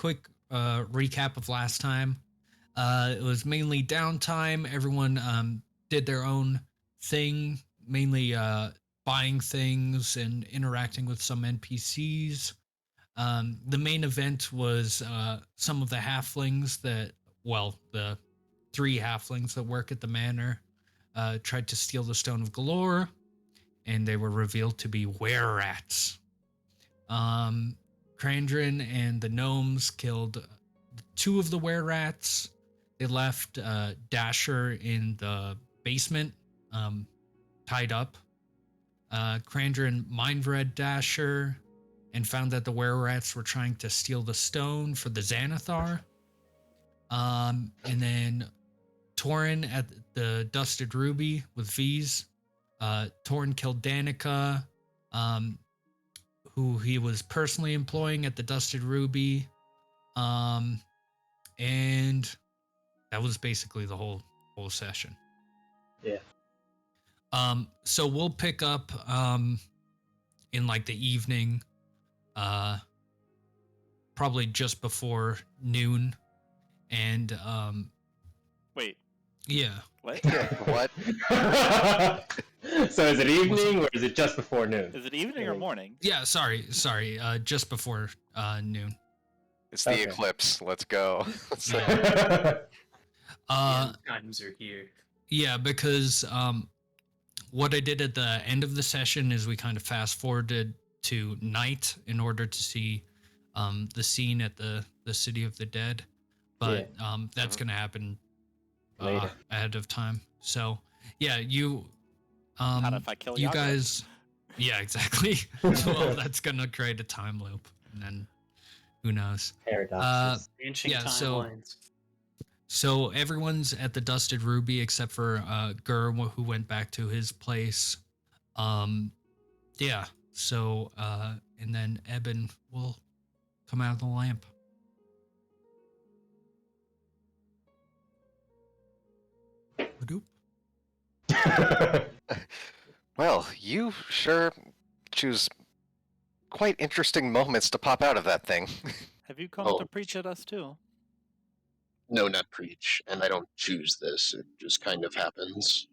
quick recap of last time. It was mainly downtime. Everyone did their own thing, mainly buying things and interacting with some NPCs. The main event was some of the halflings the 3 halflings that work at the manor tried to steal the Stone of Galore, and they were revealed to be were-rats. Krandren and the gnomes killed 2 of the were-rats. They left Dasher in the basement, tied up. Krandren mind-read Dasher and found that the were-rats were trying to steal the stone for the Xanathar. And then Torin at the Dusted Ruby with V's. Torin killed Danica, who he was personally employing at the Dusted Ruby. And that was basically the whole session. Yeah. So we'll pick up in like the evening, probably just before noon, and Wait. Yeah. What? What? So is it evening or is it just before noon? Is it evening or morning? Yeah, sorry. Just before noon. It's the eclipse. Let's go. Times are here. Yeah, because what I did at the end of the session is we kind of fast forwarded to night in order to see the scene at the City of the Dead, but that's going to happen ahead of time. So yeah, you Not if I kill you Yaga. guys. Yeah, exactly. Well, that's going to create a time loop, and then who knows? Paradoxes. Ancient yeah, timelines. So everyone's at the Dusted Ruby except for Gur, who went back to his place. Yeah. So and then Ebyn will come out of the lamp. Badoop. Well, you sure choose quite interesting moments to pop out of that thing. Have you come Oh. to preach at us too? No, not preach, and I don't choose this. It just kind of happens.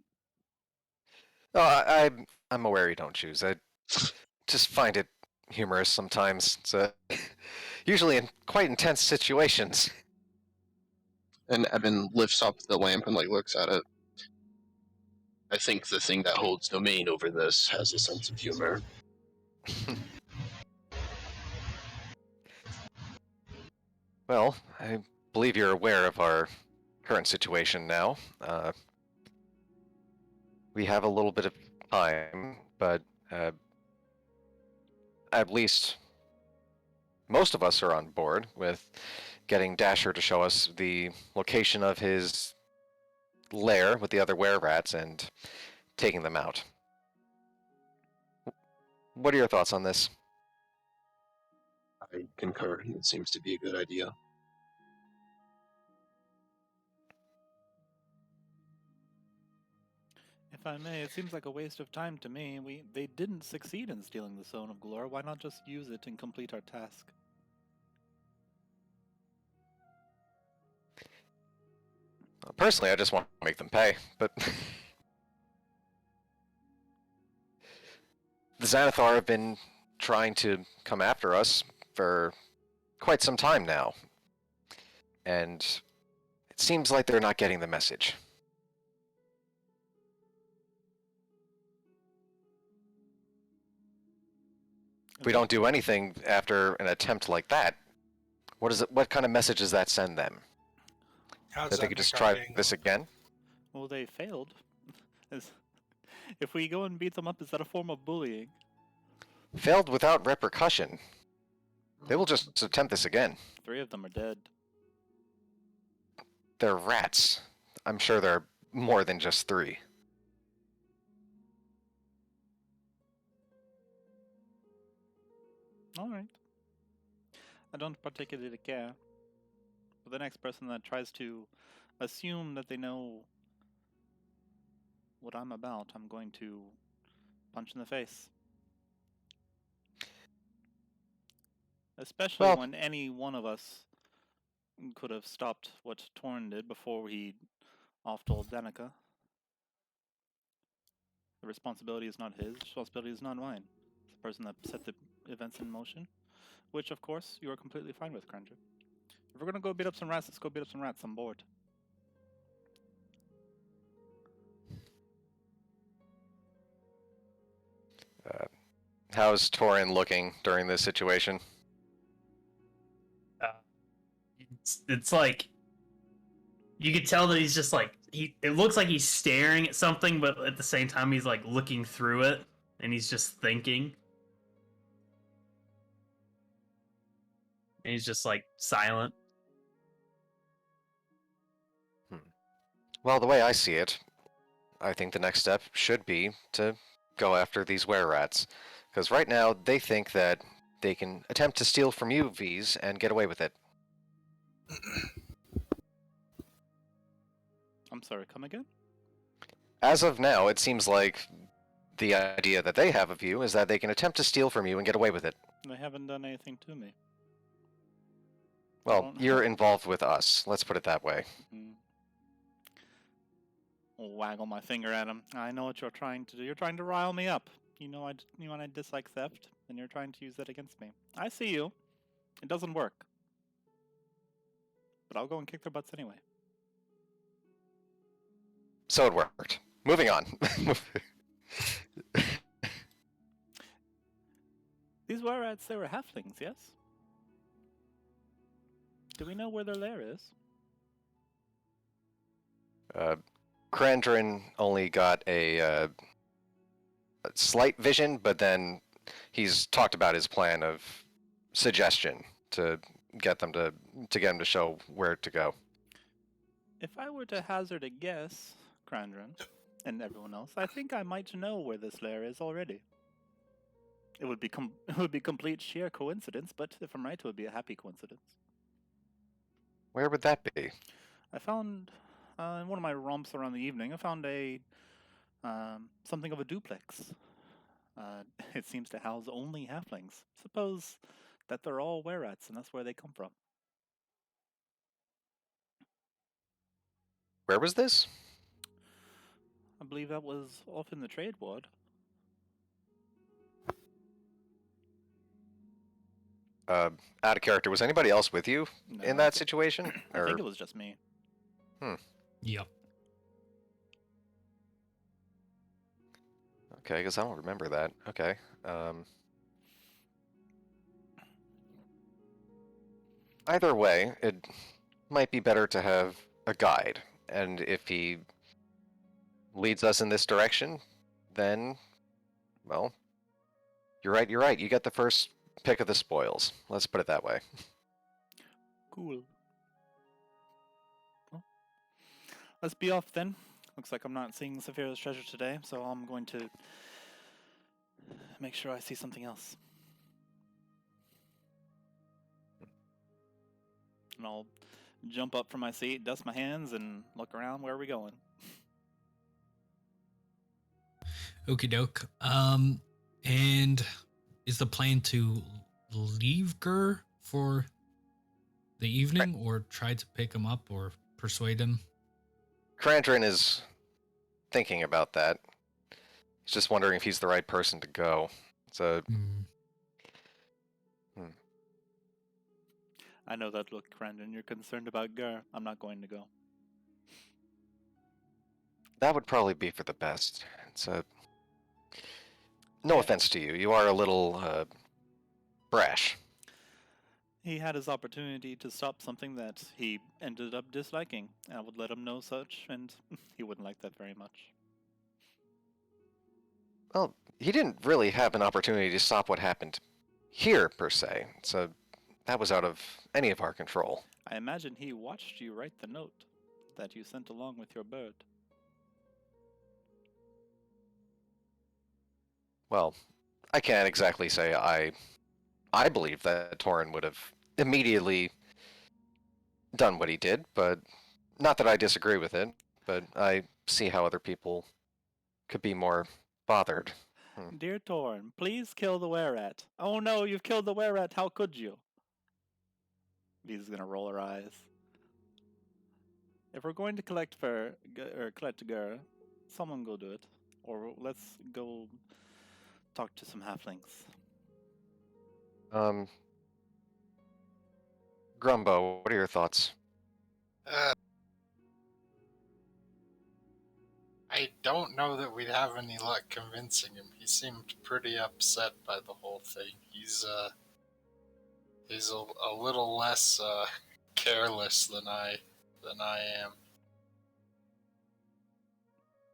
Oh, I'm aware you don't choose. I just find it humorous sometimes. It's usually in quite intense situations. And Ebyn lifts up the lamp and looks at it. I think the thing that holds domain over this has a sense of humor. Well, I believe you're aware of our current situation now. We have a little bit of time, but at least most of us are on board with getting Dasher to show us the location of his lair with the other were-rats and taking them out. What are your thoughts on this? I concur. It seems to be a good idea. If I may, it seems like a waste of time to me. They didn't succeed in stealing the Stone of Galore. Why not just use it and complete our task? Personally, I just want to make them pay, but the Xanathar have been trying to come after us for quite some time now, and it seems like they're not getting the message. If we don't do anything after an attempt like that, what kind of message does that send them? That they could just try this again? Well, they failed. If we go and beat them up, is that a form of bullying? Failed without repercussion. They will just attempt this again. 3 of them are dead. They're rats. I'm sure there are more than just 3. Alright. I don't particularly care. For the next person that tries to assume that they know what I'm about, I'm going to punch in the face. Especially when any one of us could have stopped what Torin did before he off-told Danica. The responsibility is not his. The responsibility is not mine. It's the person that set the events in motion, which, of course, you are completely fine with, Krandren. If we're gonna go beat up some rats, let's go beat up some rats. I'm bored. How's Torin looking during this situation? It's like you could tell that he's just like it looks like he's staring at something, but at the same time he's like looking through it and he's just thinking. And he's just like silent. Well, the way I see it, I think the next step should be to go after these were-rats. Because right now, they think that they can attempt to steal from you, V's, and get away with it. I'm sorry, come again? As of now, it seems like the idea that they have of you is that they can attempt to steal from you and get away with it. They haven't done anything to me. Well, don't you're have- involved with us. Let's put it that way. I'll waggle my finger at him. I know what you're trying to do. You're trying to rile me up. You know I dislike theft, and you're trying to use that against me. I see you. It doesn't work. But I'll go and kick their butts anyway. So it worked. Moving on. These were rats, they were halflings, yes? Do we know where their lair is? Krandren only got a slight vision, but then he's talked about his plan of suggestion to get them to get him to show where to go. If I were to hazard a guess, Krandren, and everyone else, I think I might know where this lair is already. It would be complete sheer coincidence, but if I'm right, it would be a happy coincidence. Where would that be? I found in one of my romps around the evening, I found a something of a duplex. It seems to house only halflings. Suppose that they're all were-rats, and that's where they come from. Where was this? I believe that was off in the trade ward. Out of character, was anybody else with you No, in that situation? I think it was just me. Yep. Okay, because I don't remember that. Okay. Either way, it might be better to have a guide, and if he leads us in this direction, then, well, you're right, you get the first pick of the spoils. Let's put it that way. Cool. Well, let's be off then. Looks like I'm not seeing Saphira's treasure today, so I'm going to make sure I see something else. And I'll jump up from my seat, dust my hands, and look around. Where are we going? Okie doke. And is the plan to leave Gur for the evening, or try to pick him up, or persuade him? Krandren is thinking about that. He's just wondering if he's the right person to go. So, I know that look, Krandren. You're concerned about Gur. I'm not going to go. that would probably be for the best. So, no offense to you. You are a little brash. He had his opportunity to stop something that he ended up disliking. I would let him know such, and he wouldn't like that very much. Well, he didn't really have an opportunity to stop what happened here, per se. So, that was out of any of our control. I imagine he watched you write the note that you sent along with your bird. Well, I can't exactly say I believe that Torin would have immediately done what he did, but not that I disagree with it, but I see how other people could be more bothered. Dear Torin, please kill the were-rat. Oh no, you've killed the were-rat. How could you? V's gonna roll her eyes. If we're going to collect Gur, someone go do it, or let's go talk to some halflings. Grumbo, what are your thoughts? I don't know that we'd have any luck convincing him. He seemed pretty upset by the whole thing. He's a little less careless than I am.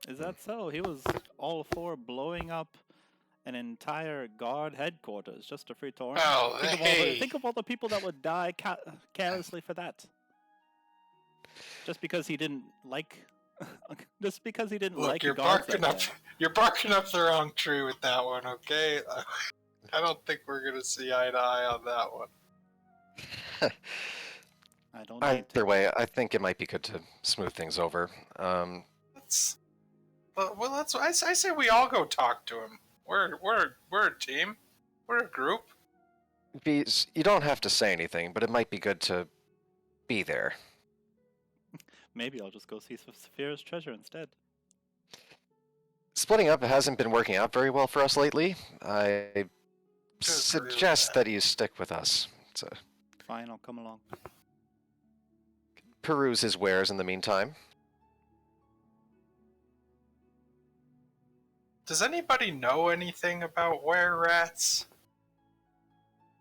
Is that so? He was all for blowing up an entire guard headquarters just to free Torin. Oh, Think of all the people that would die carelessly for that. Just because he didn't like, Look, you're guards barking like up. that. You're barking up the wrong tree with that one. Okay, I don't think we're gonna see eye to eye on that one. I don't need to. Either way, I think it might be good to smooth things over. I say we all go talk to him. We're a team. We're a group. You don't have to say anything, but it might be good to be there. Maybe I'll just go see Saphira's treasure instead. Splitting up hasn't been working out very well for us lately. I agree with suggest that. that you stick with us. To Fine, I'll come along. peruse his wares in the meantime. Does anybody know anything about were-rats?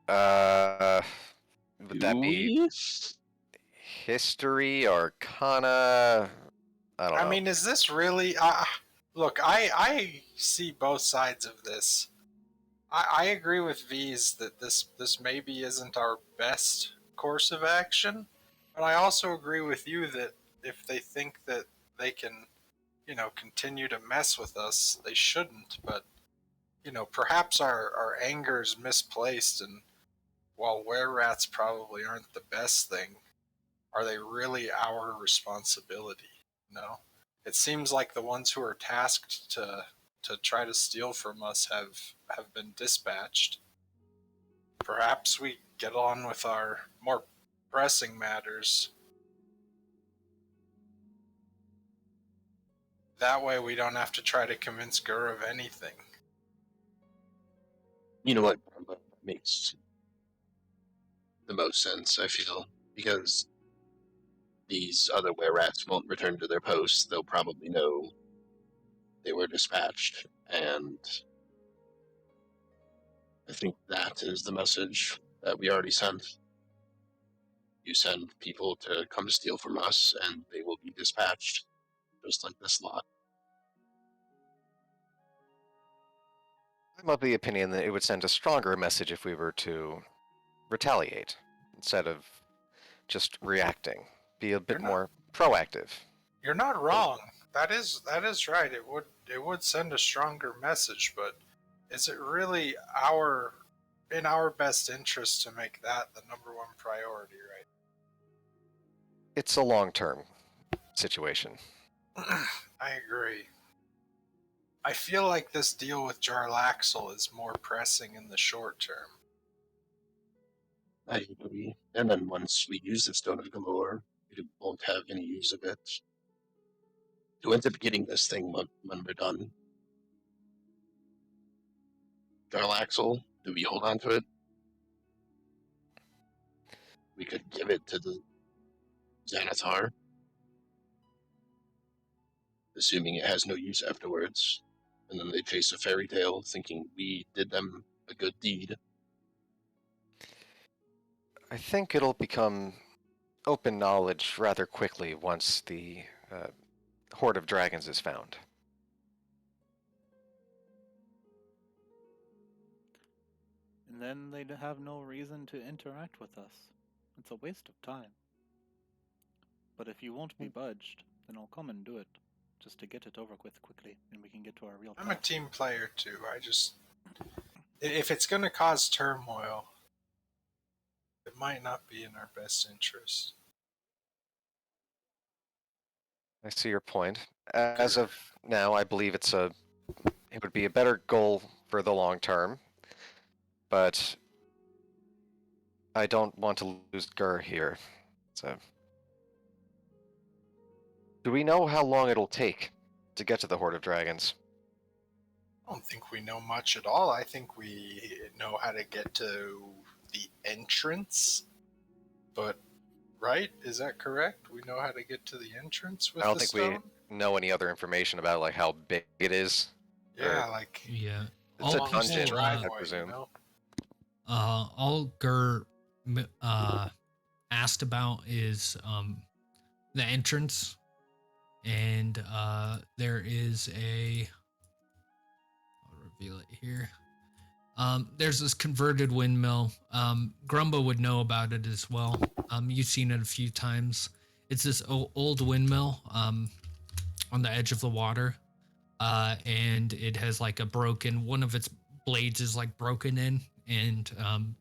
Would that be history, arcana? I don't know. I mean, is this really? Look, I see both sides of this. I agree with V's that this maybe isn't our best course of action, but I also agree with you that if they think that they can, continue to mess with us, they shouldn't. But perhaps our anger is misplaced, and while were-rats probably aren't the best thing, are they really our responsibility? No. It seems like the ones who are tasked to try to steal from us have been dispatched. Perhaps we get on with our more pressing matters. That way we don't have to try to convince Gur of anything. You know what makes the most sense, I feel, because these other were-rats won't return to their posts. They'll probably know they were dispatched, and I think that is the message that we already sent. You send people to come steal from us, and they will be dispatched, just like this lot. I'm of the opinion that it would send a stronger message if we were to retaliate instead of just reacting. Be a bit more proactive. You're not wrong. That is right. It would send a stronger message, but is it really in our best interest to make that the number one priority, right? It's a long-term situation. I agree. I feel like this deal with Accel is more pressing in the short term. I agree. And then once we use the Stone of Galore, we won't have any use of it. Who ends up getting this thing when we're done? Accel, do we hold on to it? We could give it to the Xanathar, assuming it has no use afterwards, and then they chase a fairy tale thinking we did them a good deed. I think it'll become open knowledge rather quickly once the Horde of Dragons is found. And then they'd have no reason to interact with us. It's a waste of time. But if you won't be budged, then I'll come and do it. Just to get it over with quickly, and we can get to our real I'm a task. team player too. If it's going to cause turmoil, it might not be in our best interest. I see your point. As of now, I believe it would be a better goal for the long term, but I don't want to lose Gur here. So Do we know how long it'll take to get to the Horde of Dragons? I don't think we know much at all. I think we know how to get to the entrance. But, right? Is that correct? We know how to get to the entrance with I don't the think stone? we know any other information about like how big it is. Yeah, like Yeah. It's a All dungeon, people, I driveway, presume. you know? all Gur asked about is the entrance, and there is a. I'll reveal it here. There's this converted windmill. Grumbo would know about it as well. You've seen it a few times. It's this old windmill on the edge of the water, and it has like a broken. One of its blades is like broken in, and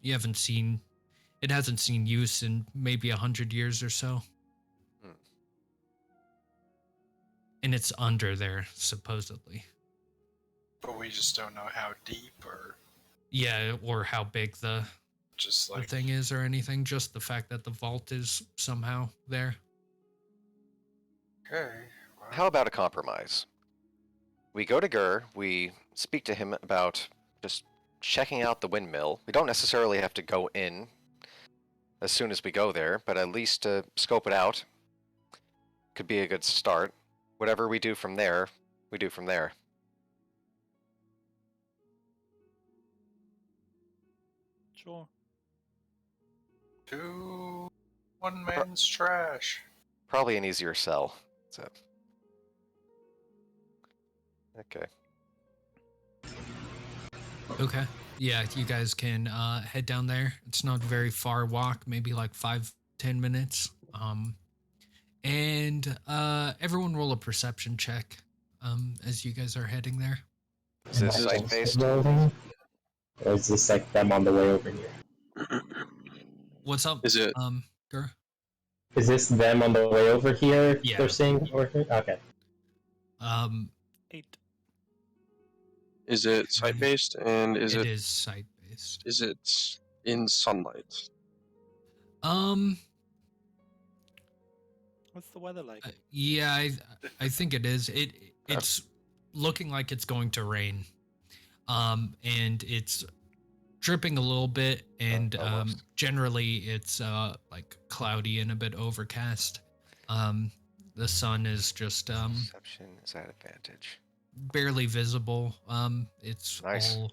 it hasn't seen use in maybe 100 years or so. Hmm. And it's under there supposedly. But we just don't know how deep or Yeah, or how big the just like thing is or anything. Just the fact that the vault is somehow there. okay. Well, How about a compromise? We go to Gur, we speak to him about just checking out the windmill. We don't necessarily have to go in as soon as we go there, but at least to scope it out could be a good start. Whatever we do from there, we do from there. Sure. to one man's trash. Probably an easier sell. So. Okay. Okay. Yeah, you guys can head down there. It's not a very far walk, maybe like 5-10 minutes. And everyone roll a perception check as you guys are heading there. Is this Am I site-based? rolling? Or is this like them on the way over here? What's up? Is it- Gur? Is this them on the way over here? Yeah. They're saying over here? Okay. 8. Is it site based, and is it it is site based. is it in sunlight? What's the weather like? Yeah, I think it is. It's looking like it's going to rain. And it's dripping a little bit, and Almost. generally it's like cloudy and a bit overcast. The sun is just Perception is at advantage. barely visible. It's Nice. all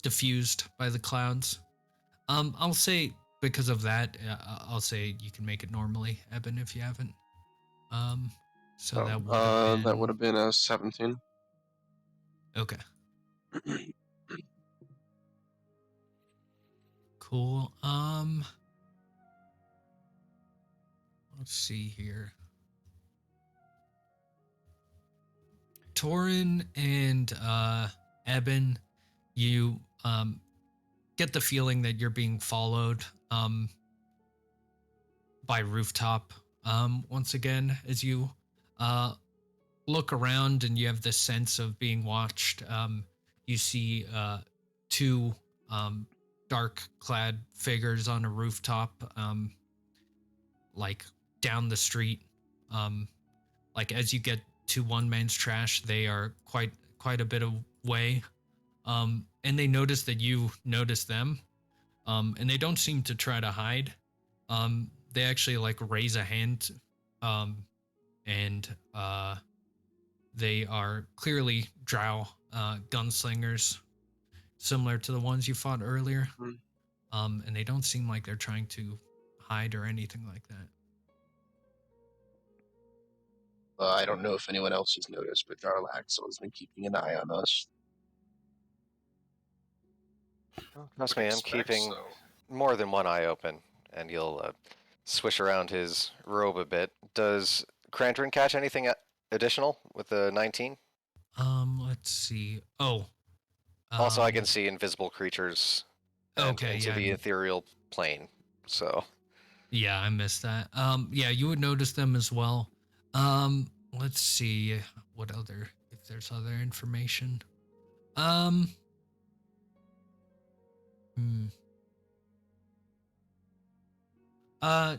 diffused by the clouds. I'll say because of that, I'll say you can make it normally, Ebyn, if you haven't. So That would have been a 17. Okay. Cool. Let's see here. Torin and Ebyn, you get the feeling that you're being followed by Rooftop once again as you look around, and you have this sense of being watched. You see two dark clad figures on a rooftop, like down the street. Like as you get to one man's trash, they are quite a bit away. And they notice that you notice them. And they don't seem to try to hide. They actually like raise a hand. And they are clearly drow gunslingers, similar to the ones you fought earlier. And they don't seem like they're trying to hide or anything like that. I don't know if anyone else has noticed, but Accel has been keeping an eye on us. Trust Would me, I'm expect keeping so. more than one eye open, and you'll swish around his robe a bit. Does Krandren catch anything additional with the 19? Let's see. Oh. Also, I can see invisible creatures Okay, into yeah. the ethereal plane, so... Yeah, I missed that. Yeah, you would notice them as well. Let's see what other, if there's other information.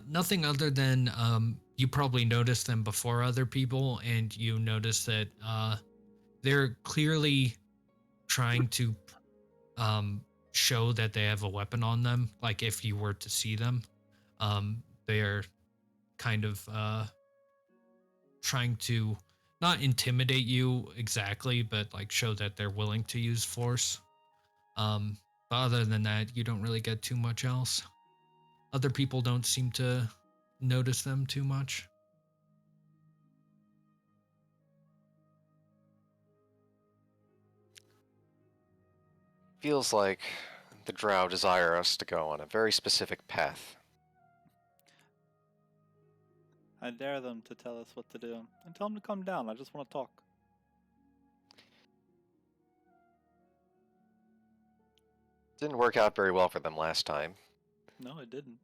Nothing other than you probably noticed them before other people, and you notice that they're clearly trying to show that they have a weapon on them. Like if you were to see them, they are kind of trying to not intimidate you exactly, but like show that they're willing to use force. But other than that, you don't really get too much else. Other people don't seem to notice them too much. Feels like the drow desire us to go on a very specific path. I dare them to tell us what to do. And tell them to come down. I just want to talk. Didn't work out very well for them last time. No, it didn't.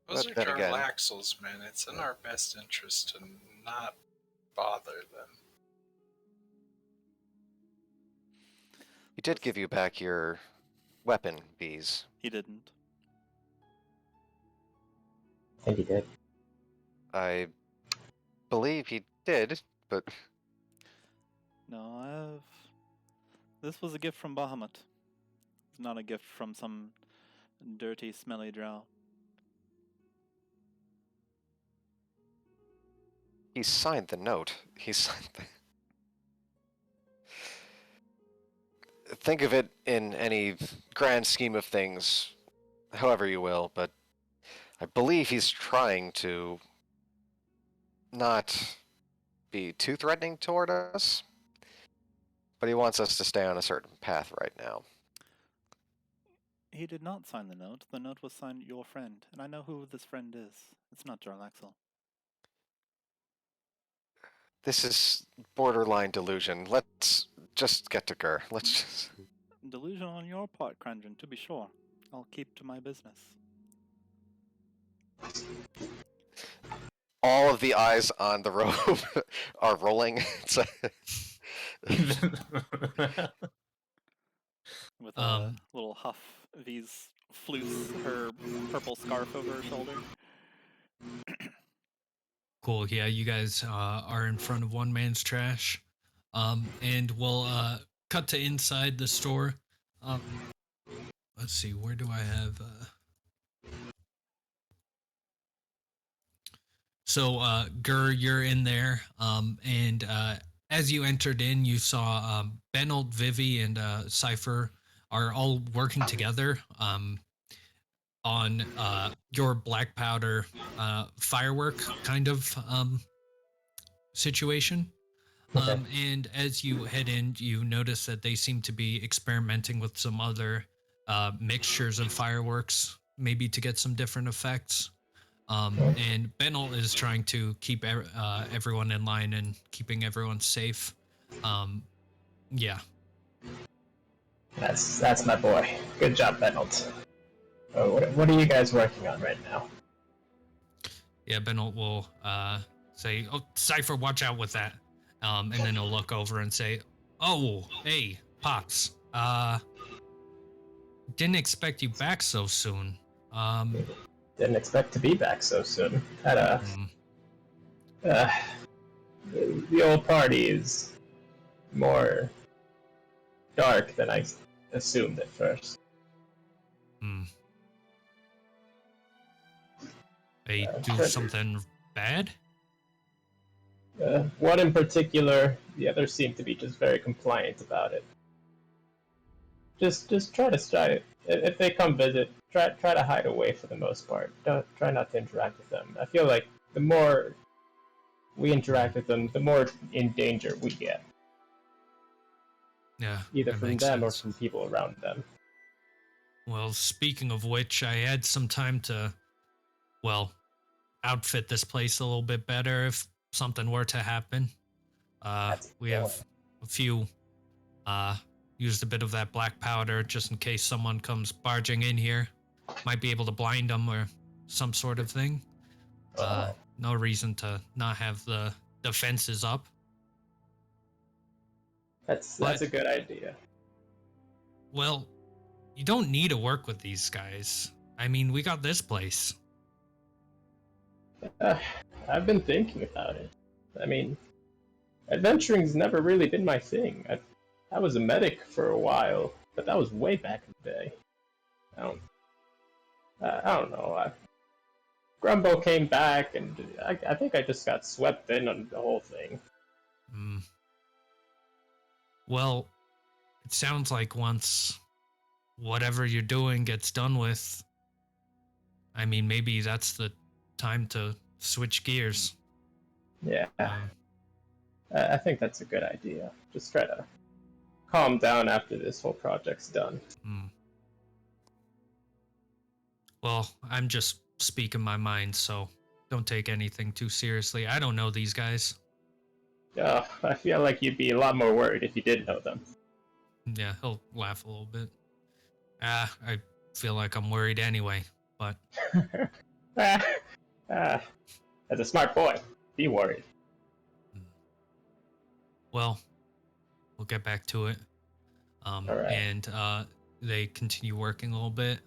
Those But are then again- Jarlaxles, man. It's in our best interest to not bother them. He did give you back your weapon, bees. He didn't. I think he did. I believe he did, but No, this was a gift from Bahamut. It's not a gift from some dirty, smelly drow. he signed the note. He signed the... Think of it in any grand scheme of things, however you will, but I believe he's trying to not be too threatening toward us, but he wants us to stay on a certain path right now. He did not sign the note. The note was signed your friend, and I know who this friend is. It's not Accel. This is borderline delusion. Let's just get to Gur. Let's just... Delusion on your part, Krandren, to be sure. I'll keep to my business. All of the eyes on the robe are rolling. With a little huff, V's flutes her purple scarf over her shoulder. Cool. Yeah, you guys are in front of one man's trash. And we'll cut to inside the store. Let's see, where do I have... So, Gur, you're in there. And as you entered in, you saw Benold, Vivi, and Cypher are all working together on your black powder firework kind of situation. Okay. And as you head in, you notice that they seem to be experimenting with some other mixtures of fireworks, maybe to get some different effects. And Benel is trying to keep everyone in line and keeping everyone safe. Yeah. That's my boy. Good job, Benold. Oh, what are you guys working on right now? Yeah, Benel will say, "Oh, Cypher, watch out with that." And then he'll look over and say, "Oh, hey, Pops. Didn't expect you back so soon. Didn't expect to be back so soon. Had the old party is more dark than I assumed at first. They do something bad?" One in particular, the others seem to be just very compliant about it. Just try it. If they come visit, try to hide away for the most part. Try not to interact with them. I feel like the more we interact with them, the more in danger we get. Yeah. Either that from makes them or sense. from people around them. Well, speaking of which, I had some time to, well, outfit this place a little bit better if something were to happen. We have a few, used a bit of that black powder just in case someone comes barging in here. Might be able to blind them or some sort of thing. No reason to not have the defenses up. That's a good idea. Well, you don't need to work with these guys. I mean, we got this place. I've been thinking about it. I mean, adventuring's never really been my thing. I was a medic for a while, but that was way back in the day. I don't know. Grumbo came back, and I think I just got swept in on the whole thing. Well, it sounds like once whatever you're doing gets done with, I mean, maybe that's the time to switch gears. Yeah, I think that's a good idea. Just try to calm down after this whole project's done. Well, I'm just speaking my mind, so don't take anything too seriously. I don't know these guys. I feel like you'd be a lot more worried if you did know them. Yeah, he'll laugh a little bit. I feel like I'm worried anyway, but... As a smart boy, be worried. Well, we'll get back to it. All right. And they continue working a little bit.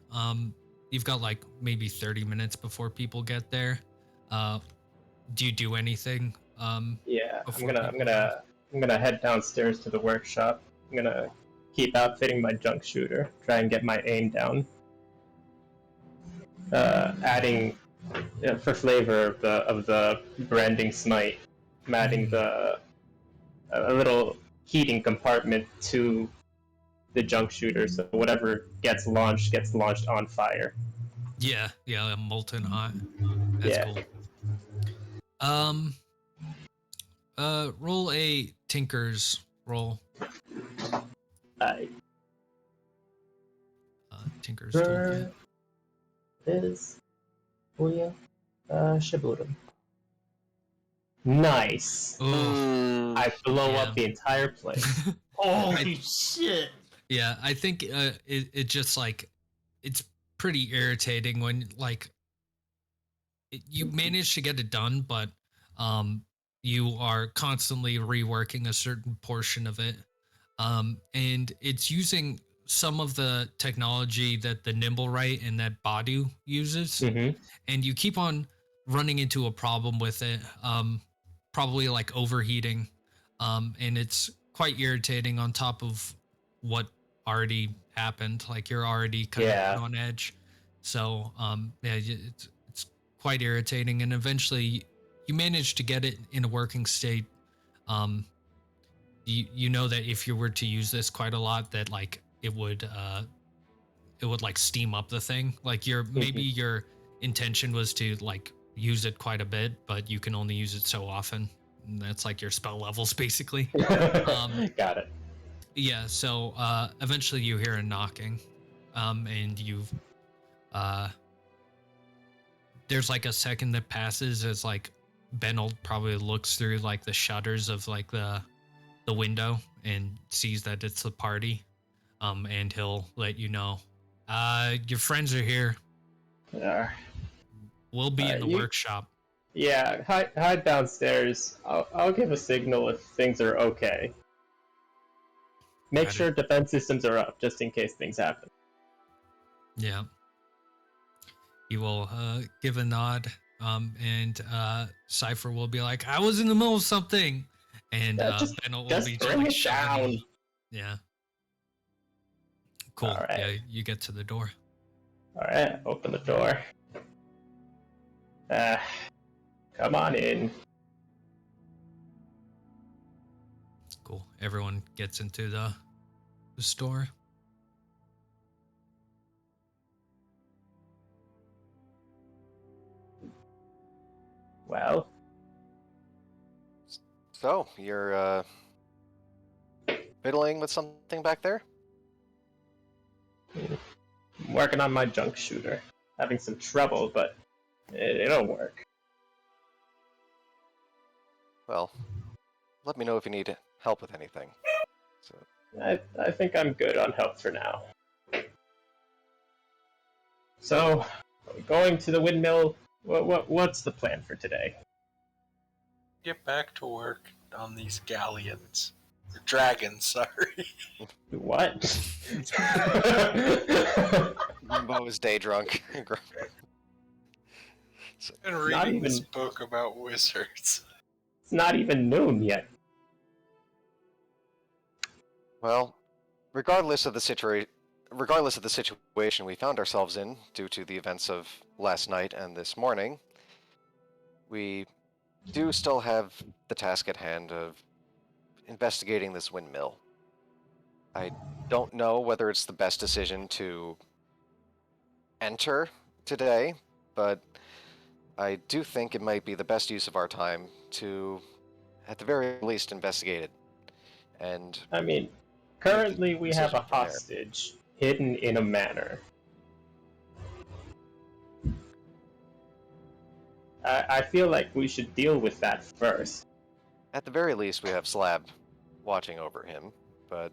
You've got like maybe 30 minutes before people get there. Do you do anything? Yeah, I'm gonna head downstairs to the workshop. I'm gonna keep outfitting my junk shooter, try and get my aim down. Adding, for flavor of the branding smite, I'm adding a little heating compartment to the junk shooter, so whatever gets launched on fire. Yeah, molten hot. That's cool. Roll a Tinker's roll. Tinker's toolkit. Is Shiburum. Nice. Oh, I blow up the entire place. Holy shit! Yeah, I think it just like it's pretty irritating when like you manage to get it done, but you are constantly reworking a certain portion of it, and it's using some of the technology that the Nimblewright and that Badu uses, and you keep on running into a problem with it, probably like overheating, and it's quite irritating on top of what already happened. Like you're already kind of on edge, so it's quite irritating, and eventually you manage to get it in a working state. You know that if you were to use this quite a lot, that like it would like steam up the thing. Like maybe your intention was to like use it quite a bit, but you can only use it so often. And that's like your spell levels basically. Got it. Yeah, so eventually you hear a knocking, and you've there's like a second that passes as like Benold probably looks through like the shutters of like the window and sees that it's the party, and he'll let you know, your friends are here. We'll be in the workshop. Yeah, hide downstairs. I'll give a signal if things are okay. Make sure defense systems are up, just in case things happen. Yeah. He will give a nod, and Cypher will be like, I was in the middle of something. And Bennett will be just like shouting. Yeah. Cool. All right. Yeah, you get to the door. Alright, open the door. Come on in. Cool. Everyone gets into the store. Well. So, you're fiddling with something back there? I'm working on my junk shooter. Having some trouble, but it'll work. Well, let me know if you need help with anything. So. I think I'm good on help for now. So, going to the windmill, what's the plan for today? Get back to work on these galleons. Or dragons, sorry. What? Grumbo is day drunk. And not reading this even- book about wizards. It's not even noon yet. Well, regardless of the situation we found ourselves in due to the events of last night and this morning, we do still have the task at hand of investigating this windmill. I don't know whether it's the best decision to enter today, but I do think it might be the best use of our time to, at the very least, investigate it. And I mean, currently we have a decision from there. hostage hidden in a manor. I feel like we should deal with that first. at the very least, we have Slab watching over him, but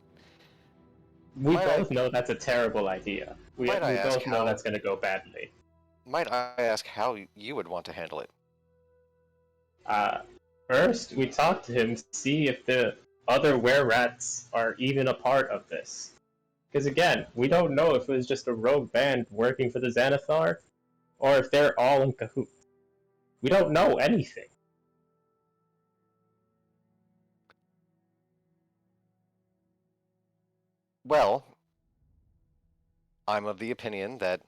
We Might I- both know that's a terrible idea. We Might I ask both know how- that's going to go badly. might I ask how you would want to handle it? First, we talk to him, see if the other were-rats are even a part of this. Because again, we don't know if it was just a rogue band working for the Xanathar, or if they're all in cahoots. We don't know anything. Well, I'm of the opinion that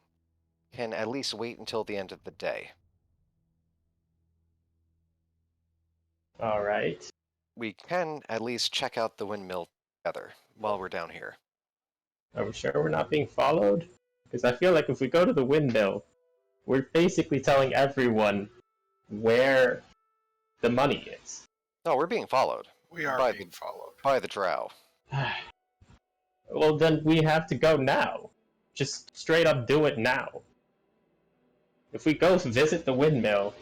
can at least wait until the end of the day. Alright. We can at least check out the windmill together while we're down here. Are we sure we're not being followed? Because I feel like if we go to the windmill, we're basically telling everyone where the money is. No, we're being followed We are By being followed. by the drow. Well, then we have to go now. Just straight up do it now. If we go visit the windmill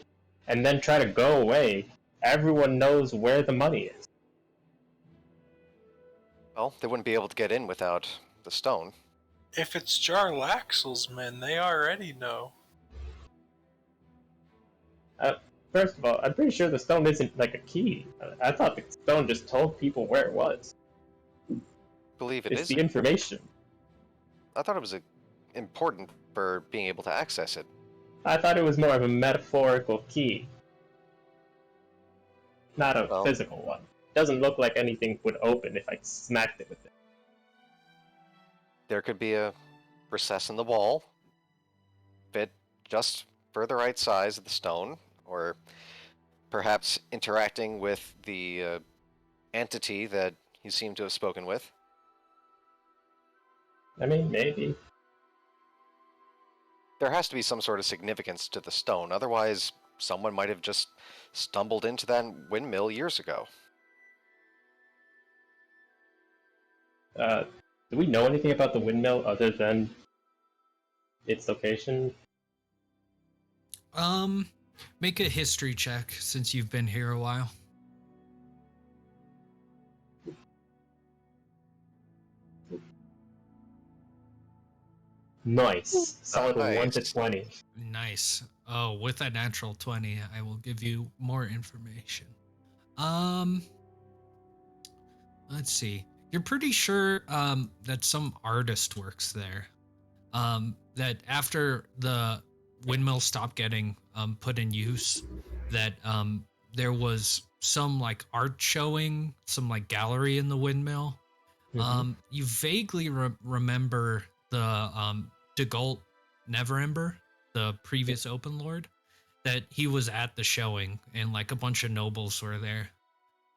and then try to go away, everyone knows where the money is. Well, they wouldn't be able to get in without the stone. If it's Jarlaxle's men, they already know. First of all, I'm pretty sure the stone isn't like a key. I thought the stone just told people where it was. Believe it It's is. the information. I thought it was important for being able to access it. I thought it was more of a metaphorical key, not a Well- physical one. Doesn't look like anything would open if I smacked it with it. There could be a recess in the wall, fit just for the right size of the stone, or perhaps interacting with the entity that you seem to have spoken with. I mean, maybe. There has to be some sort of significance to the stone, otherwise someone might have just stumbled into that windmill years ago. Do we know anything about the windmill other than its location? Make a history check since you've been here a while. Nice. Solid 1 to Nice. 20. Nice. Oh, with that natural 20, I will give you more information. Let's see. You're pretty sure that some artist works there. That after the windmill stopped getting put in use, that there was some like art showing, some like gallery in the windmill. You vaguely remember the Degult Neverember, the previous Open Lord, that he was at the showing and like a bunch of nobles were there.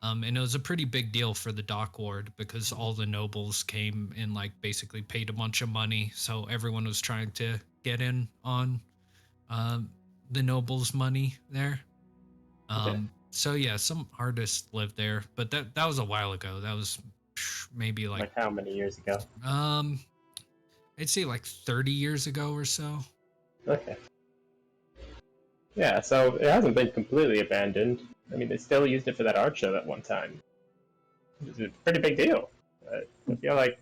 And it was a pretty big deal for the dock ward because all the nobles came and like basically paid a bunch of money. So everyone was trying to get in on the nobles' money there. Okay. So yeah, some artists lived there, but that was a while ago. That was maybe Like how many years ago? I'd say like 30 years ago or so. Okay. Yeah, so it hasn't been completely abandoned. I mean, they still used it for that art show at one time. It's a pretty big deal. I feel like...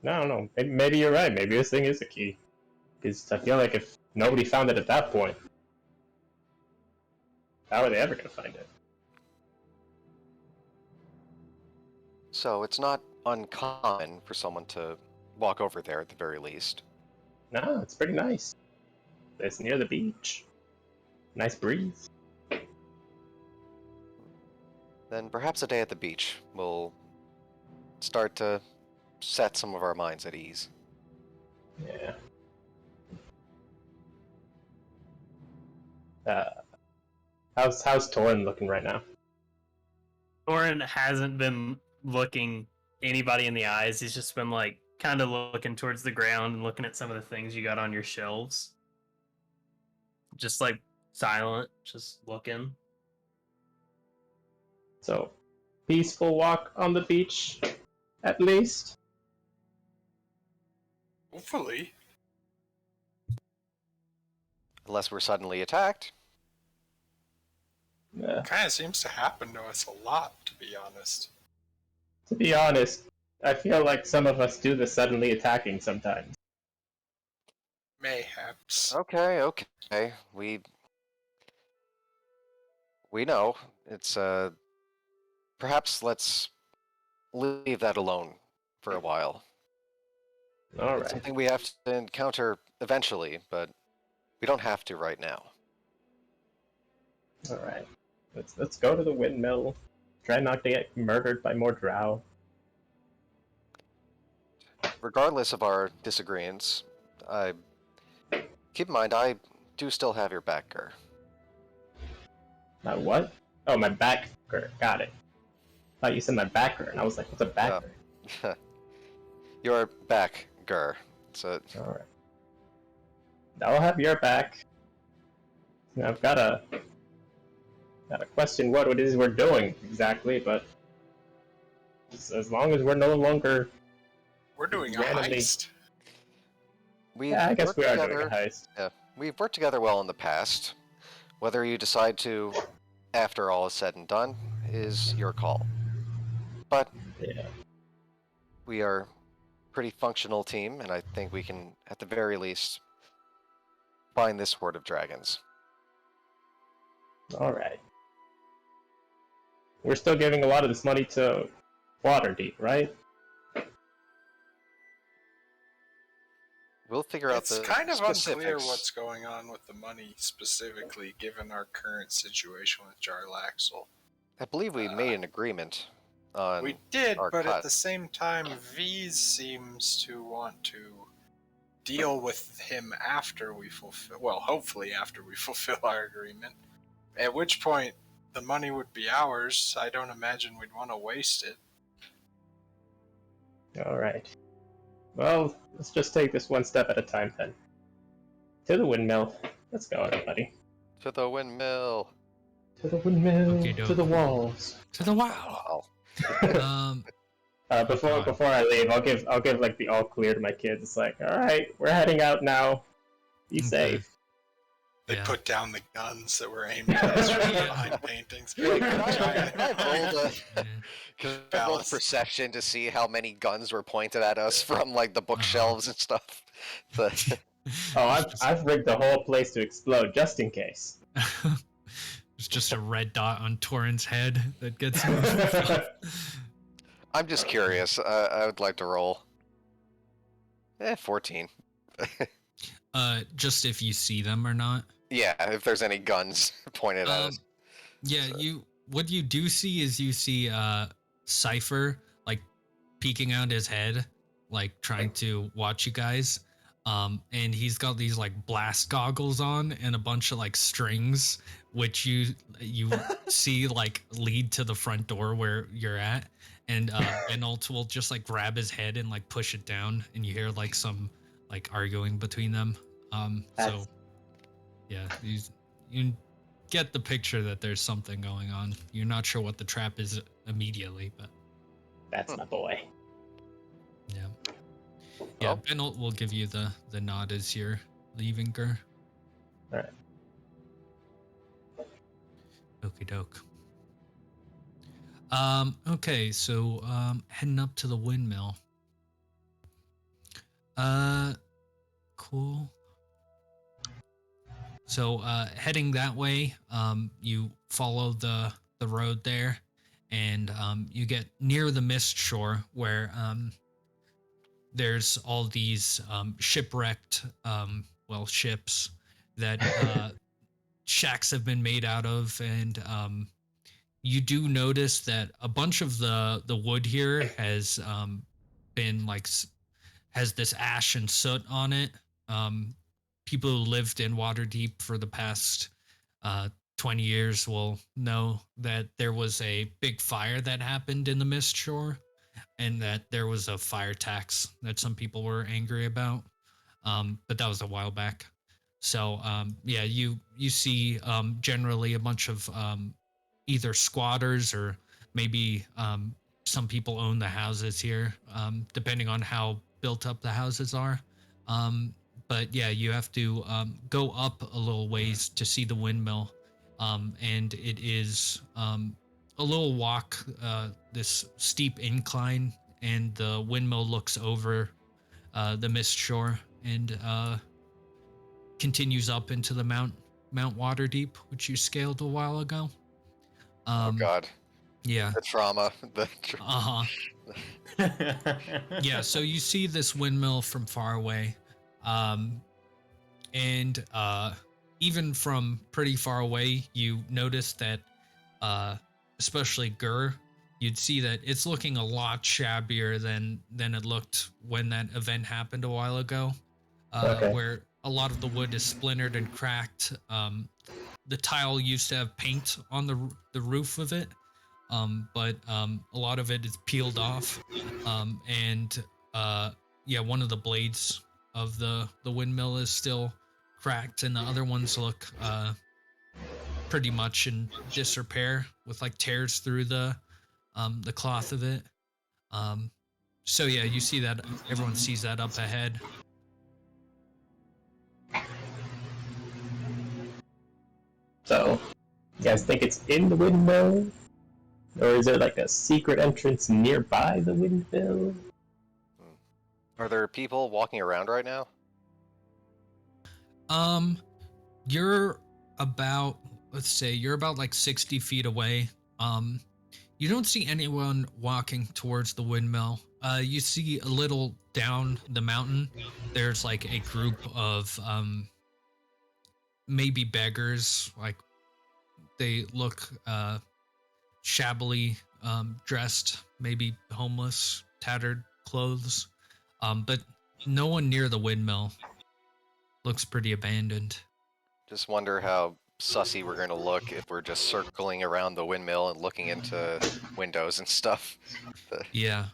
I don't know. Maybe you're right. Maybe this thing is a key. Because I feel like if nobody found it at that point, how are they ever going to find it? So it's not uncommon for someone to walk over there at the very least. No, it's pretty nice. It's near the beach. Nice breeze. Then perhaps a day at the beach will start to set some of our minds at ease. Yeah. How's Torin looking right now? Torin hasn't been looking anybody in the eyes. He's just been like kind of looking towards the ground and looking at some of the things you got on your shelves. Just like silent, just looking. So, peaceful walk on the beach, at least. Hopefully. Unless we're suddenly attacked. Yeah. Kind of seems to happen to us a lot, to be honest. To be honest, I feel like some of us do the suddenly attacking sometimes. Mayhaps. Okay. We know. It's perhaps let's leave that alone for a while. It's Alright. something we have to encounter eventually, but we don't have to right now. Alright. Let's go to the windmill. Try not to get murdered by more drow. Regardless of our disagreements, keep in mind I do still have your back, Gur. My what? Oh, my backer. Got it. I thought you said my backer, and I was like, what's a backer? Your back, Gur. Alright. I'll have your back. Now, I've gotta question what it is we're doing exactly, but as long as we're no longer We're doing a randomly- heist. Yeah, I guess worked we are together, doing a heist. Yeah, we've worked together well in the past. Whether you decide to, after all is said and done, is your call. But Yeah. we are a pretty functional team, and I think we can, at the very least, find this horde of dragons. Alright. We're still giving a lot of this money to Waterdeep, right? We'll figure out It's the kind of specifics. unclear what's going on with the money specifically, given our current situation with Jarlaxle. I believe we made an agreement on. We did, our but cut. at the same time, V's seems to want to deal with him after we fulfill. Well, hopefully after we fulfill our agreement. At which point, the money would be ours. I don't imagine we'd want to waste it. Alright. Well, let's just take this one step at a time then. To the windmill. Let's go, everybody. To the windmill. To the windmill. Okey-doke. To the walls. To the wow. Wow. Before I leave, I'll give like the all clear to my kids. It's like, all right, we're heading out now. Be Okay. safe. They Yeah. put down the guns that were aimed at us from Yeah. behind paintings. Wait, can I roll Yeah. Balance. perception to see how many guns were pointed at us from like the bookshelves and stuff? But Oh, I've rigged the whole place to explode just in case. It's just a red dot on Torin's head that gets I'm just curious. I would like to roll. 14. just if you see them or not. Yeah, if there's any guns pointed at us. Yeah, So- what you do see is you see Cypher like peeking out his head, like trying to watch you guys. And he's got these like blast goggles on and a bunch of like strings, which you see like lead to the front door where you're at. And Benolt will just like grab his head and like push it down, and you hear like some like arguing between them. So That's- yeah, you get the picture that there's something going on. You're not sure what the trap is immediately, but That's my boy. yeah. Yeah, Well- Benolt will give you the nod as you're leaving, Gur. Alright. Okie doke. Okay, so heading up to the windmill. Cool. So heading that way, you follow the road there, and you get near the mist shore where there's all these shipwrecked ships that shacks have been made out of, and you do notice that a bunch of the wood here has been like has this ash and soot on it. People who lived in Waterdeep for the past 20 years will know that there was a big fire that happened in the Mist Shore, and that there was a fire tax that some people were angry about. But that was a while back. So yeah, you see generally a bunch of either squatters or maybe some people own the houses here, depending on how built up the houses are. But yeah, you have to go up a little ways to see the windmill, and it is a little walk, this steep incline, and the windmill looks over the mist shore and continues up into the Mount Waterdeep, which you scaled a while ago. Oh God. Yeah. The trauma. Uh-huh. Yeah, so you see this windmill from far away. And even from pretty far away, you notice that especially Gur, you'd see that it's looking a lot shabbier than it looked when that event happened a while ago. Where a lot of the wood is splintered and cracked. The tile used to have paint on the roof of it, but a lot of it is peeled off, and yeah, one of the blades of the windmill is still cracked, and the other ones look pretty much in disrepair with like tears through the cloth of it. So yeah, you see that, everyone sees that up ahead. So, you guys think it's in the windmill? Or is there like a secret entrance nearby the windmill? Are there people walking around right now? You're about, let's say, you're about like 60 feet away. You don't see anyone walking towards the windmill. You see a little down the mountain, there's like a group of maybe beggars, like they look shabbily dressed, maybe homeless, tattered clothes, but no one near the windmill. Looks pretty abandoned. Just wonder how sussy we're gonna look if we're just circling around the windmill and looking into windows and stuff. Yeah,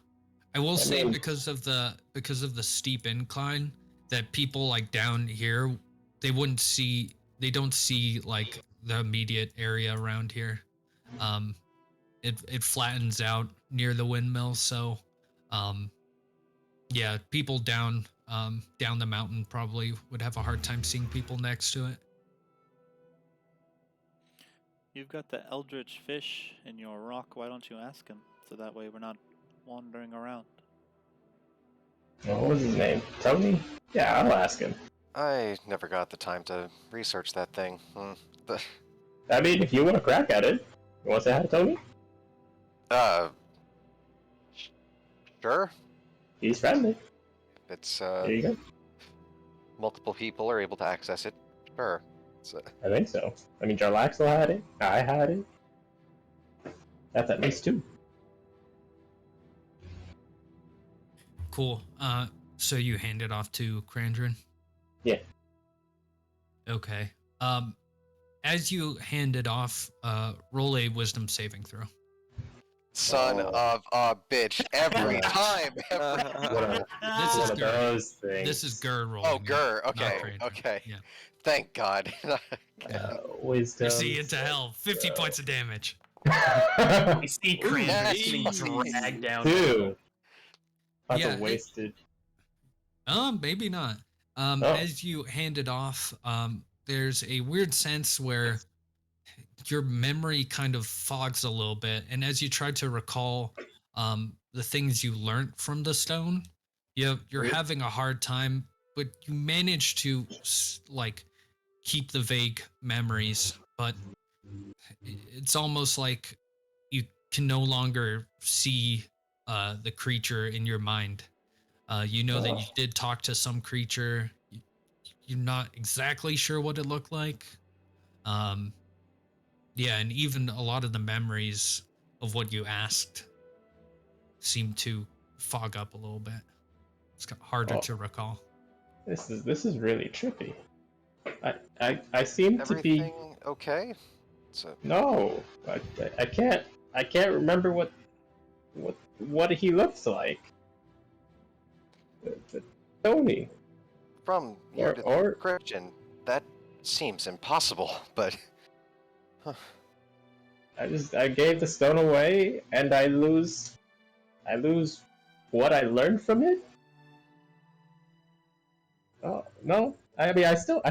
I will say because of the steep incline, that people like down here, they don't see like the immediate area around here. It flattens out near the windmill, so yeah, people down the mountain probably would have a hard time seeing people next to it. You've got the eldritch fish in your rock. Why don't you ask him? So that way we're not wandering around. What was his name? Tony? Yeah, I'll ask him. I never got the time to research that thing. I mean, if you want to crack at it, you want to say hi to Tony? Sure. He's friendly. It's There you go. multiple people are able to access it. Sure. I think so. I mean, Jarlaxle had it. I had it. That's at least two. Cool. So you hand it off to Krandren? Yeah. Okay. As you hand it off, roll a wisdom saving throw. Son of a bitch! Every time. This is Gur. Those things. This is Gur rolling. Oh, Gur. not Okay. Krandren. Okay. Yeah. Thank God. Wisdom. You see, into hell. 50 points of damage. We see Krandren getting Jeez. dragged down. Two. That's Yeah, a wasted. Maybe not. Oh. As you hand it off, there's a weird sense where your memory kind of fogs a little bit, and as you try to recall the things you learned from the stone, you're having a hard time, but you manage to like keep the vague memories, but it's almost like you can no longer see the creature in your mind. You know that you did talk to some creature. You're not exactly sure what it looked like, Yeah, and even a lot of the memories of what you asked seem to fog up a little bit. It's harder to recall. This is really trippy. I seem to be Everything okay? So, no. I can't remember what he looks like. Tony from your or description, that seems impossible, but... I gave the stone away and I lose what I learned from it. Oh no! I mean, I still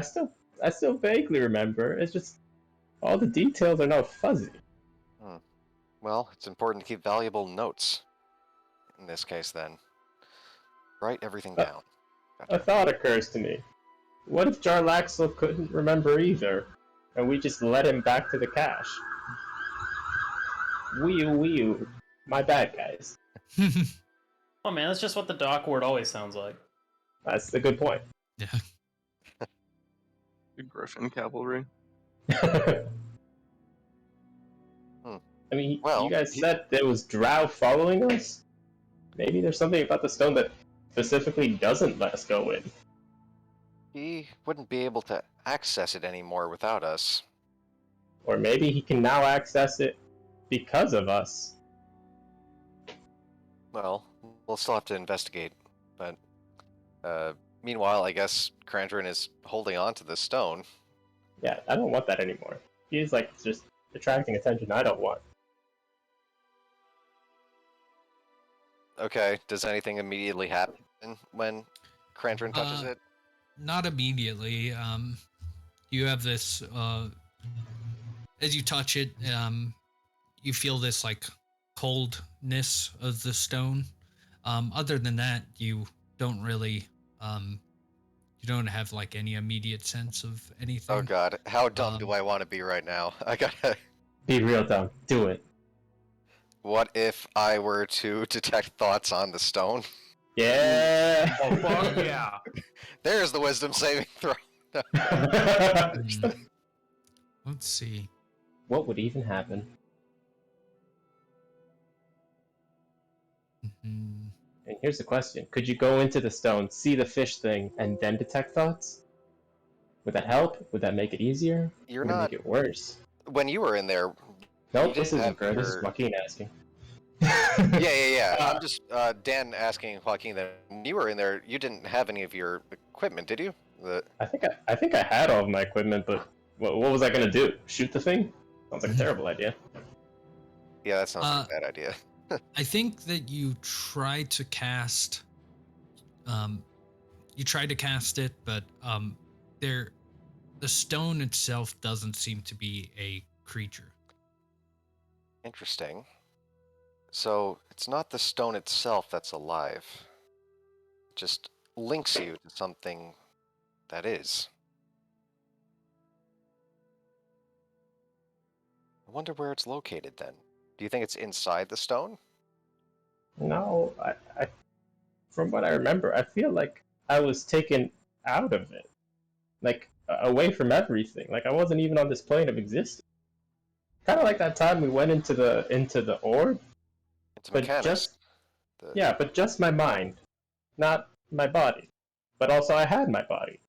vaguely remember. It's just all the details are now fuzzy. Well, it's important to keep valuable notes. In this case, then. Write everything down. A thought occurs to me. What if Jarlaxle couldn't remember either, and we just led him back to the cache? Wee-oo. My bad, guys. Oh man, that's just what the dock word always sounds like. That's a good point. Yeah. The Griffin Cavalry. I mean, Well, you guys said there was drow following us? Maybe there's something about the stone that specifically doesn't let us go in. He wouldn't be able to access it anymore without us. Or maybe he can now access it because of us. Well, we'll still have to investigate. But, meanwhile, I guess Krandren is holding on to the stone. Yeah, I don't want that anymore. He's like just attracting attention I don't want. Okay, does anything immediately happen when Krandren touches it? Not immediately. You have this, as you touch it, you feel this like coldness of the stone. Other than that, you don't really, you don't have like any immediate sense of anything. Oh god, how dumb do I want to be right now? I gotta... Be real dumb. Do it. What if I were to detect thoughts on the stone? Yeah. Oh fuck yeah! There's the wisdom saving throw. Let's see. What would even happen? Mhm. And here's the question. Could you go into the stone, see the fish thing, and then detect thoughts? Would that help? Would that make it easier? You're Would it not... make it worse? When you were in there... Nope, you this didn't isn't have fair. This is your- Joaquin asking. Yeah. I'm just, Dan asking Joaquin that when you were in there, you didn't have any of your equipment, did you? I think I had all of my equipment, but what was I gonna do? Shoot the thing? Sounds like a terrible idea. Yeah, that sounds like a bad idea. I think that you tried to cast, it, but the stone itself doesn't seem to be a creature. Interesting. So, it's not the stone itself that's alive. It just links you to something that is. I wonder where it's located then. Do you think it's inside the stone? No, I from what I remember, I feel like I was taken out of it, like away from everything. Like I wasn't even on this plane of existence. Kind of like that time we went into the orb, It's but mechanics. but just my mind, not my body. But also I had my body.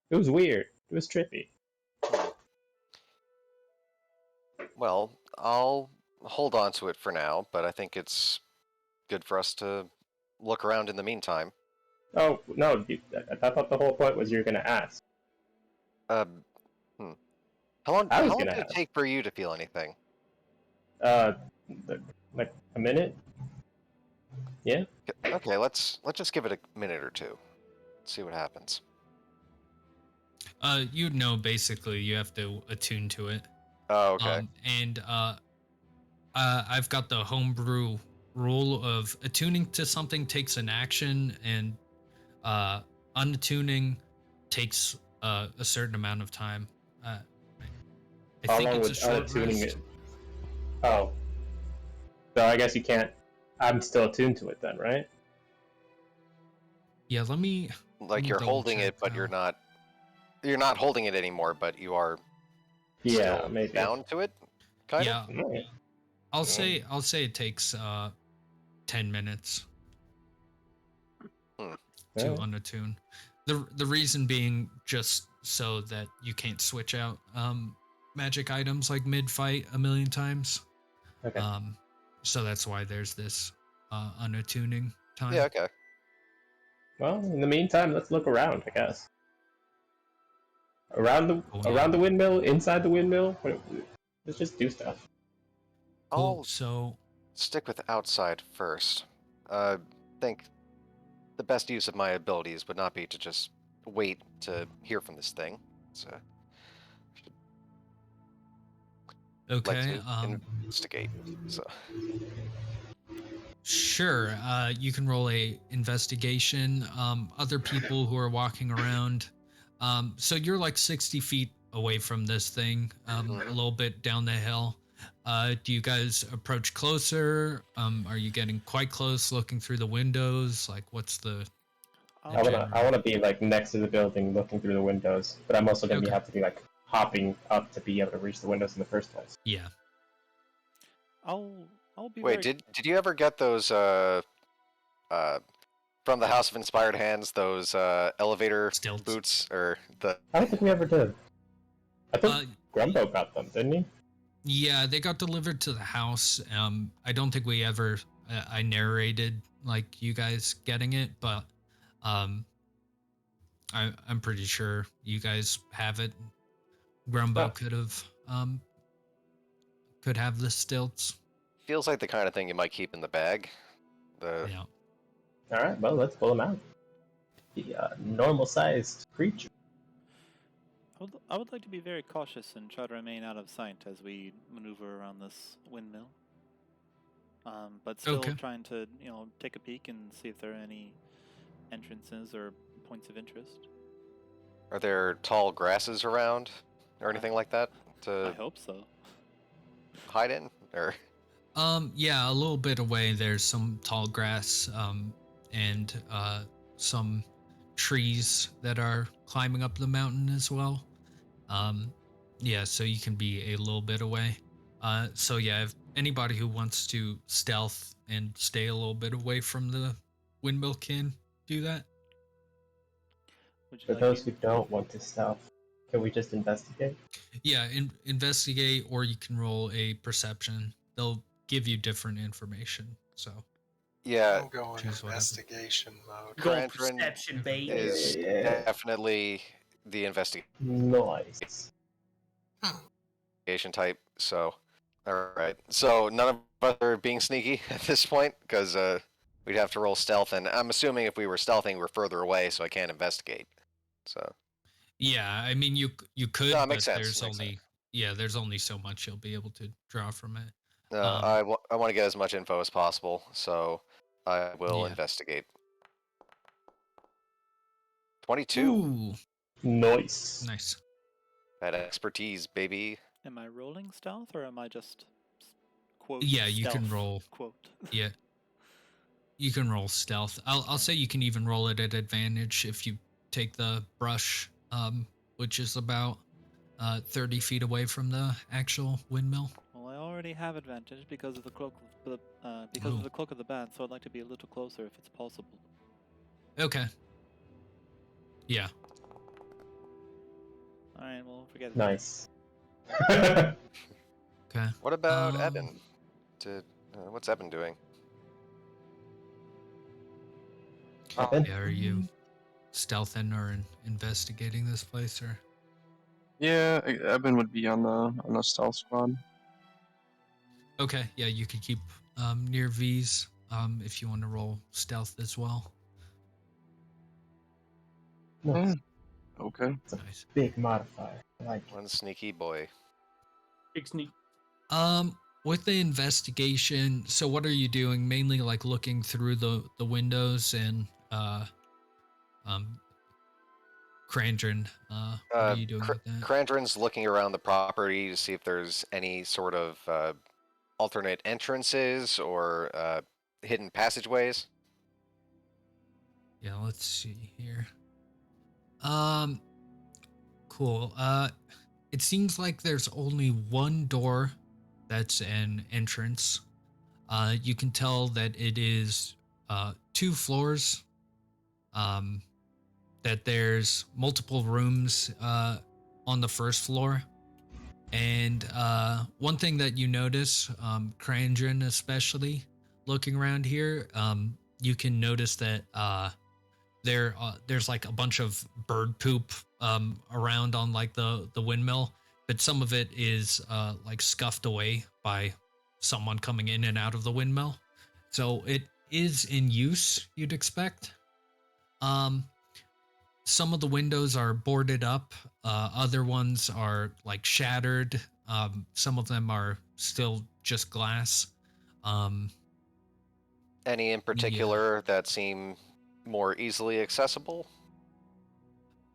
It was weird. It was trippy. Well, I'll hold on to it for now, but I think it's good for us to look around in the meantime. Oh no! I thought the whole point was you were gonna ask. How long I was did gonna it take for you to feel anything? Like a minute. Yeah. Okay, let's just give it a minute or two. See what happens. You'd know basically you have to attune to it. Oh, okay. And I've got the homebrew rule of attuning to something takes an action, and unattuning takes a certain amount of time. I How think long it's would a short unattuning rest. it? Oh. So I guess you can't. I'm still attuned to it then, right? Yeah, let me. Like you're holding it, but you're not holding it anymore, but you are Yeah, still maybe. bound to it, kind Yeah, of. Alright. I'll say it takes 10 minutes to Alright. unattune. The reason being just so that you can't switch out magic items like mid fight a million times. Okay. So that's why there's this unattuning time. Yeah, okay. Well, in the meantime, let's look around, I guess. Around the Oh, around yeah. the windmill, inside the windmill. Let's just do stuff. Cool. I'll So stick with outside first. Think the best use of my abilities would not be to just wait to hear from this thing. So, like okay. to investigate. So, Sure. You can roll a investigation. Other people who are walking around. So you're like 60 feet away from this thing, a little bit down the hill. Do you guys approach closer? Are you getting quite close, looking through the windows? Like, what's the? I'll- I wanna be like next to the building, looking through the windows. But I'm also gonna Okay. have to be like hopping up to be able to reach the windows in the first place. Yeah. I'll be wait, very... did you ever get those from the House of Inspired Hands, those elevator Stilts. boots, or the? I don't think we ever did. I think Uh, Grumbo got them, didn't he? Yeah, they got delivered to the house. I don't think we ever. I narrated like you guys getting it, but I'm pretty sure you guys have it. Grumbo Oh. could have the stilts. Feels like the kind of thing you might keep in the bag. The Yeah. All right, well, let's pull him out. The normal-sized creature. I would like to be very cautious and try to remain out of sight as we maneuver around this windmill. But still Okay. trying to, take a peek and see if there are any entrances or points of interest. Are there tall grasses around, or anything like that I to hope so. hide in? Or Yeah, a little bit away there's some tall grass and some trees that are climbing up the mountain as well. Yeah, so you can be a little bit away. So yeah, if anybody who wants to stealth and stay a little bit away from the windmill can do that. Would you For like those me- who don't want to stealth, can we just investigate? Yeah, investigate, or you can roll a perception. They'll give you different information. So yeah, I'm going choose whatever. investigation mode. Go Krandren perception, baby. is Yeah. definitely the investigation Nice. type. So, all right. So none of us are being sneaky at this point because we'd have to roll stealth, and I'm assuming if we were stealthing, we're further away, so I can't investigate. So yeah, I mean you could, No, it but makes sense, there's makes only there's only so much you'll be able to draw from it. no, I want to get as much info as possible, so I will Yeah. investigate. 22. Ooh, Nice. nice. That expertise, baby. Am I rolling stealth or am I just quote? Yeah, you can stealth, roll. quote. Yeah, you can roll stealth. I'll say you can even roll it at advantage if you take the brush, which is about 30 feet away from the actual windmill. Well, I already have advantage because of the cloak of the Ooh. of the cloak of the band, so I'd like to be a little closer if it's possible. Okay. Yeah. All right, well, forget it. Nice. Okay. What about Um, Ebyn? What's Ebyn doing? Ebyn? Yeah, are you stealthing or investigating this place, or? Yeah, Ebyn would be on the stealth squad. Okay. Yeah, you could keep near V's if you want to roll stealth as well. Nice. Okay. It's a Nice. big modifier. I like it. One sneaky boy. Big sneak. With the investigation, so what are you doing? Mainly like looking through the windows and Krandren, what are you doing with that? Krandren's looking around the property to see if there's any sort of alternate entrances or hidden passageways. Yeah, let's see here. Cool. it seems like there's only one door that's an entrance. You can tell that it is 2 floors. That there's multiple rooms on the first floor. And one thing that you notice, Krandren especially, looking around here, you can notice that there's like a bunch of bird poop around on like the windmill, but some of it is like scuffed away by someone coming in and out of the windmill. So it is in use, you'd expect. Some of the windows are boarded up. Other ones are like shattered. Some of them are still just glass. Any in particular that seem more easily accessible?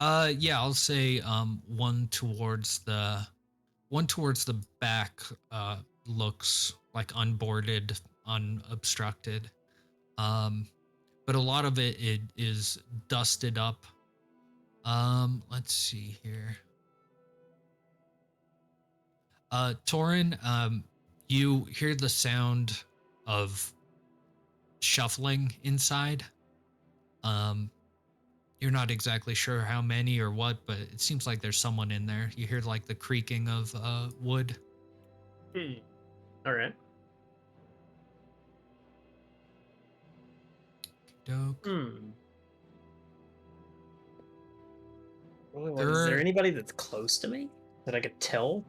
Yeah, I'll say one towards the back looks like unboarded, unobstructed. But a lot of it is dusted up. Let's see here. Torin, you hear the sound of shuffling inside. You're not exactly sure how many or what, but it seems like there's someone in there. You hear like the creaking of wood. All right. Doke. Is there anybody that's close to me that I could tell?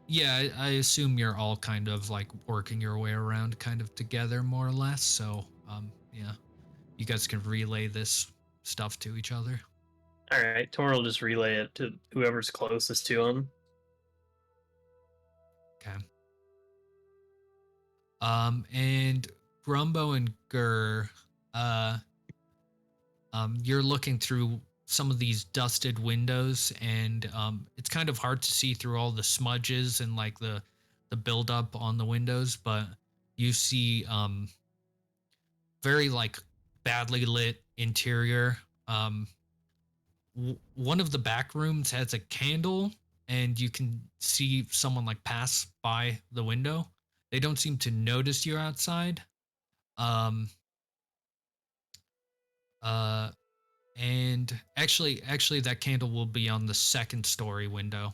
Yeah, I assume you're all kind of like working your way around kind of together more or less. So, yeah, you guys can relay this stuff to each other. All right, Torin will just relay it to whoever's closest to him. Okay. And Grumbo and Gur, you're looking through some of these dusted windows, and it's kind of hard to see through all the smudges and like the buildup on the windows, but you see very like badly lit interior. One of the back rooms has a candle, and you can see someone like pass by the window. They don't seem to notice you outside. And actually that candle will be on the second story window.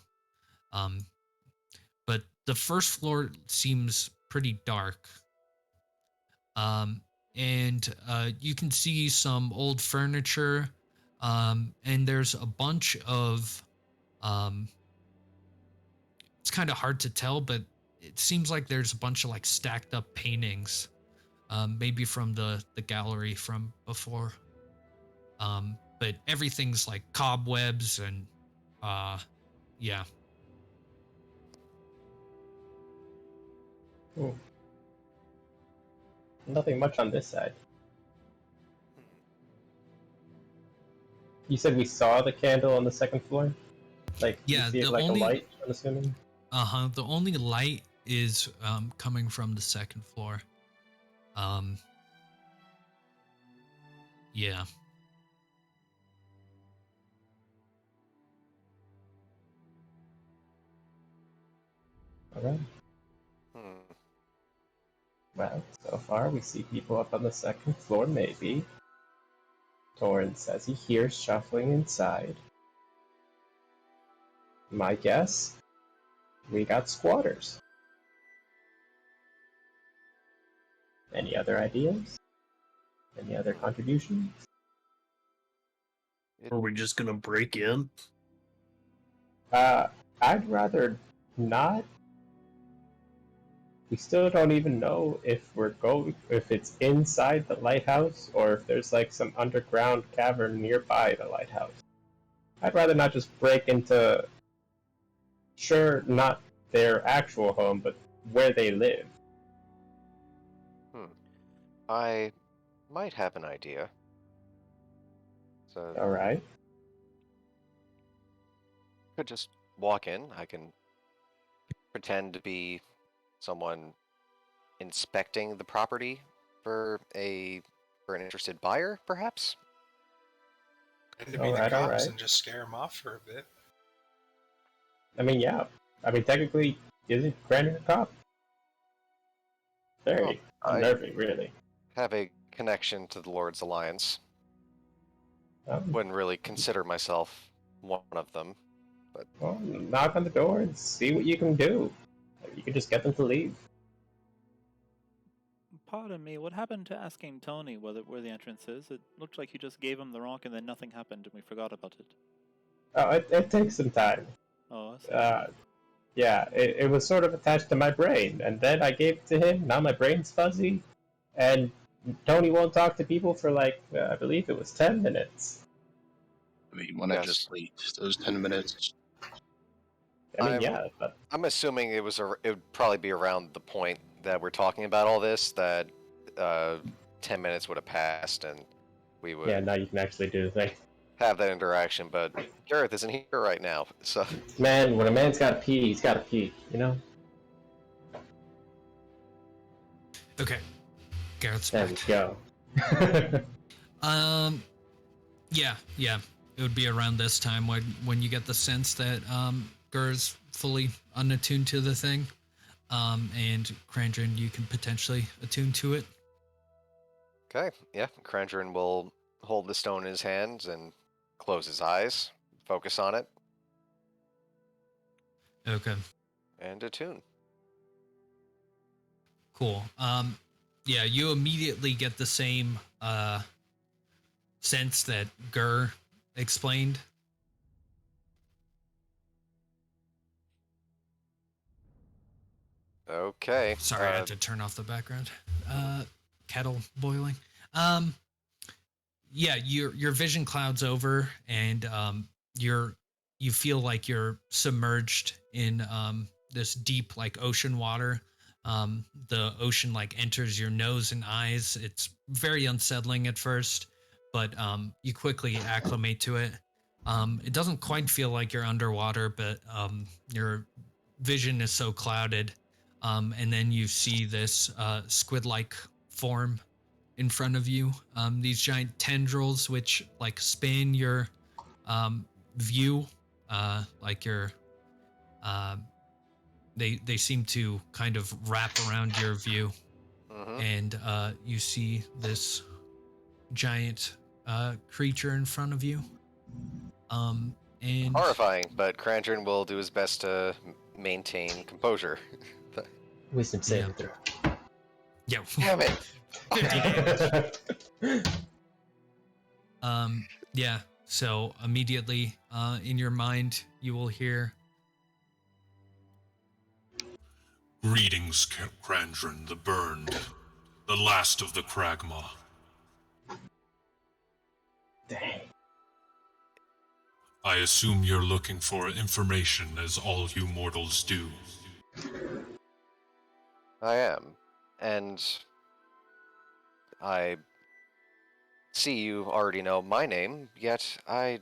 But the first floor seems pretty dark. And you can see some old furniture. And there's a bunch of it's kind of hard to tell, but it seems like there's a bunch of like stacked up paintings, maybe from the gallery from before. But everything's like cobwebs and yeah. Ooh. Nothing much on this side. You said we saw the candle on the second floor? Like, Yeah, you see it like a light, I'm assuming? The only light is coming from the second floor. Yeah. Alright. Well, so far we see people up on the second floor, maybe. Torin says he hears shuffling inside. My guess? We got squatters. Any other ideas? Any other contributions? Are we just gonna break in? I'd rather not. We still don't even know if if it's inside the lighthouse or if there's like some underground cavern nearby the lighthouse. I'd rather not just break into, sure, not their actual home, but where they live. I might have an idea. So, Alright. could just walk in. I can pretend to be someone inspecting the property for an interested buyer, perhaps. And to be the cops and just scare them off for a bit. I mean, yeah. I mean, technically, isn't Krandren a cop? Very I unnerving, really. have a connection to the Lord's Alliance. Wouldn't really consider myself one of them. Well, knock on the door and see what you can do. You can just get them to leave. Pardon me, what happened to asking Tony where the entrance is? It looked like you just gave him the rock and then nothing happened and we forgot about it. Oh, it takes some time. Oh, I see. Yeah, it was sort of attached to my brain, and then I gave it to him. Now my brain's fuzzy, and Tony won't talk to people for like, I believe it was 10 minutes. I mean, why not just wait those 10 minutes? I mean, yeah, but I'm assuming it would probably be around the point that we're talking about all this that 10 minutes would have passed and we would yeah, now you can actually do the thing. have that interaction. But Gareth isn't here right now, so Man, when a man's got to pee, he's got to pee, you know? Okay. Gareth's There back. we go. Yeah. It would be around this time when you get the sense that Gur's fully unattuned to the thing. And Krandren, you can potentially attune to it. okay, yeah. Krandren will hold the stone in his hands and close his eyes, focus on it, Okay. and attune. Cool. Yeah, you immediately get the same sense that Gur explained. Okay. Sorry, I had to turn off the background. Kettle boiling. Yeah, your vision clouds over, and you feel like you're submerged in this deep like ocean water. The ocean like enters your nose and eyes. It's very unsettling at first, but you quickly acclimate to it. It doesn't quite feel like you're underwater, but your vision is so clouded. And then you see this squid-like form in front of you. These giant tendrils which like span your view, like your they seem to kind of wrap around your view, and you see this giant creature in front of you. And Horrifying, but Krandren will do his best to maintain composure. Wisdom saving throw. yeah, Damn it! 50 damage. Yeah. So immediately, in your mind, you will hear, Greetings, Krandren the Burned, the last of the Kragma. Dang. I assume you're looking for information, as all you mortals do. I am, and I see you already know my name, yet I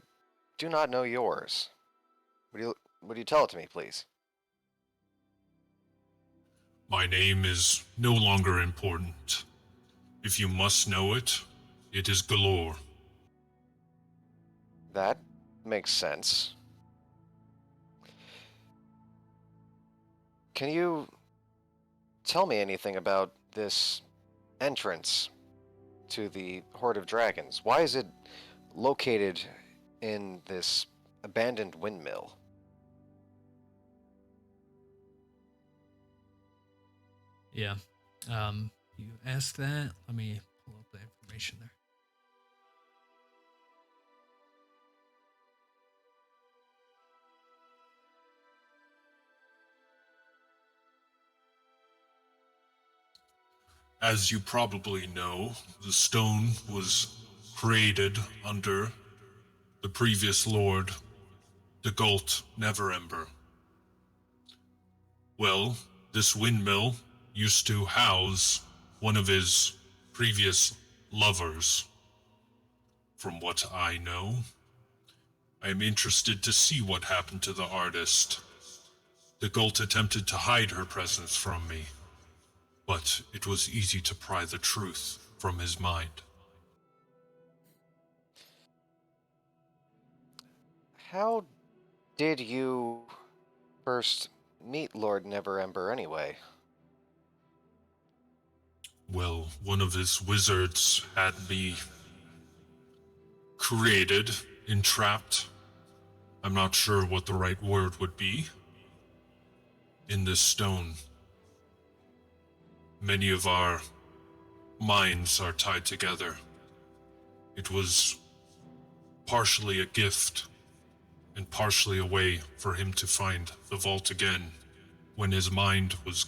do not know yours. Would you tell it to me, please? My name is no longer important. If you must know it, it is Galore. That makes sense. Can you tell me anything about this entrance to the Horde of Dragons? Why is it located in this abandoned windmill? yeah. You ask that. Let me pull up the information there. As you probably know, the stone was created under the previous lord, Dagult Neverember. Well, this windmill used to house one of his previous lovers. From what I know, I am interested to see what happened to the artist. Dagult attempted to hide her presence from me, but it was easy to pry the truth from his mind. How did you first meet Lord Neverember anyway? Well, one of his wizards had me created, entrapped. I'm not sure what the right word would be. In this stone. Many of our minds are tied together. It was partially a gift and partially a way for him to find the vault again when his mind was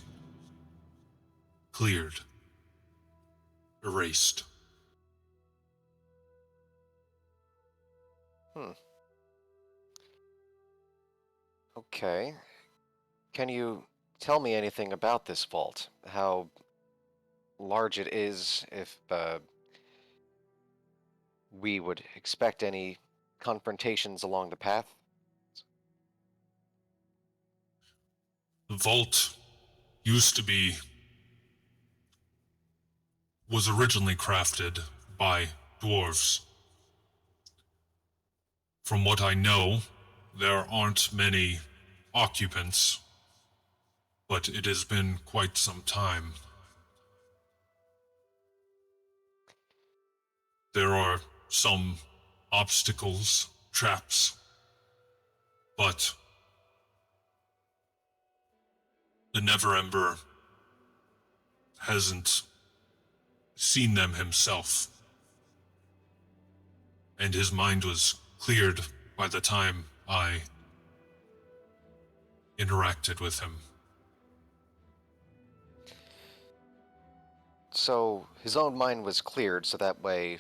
cleared, erased. Okay. Can you tell me anything about this vault? How large it is, if we would expect any confrontations along the path? The vault was originally crafted by dwarves. From what I know, there aren't many occupants, but it has been quite some time. There are some obstacles, traps, but the Neverember hasn't seen them himself, and his mind was cleared by the time I interacted with him. So his own mind was cleared, so that way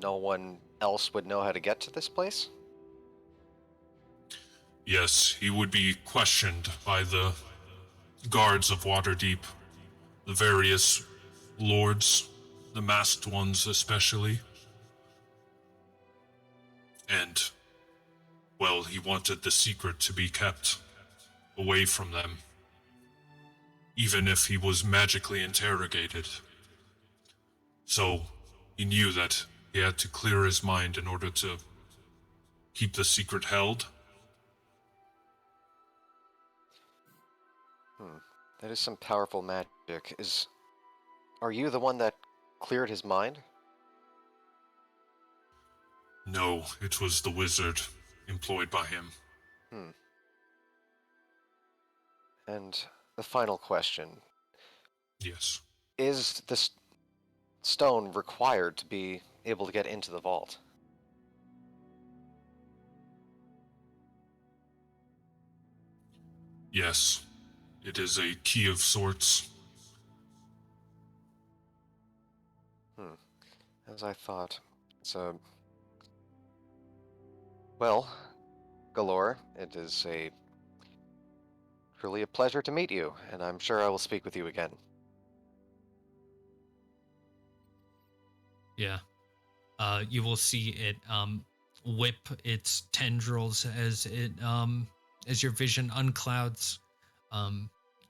no one else would know how to get to this place? Yes, he would be questioned by the guards of Waterdeep, the various lords, the masked ones especially. And, well, he wanted the secret to be kept away from them, even if he was magically interrogated. So, he knew that he had to clear his mind in order to keep the secret held. That is some powerful magic. Are you the one that cleared his mind? No, it was the wizard employed by him. And the final question. Yes. Is the stone required to be able to get into the vault? Yes. It is a key of sorts. As I thought. Well, Galore, it is truly a pleasure to meet you, and I'm sure I will speak with you again. Yeah. You will see it whip its tendrils as your vision unclouds.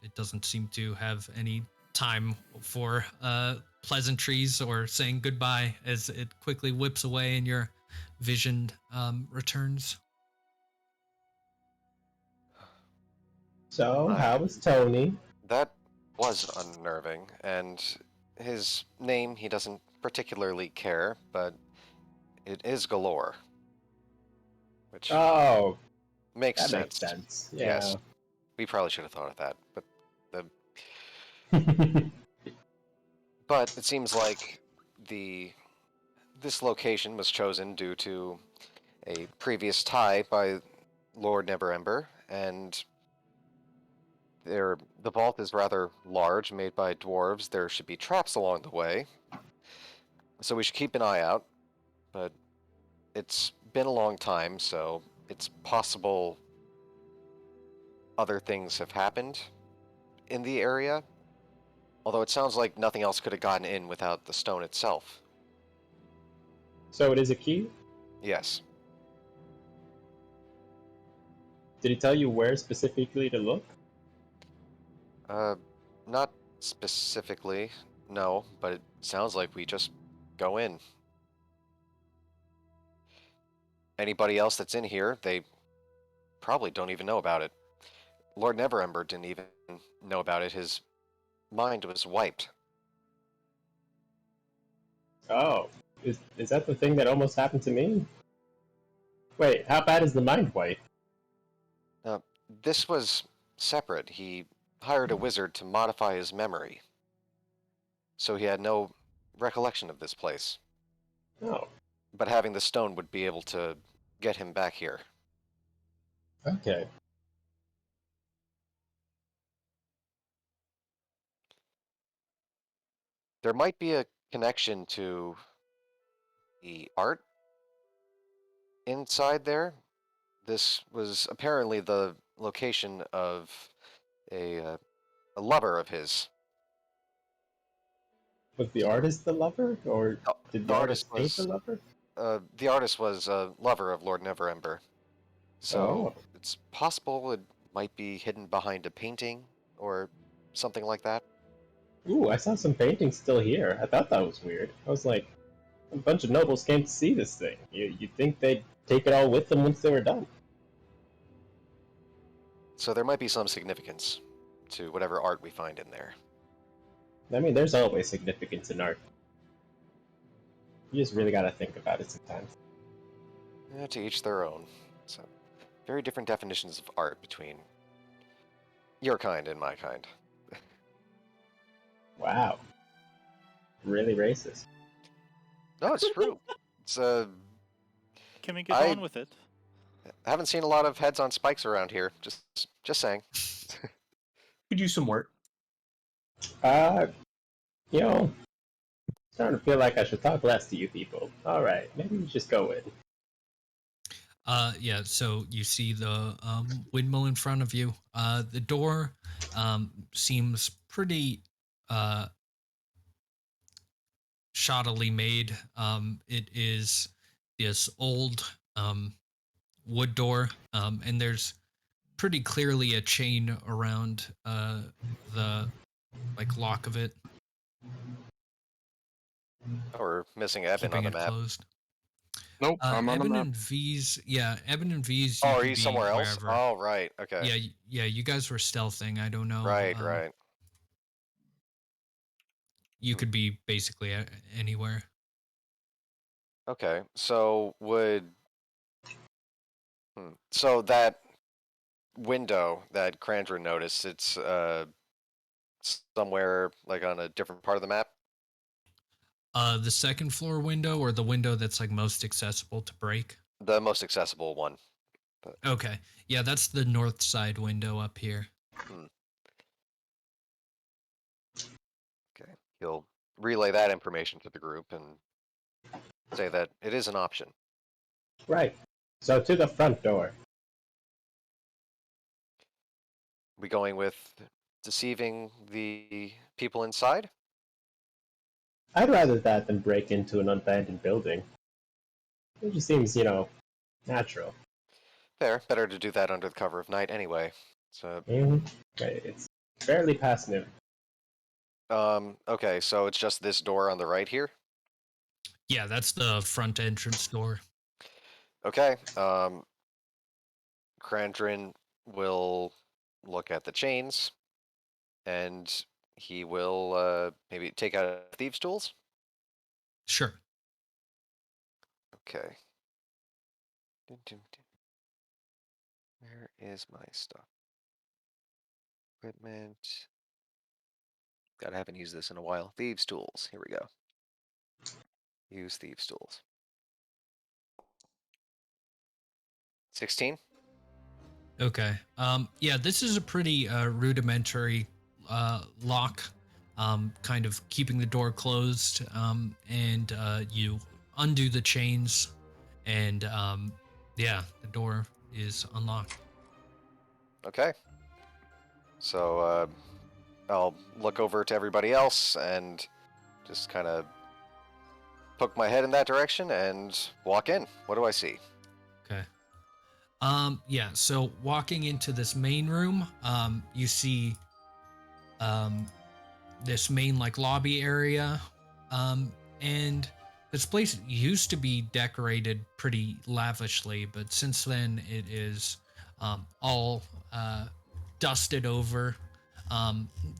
It doesn't seem to have any time for pleasantries or saying goodbye as it quickly whips away and your vision returns. So, how was Tony? That was unnerving, and his name he doesn't particularly care, but it is Galore. Which makes that sense. makes sense. Yeah. Yes. We probably should have thought of that, but but it seems like this location was chosen due to a previous tie by Lord Neverember, and the vault is rather large, made by dwarves. There should be traps along the way, so we should keep an eye out. But it's been a long time, so it's possible other things have happened in the area. Although it sounds like nothing else could have gotten in without the stone itself. So it is a key? Yes. Did he tell you where specifically to look? Not specifically, no, but it sounds like we just go in. Anybody else that's in here, they probably don't even know about it. Lord Neverember didn't even know about it. His mind was wiped. Oh, is that the thing that almost happened to me? Wait, how bad is the mind wipe? This was separate. He hired a wizard to modify his memory, so he had no recollection of this place. Oh, But having the stone would be able to get him back here. okay. There might be a connection to the art inside there. This was apparently the location of a lover of his. Was the artist the lover, or Oh, did the the artist artist paint the was lover? the artist was a lover of Lord Neverember. So Oh, it's possible it might be hidden behind a painting or something like that. ooh, I saw some paintings still here. I thought that was weird. I was like, a bunch of nobles came to see this thing. You'd think they'd take it all with them once they were done. So there might be some significance to whatever art we find in there. I mean, there's always significance in art. You just really gotta think about it sometimes. To each their own. So very different definitions of art between your kind and my kind. Wow. Really racist. No, it's true. It's Can we get I- on with it? I haven't seen a lot of heads on spikes around here. Just saying. Could use some work. You know, starting to feel like I should talk less to you people. Alright, maybe we just go in. Yeah, so you see the windmill in front of you. The door seems pretty shoddily made. It is this old wood door, and there's pretty clearly a chain around the lock of it, We're missing Ebyn keeping on the it map. closed. Nope, I'm on the Ebyn map. and V's, yeah, Ebyn and V's. Oh, You are could you be somewhere else? wherever. Oh, right. Okay. Yeah, yeah. You guys were stealthing. I don't know. Right, right. You could be basically anywhere. Okay. So so that window that Krandren noticed, it's somewhere like on a different part of the map. The second floor window, or the window that's like most accessible to break? The most accessible one. But, Okay. Yeah, that's the north side window up here. okay. He'll relay that information to the group and say that it is an option. Right. So to the front door. We going with deceiving the people inside? I'd rather that than break into an abandoned building. It just seems, natural. Fair. Better to do that under the cover of night anyway. So It's barely past noon. okay, so it's just this door on the right here? Yeah, that's the front entrance door. Okay. Krandren will look at the chains, and he will maybe take out thieves' tools. Sure. Okay. Where is my stuff? Equipment. God, I haven't used this in a while. Thieves' tools. Here we go. Use thieves' tools. 16. Okay. Yeah, this is a pretty rudimentary lock, kind of keeping the door closed, and you undo the chains, and yeah, the door is unlocked. Okay. So I'll look over to everybody else and just kind of poke my head in that direction and walk in. What do I see? Okay. Yeah, so walking into this main room, you see this main lobby area, and this place used to be decorated pretty lavishly, but since then it is all dusted over.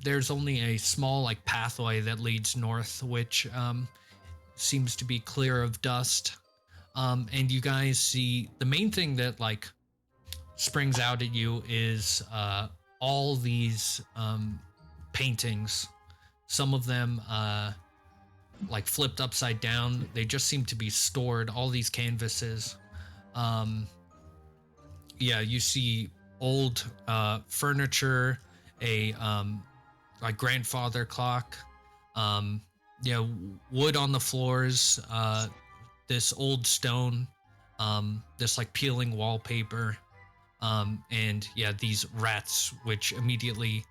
There's only a small like pathway that leads north, which seems to be clear of dust. And you guys see the main thing that like springs out at you is all these paintings. Some of them like flipped upside down. They just seem to be stored. All these canvases. Yeah, you see old furniture, a like grandfather clock, wood on the floors, this old stone, this like peeling wallpaper, and yeah, these rats which immediately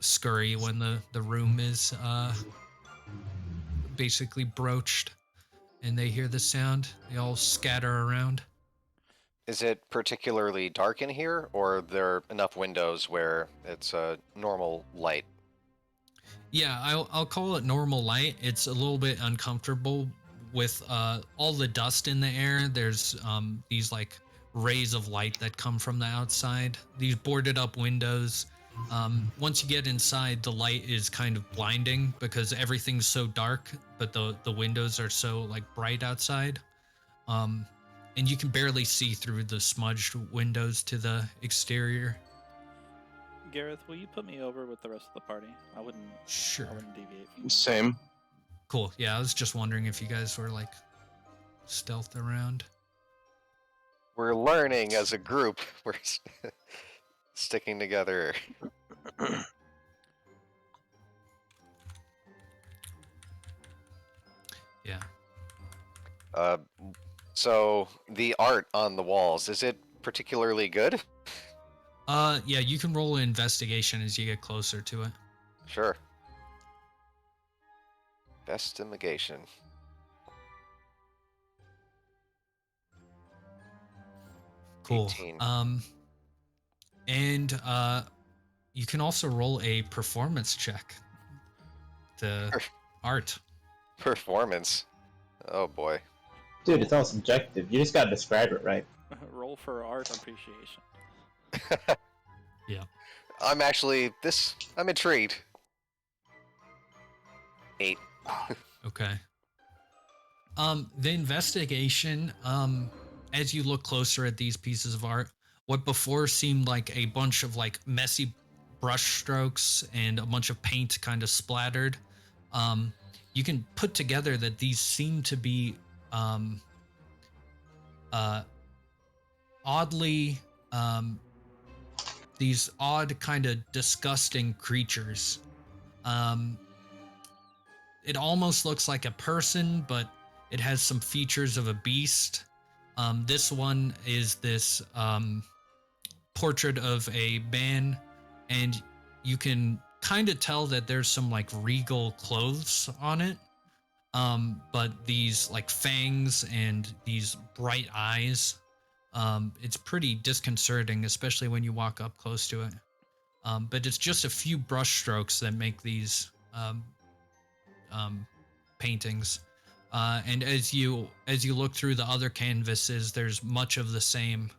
scurry when the room is basically broached and they hear the sound. They all scatter around. Is it particularly dark in here, or are there enough windows where it's a normal light? Yeah, I'll call it normal light. It's a little bit uncomfortable with all the dust in the air. There's these like rays of light that come from the outside. These boarded up windows. Once you get inside, the light is kind of blinding because everything's so dark, but the windows are so like bright outside. And you can barely see through the smudged windows to the exterior. Gareth, will you put me over with the rest of the party? I wouldn't deviate. Same. Cool. Yeah, I was just wondering if you guys were like stealthed around. We're learning as a group. We're sticking together. Yeah. So the art on the walls, is it particularly good? Yeah, you can roll an investigation as you get closer to it. Sure. Investigation. Cool. 18. And you can also roll a performance check. The art. Performance. Oh boy. Dude, it's all subjective. You just gotta describe it right. Roll for art appreciation. Yeah. I'm intrigued. 8. Okay. The investigation, as you look closer at these pieces of art, what before seemed like a bunch of like messy brush strokes and a bunch of paint kind of splattered, you can put together that these seem to be oddly these odd kind of disgusting creatures. It almost looks like a person, but it has some features of a beast. This one is this portrait of a man, and you can kind of tell that there's some like regal clothes on it. But these like fangs and these bright eyes, it's pretty disconcerting, especially when you walk up close to it. But it's just a few brush strokes that make these paintings. And as you look through the other canvases, there's much of the same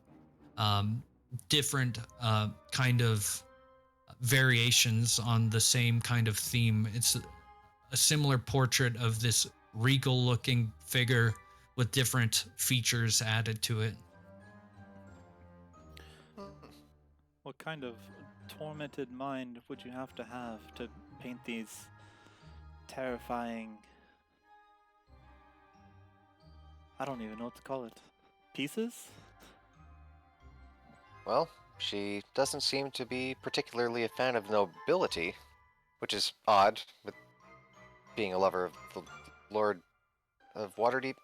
different kind of variations on the same kind of theme. It's a similar portrait of this regal looking figure with different features added to it. What kind of tormented mind would you have to paint these terrifying... I don't even know what to call it. Pieces? Well, she doesn't seem to be particularly a fan of nobility, which is odd, with being a lover of the Lord of Waterdeep.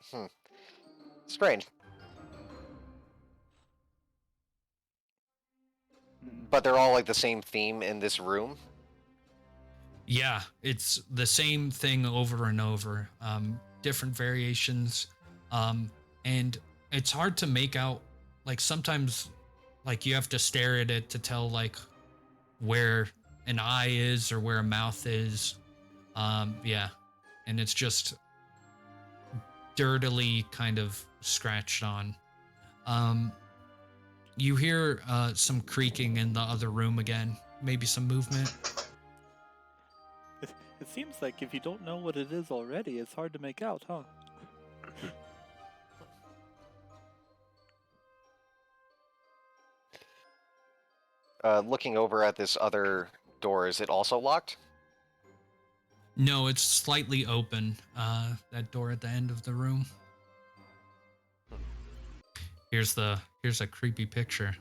Strange. But they're all like the same theme in this room? Yeah, it's the same thing over and over. Different variations. And it's hard to make out, like sometimes like you have to stare at it to tell like where an eye is or where a mouth is. Yeah. And it's just dirtily kind of scratched on. You hear some creaking in the other room again. Maybe some movement. It seems like if you don't know what it is already, it's hard to make out, huh? Looking over at this other door, is it also locked? No, it's slightly open. That door at the end of the room. Here's a creepy picture.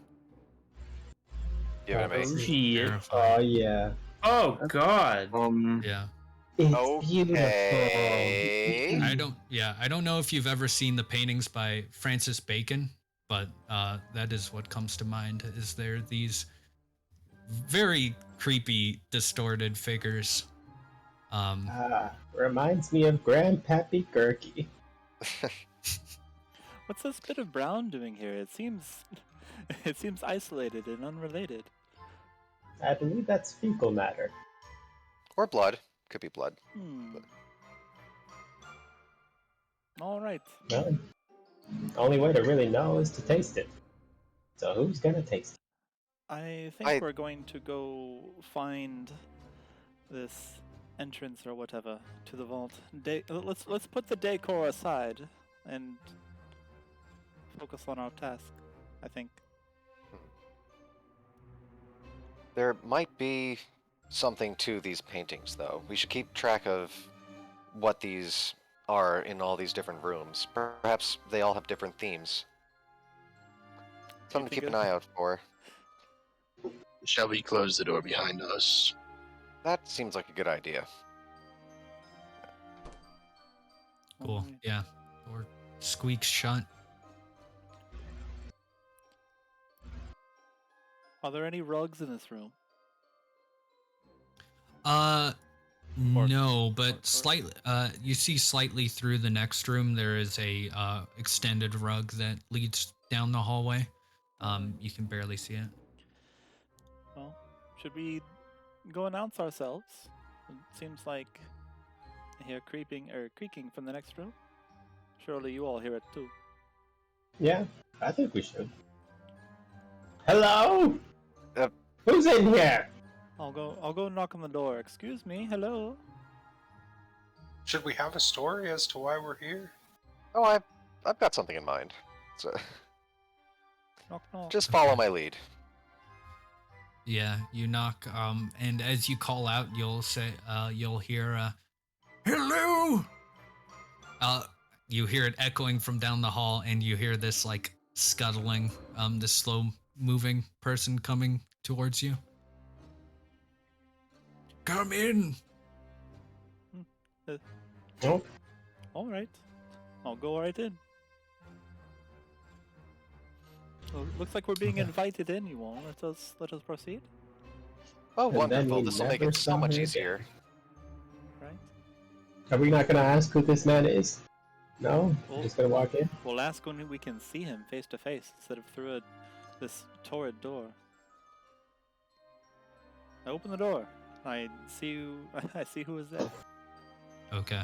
Give it a me. Shit. Terrifying. Oh yeah. Oh God. Yeah. It's beautiful. Okay. I don't know if you've ever seen the paintings by Francis Bacon, but that is what comes to mind. Is there these very creepy, distorted figures? Reminds me of Grandpappy Gurky. What's this bit of brown doing here? It seems isolated and unrelated. I believe that's fecal matter. Or blood. Could be blood. All right. Well, only way to really know is to taste it. So who's gonna taste it? I think we're going to go find this entrance or whatever to the vault. Let's put the decor aside and focus on our task, I think. There might be something to these paintings, though. We should keep track of what these are in all these different rooms. Perhaps they all have different themes. Something to keep an eye out for. Shall we close the door behind us? That seems like a good idea. Cool. Yeah. Door squeaks shut. Are there any rugs in this room? No, but slightly. You see slightly through the next room. There is a extended rug that leads down the hallway. You can barely see it. Well, should we go announce ourselves? It seems like I hear creaking from the next room. Surely you all hear it too. Yeah, I think we should. Hello? Who's in here? I'll go knock on the door. Excuse me, hello. Should we have a story as to why we're here? Oh, I've got something in mind. So Knock, knock. just follow my lead. Yeah, you knock. And as you call out, you'll hear, "Hello." You hear it echoing from down the hall, and you hear this like scuttling, this slow moving person coming towards you. Come in. Nope. All right, I'll go right in. Well, looks like we're being invited in, you all. Let us proceed. Oh, And then wonderful. we This will make never it so saw much her easier. Right? Are we not gonna ask who this man is? No? We're just gonna walk in? We'll ask when we can see him face to face instead of through this torrid door. I open the door. I see you. I see who is there. Okay.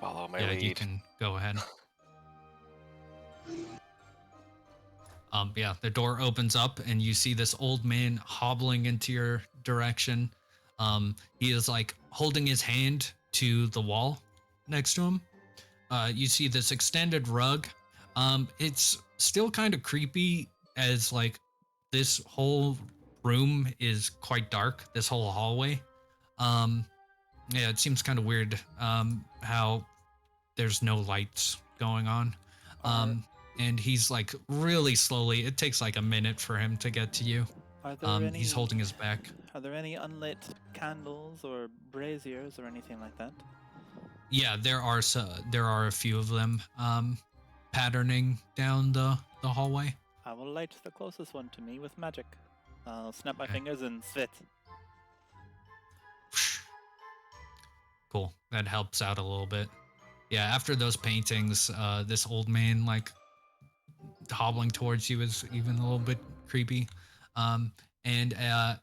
Follow my Yeah, lead. you can go ahead. Yeah, the door opens up and you see this old man hobbling into your direction. He is like holding his hand to the wall next to him. You see this extended rug. It's still kind of creepy as like this whole room is quite dark, this whole hallway. Yeah, it seems kind of weird how there's no lights going on. And he's like really slowly, it takes like a minute for him to get to you. Are there He's holding his back. Are there any unlit candles or braziers or anything like that? Yeah, there are a few of them patterning down the hallway. I will light the closest one to me with magic. I'll snap my Okay. fingers and spit. Cool. That helps out a little bit. Yeah, after those paintings, this old man like hobbling towards you is even a little bit creepy. And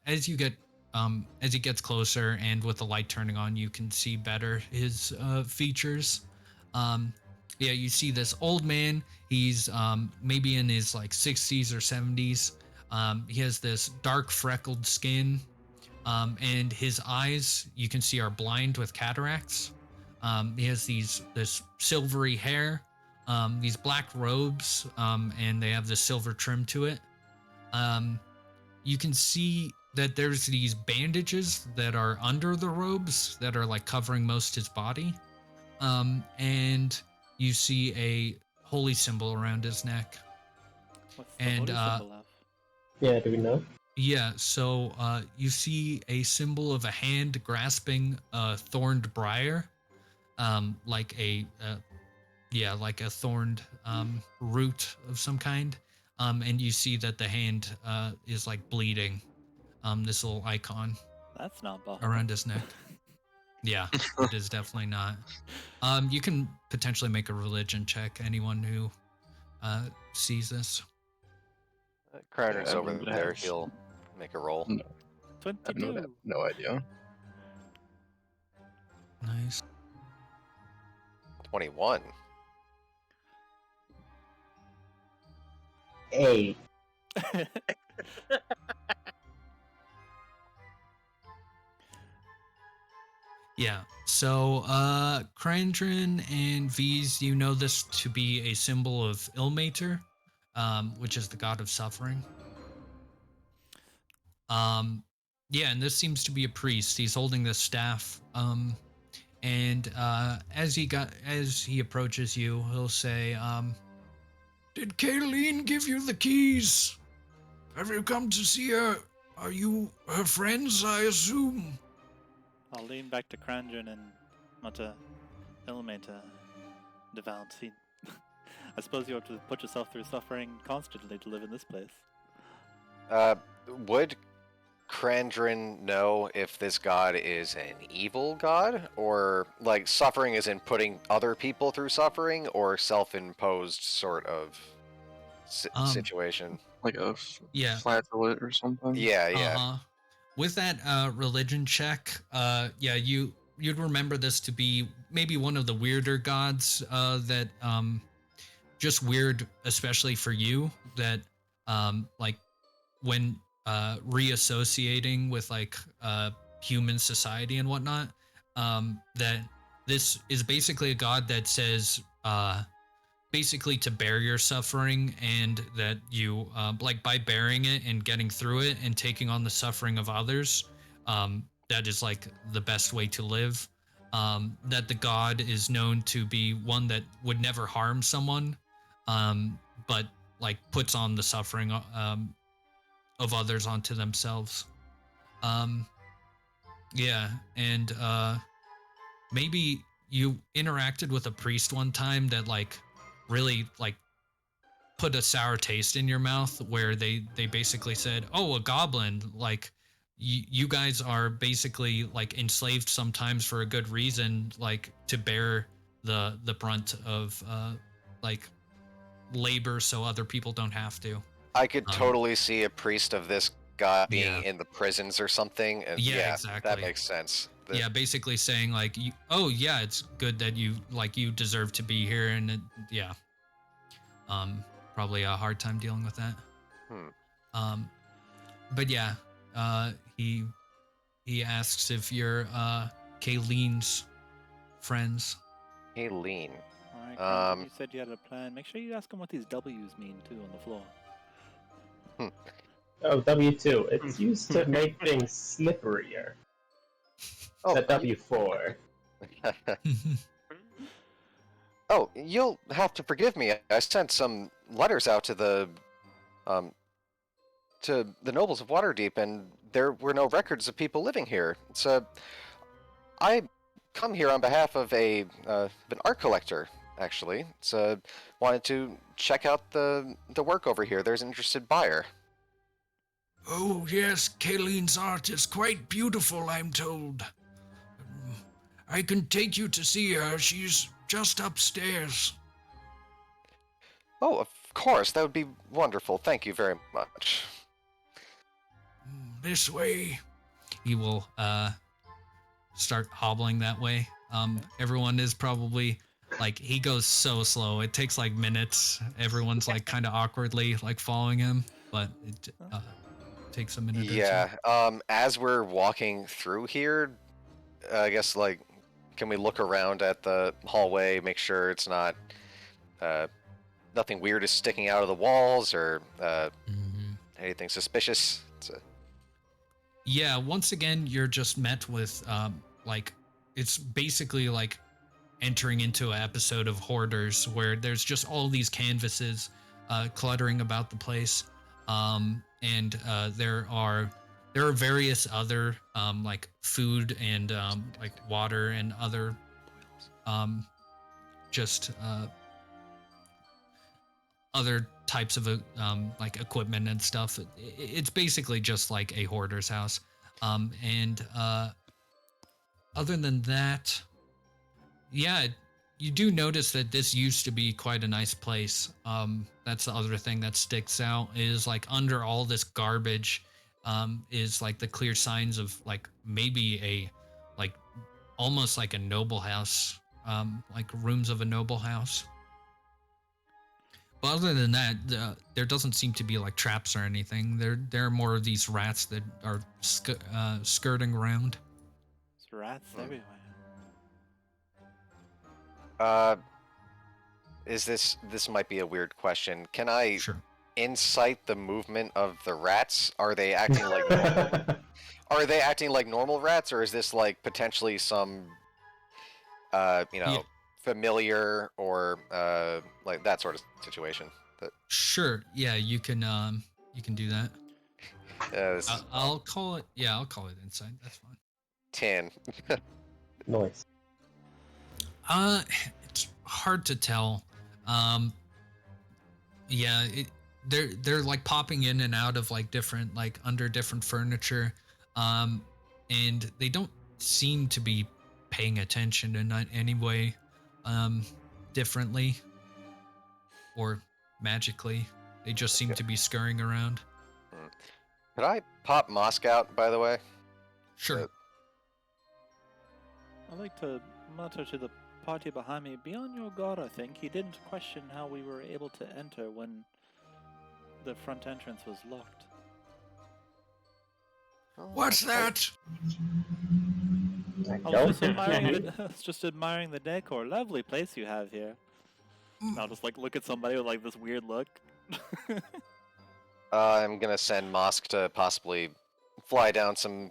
as he gets closer and with the light turning on, you can see better his features. Yeah, you see this old man. He's maybe in his like 60s or 70s. He has this dark freckled skin, and his eyes you can see are blind with cataracts. He has this silvery hair, these black robes, and they have this silver trim to it. You can see that there's these bandages that are under the robes that are like covering most his body. And you see a holy symbol around his neck. What's the And holy symbol of? Yeah, do we know? yeah, so you see a symbol of a hand grasping a thorned briar, like a thorned root of some kind. And you see that the hand is like bleeding. This little icon That's not Bahamut. around his neck. Yeah, it is definitely not. You can potentially make a religion check. Anyone who sees this. Krandren's Yeah, I over would there. have- He'll make a roll. No, I have 22. no idea. Nice. 21. 8. Yeah. So, Krandren and V's, you know this to be a symbol of Ilmater, which is the god of suffering. Yeah, and this seems to be a priest. He's holding this staff. And as he approaches you, he'll say, "Did Kayleen give you the keys? Have you come to see her? Are you her friends, I assume?" I'll lean back to Krandren and mutter, Ilmater, devout. I suppose you have to put yourself through suffering constantly to live in this place. Would Krandren know if this god is an evil god, or like suffering is in putting other people through suffering, or self-imposed sort of situation? Like a Yeah. flatulent or something. Yeah, yeah. Uh-huh. With that religion check, yeah, you'd remember this to be maybe one of the weirder gods that just weird, especially for you, that like when reassociating with like human society and whatnot, that this is basically a god that says basically to bear your suffering, and that you like by bearing it and getting through it and taking on the suffering of others, that is like the best way to live. That the god is known to be one that would never harm someone, but like puts on the suffering of others onto themselves. Yeah, and maybe you interacted with a priest one time that like really like put a sour taste in your mouth, where they basically said, "Oh, a goblin, like you guys are basically like enslaved sometimes for a good reason, like to bear the brunt of like labor so other people don't have to." I could totally see a priest of this god being Yeah. in the prisons or something. And Yeah, exactly. That makes sense. Yeah, basically saying like, "Oh yeah, it's good that you deserve to be here," and yeah, probably a hard time dealing with that. But yeah, he asks if you're Kayleen's friends. Kayleen. Alright, Krandren, you said you had a plan. Make sure you ask him what these W's mean too on the floor. Oh, W2. It's used to make things slipperier. Oh, The W4. Oh, you'll have to forgive me. I sent some letters out to the nobles of Waterdeep, and there were no records of people living here. So I come here on behalf of an art collector, actually. So wanted to check out the work over here. There's an interested buyer. Oh yes, Kayleen's art is quite beautiful, I'm told. I can take you to see her. She's just upstairs. Oh, of course, that would be wonderful. Thank you very much. This way. He will start hobbling that way. Everyone is probably like, he goes so slow. It takes like minutes. Everyone's like kind of awkwardly like following him. but it takes a minute or two. Yeah. As we're walking through here, I guess like, can we look around at the hallway, make sure it's not nothing weird is sticking out of the walls or anything suspicious? Yeah, once again, you're just met with it's basically like entering into an episode of Hoarders where there's just all these canvases cluttering about the place, and there are various other like food and like water and other just other types of like equipment and stuff. It's basically just like a hoarder's house, and other than that, yeah, you do notice that this used to be quite a nice place. That's the other thing that sticks out is like under all this garbage is like the clear signs of like maybe a like almost like a noble house, like rooms of a noble house. But other than that, there doesn't seem to be like traps or anything. There are more of these rats that are skirting around. There's rats everywhere. This might be a weird question. Can I Sure. insight the movement of the rats? Are they acting like normal? Are they acting like normal rats, or is this like potentially some familiar or like that sort of situation? Sure. Yeah, you can do that. This I'll call it. Yeah, I'll call it insight. That's fine. 10. Nice. It's hard to tell. Yeah, they're like popping in and out of like different like under different furniture, and they don't seem to be paying attention in any way, differently or magically. They just seem to be scurrying around. Could I pop Mosk out, by the way? Sure. I'd like to mutter to the party behind me, be on your guard, I think. He didn't question how we were able to enter when the front entrance was locked. What's that? I was just admiring the decor. Lovely place you have here. And I'll just like look at somebody with like this weird look. I'm gonna send Mosk to possibly fly down some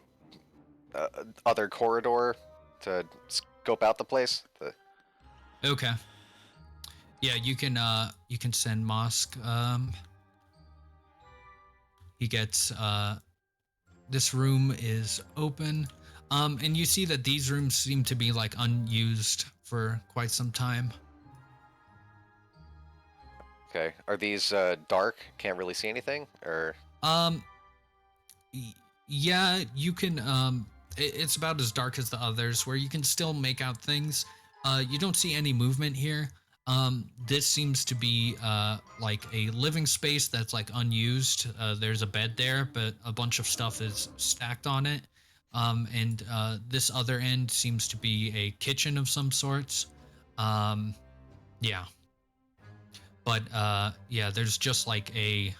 other corridor to scope out the place. Okay. Yeah, you can send Mosk. He gets this room is open. And you see that these rooms seem to be like unused for quite some time. Okay. Are these dark? Can't really see anything, or? Yeah, you can. It's about as dark as the others, where you can still make out things. You don't see any movement here. This seems to be like a living space that's like unused. There's a bed there, but a bunch of stuff is stacked on it. And this other end seems to be a kitchen of some sorts. Yeah. But yeah, there's just like a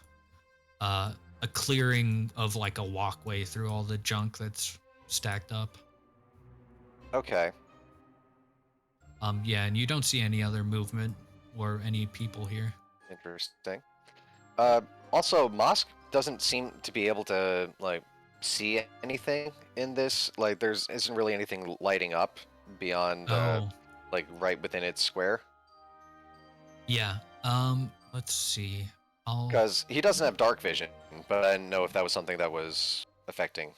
clearing of like a walkway through all the junk that's stacked up. Okay. Yeah, and you don't see any other movement or any people here. Interesting. Also, Mosk doesn't seem to be able to like see anything in this. Like, isn't really anything lighting up beyond like right within its square. Yeah. Let's see. Because he doesn't have dark vision, but I didn't know if that was something that was affecting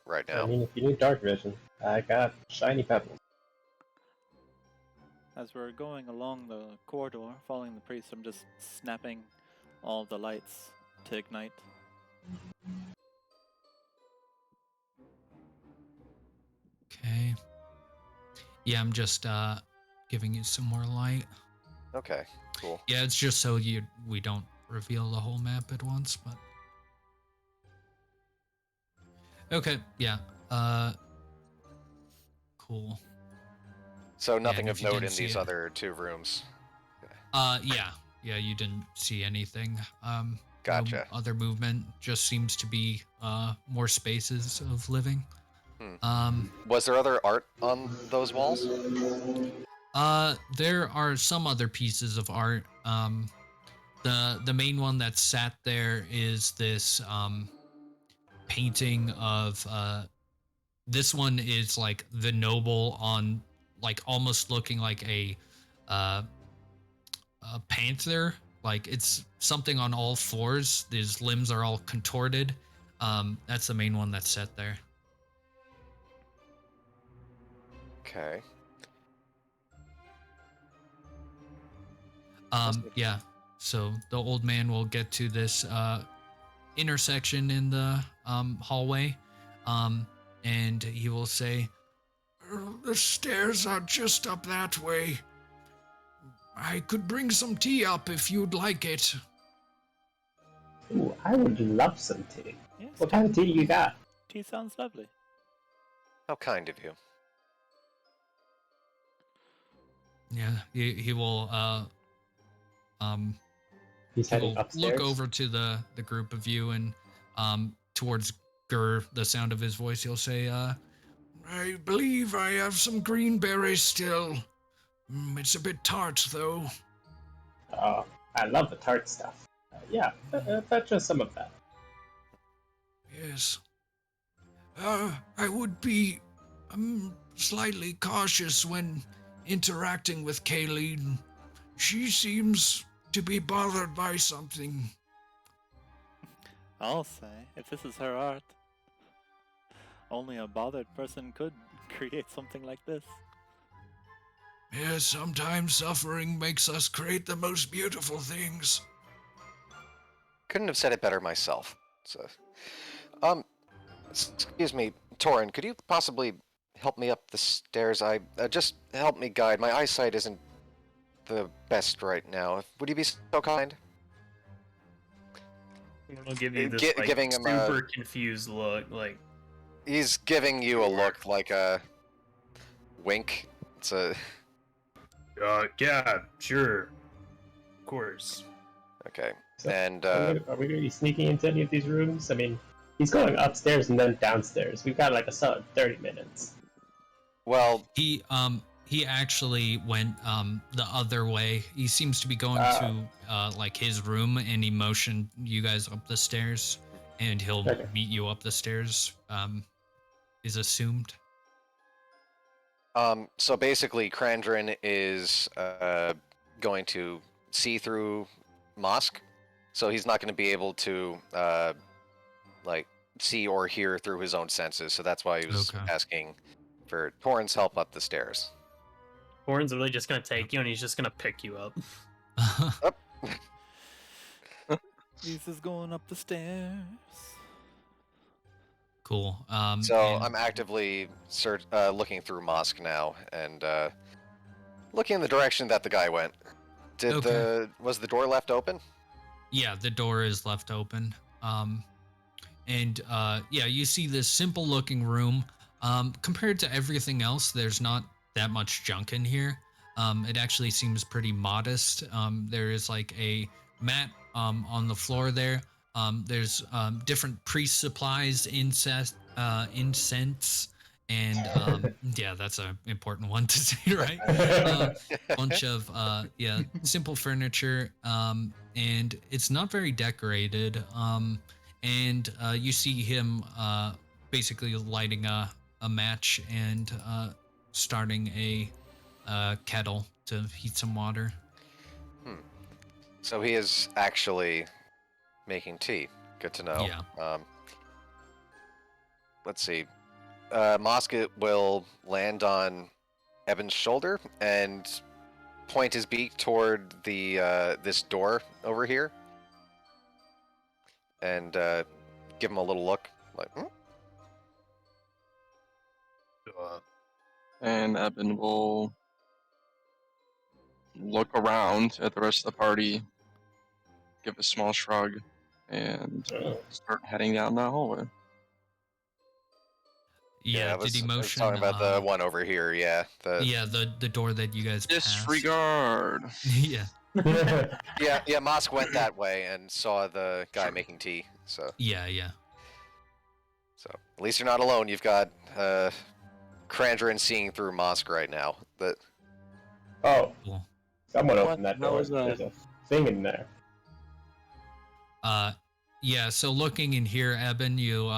right now. I mean, if you need dark vision, I got shiny pebbles. As we're going along the corridor, following the priest, I'm just snapping all the lights to ignite. Okay. Yeah, I'm just giving you some more light. Okay, cool. Yeah, it's just so we don't reveal the whole map at once, but okay, yeah. Cool. So nothing Yeah, of if you note didn't in see these it. other two rooms. Yeah, you didn't see anything. Gotcha. No other movement. Just seems to be more spaces of living. Was there other art on those walls? There are some other pieces of art. The main one that sat there is this painting of this one is like the noble on like almost looking like a panther. Like it's something on all fours. His limbs are all contorted. That's the main one that's set there. Okay. Yeah. So the old man will get to this intersection in the hallway, and he will say, "The stairs are just up that way. I could bring some tea up if you'd like it." Ooh, I would love some tea. Yes, What kind of tea you got? tea sounds lovely. How kind of you. Yeah, he will He's he heading will upstairs. look over to the group of you and towards Gur, the sound of his voice, he'll say, "I believe I have some green berries still. It's a bit tart though." Oh, I love the tart stuff. Yeah, fetch us some of that. Yes. I would be slightly cautious when interacting with Kayleen. She seems to be bothered by something. I'll say, if this is her art, only a bothered person could create something like this. Yes, sometimes suffering makes us create the most beautiful things. Couldn't have said it better myself. So, excuse me, Torin, could you possibly help me up the stairs? I just help me guide. My eyesight isn't the best right now. Would you be so kind? I'll give you this Giving him super confused look, like he's giving you a look like a wink. It's a yeah, sure, of course. okay. So, And are we going to be sneaking into any of these rooms? I mean, he's going upstairs and then downstairs. We've got like a solid 30 minutes. well, He actually went the other way. He seems to be going to like his room, and he motioned you guys up the stairs, and he'll meet you up the stairs. Is assumed. so basically, Krandren is going to see through Mosque, so he's not going to be able to like see or hear through his own senses. So that's why he was asking for Torin's help up the stairs. Torin's really just gonna take you, and he's just gonna pick you up. Lisa's going up the stairs. Cool. So I'm actively looking through Mosque now, and looking in the direction that the guy went. Was the door left open? Yeah, the door is left open. And yeah, you see this simple looking room. Compared to everything else, there's not that much junk in here. It actually seems pretty modest. There is like a mat on the floor there. There's different priest supplies, incense, and yeah, that's an important one to say, right? Bunch of simple furniture, and it's not very decorated. And you see him basically lighting a match and starting a kettle to heat some water. So he is actually making tea. Good to know. Yeah. Let's see. Mosque will land on Ebyn's shoulder and point his beak toward the this door over here, and give him a little look, like. And Ebyn will look around at the rest of the party, give a small shrug, and start heading down that hallway. Yeah, I was, did he motion? I was talking about the one over here. Yeah. The door that you guys Disregard. Yeah. Yeah, Mosk went that way and saw the guy making tea. So Yeah. at least you're not alone. You've got Krandren seeing through Mosk right now. But Oh, Cool. someone What opened that the hell door. is that? There's a thing in there. Yeah. So looking in here, Ebyn, you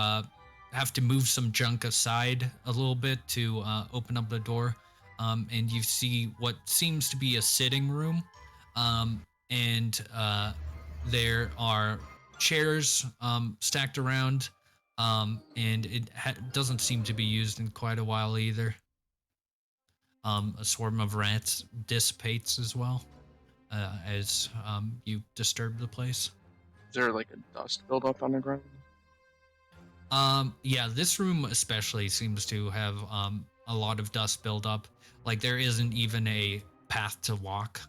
have to move some junk aside a little bit to open up the door, and you see what seems to be a sitting room, and there are chairs stacked around, and it doesn't seem to be used in quite a while either. A swarm of rats dissipates as well as you disturb the place. Is there like a dust buildup on the ground? Yeah, this room especially seems to have a lot of dust buildup. Like there isn't even a path to walk.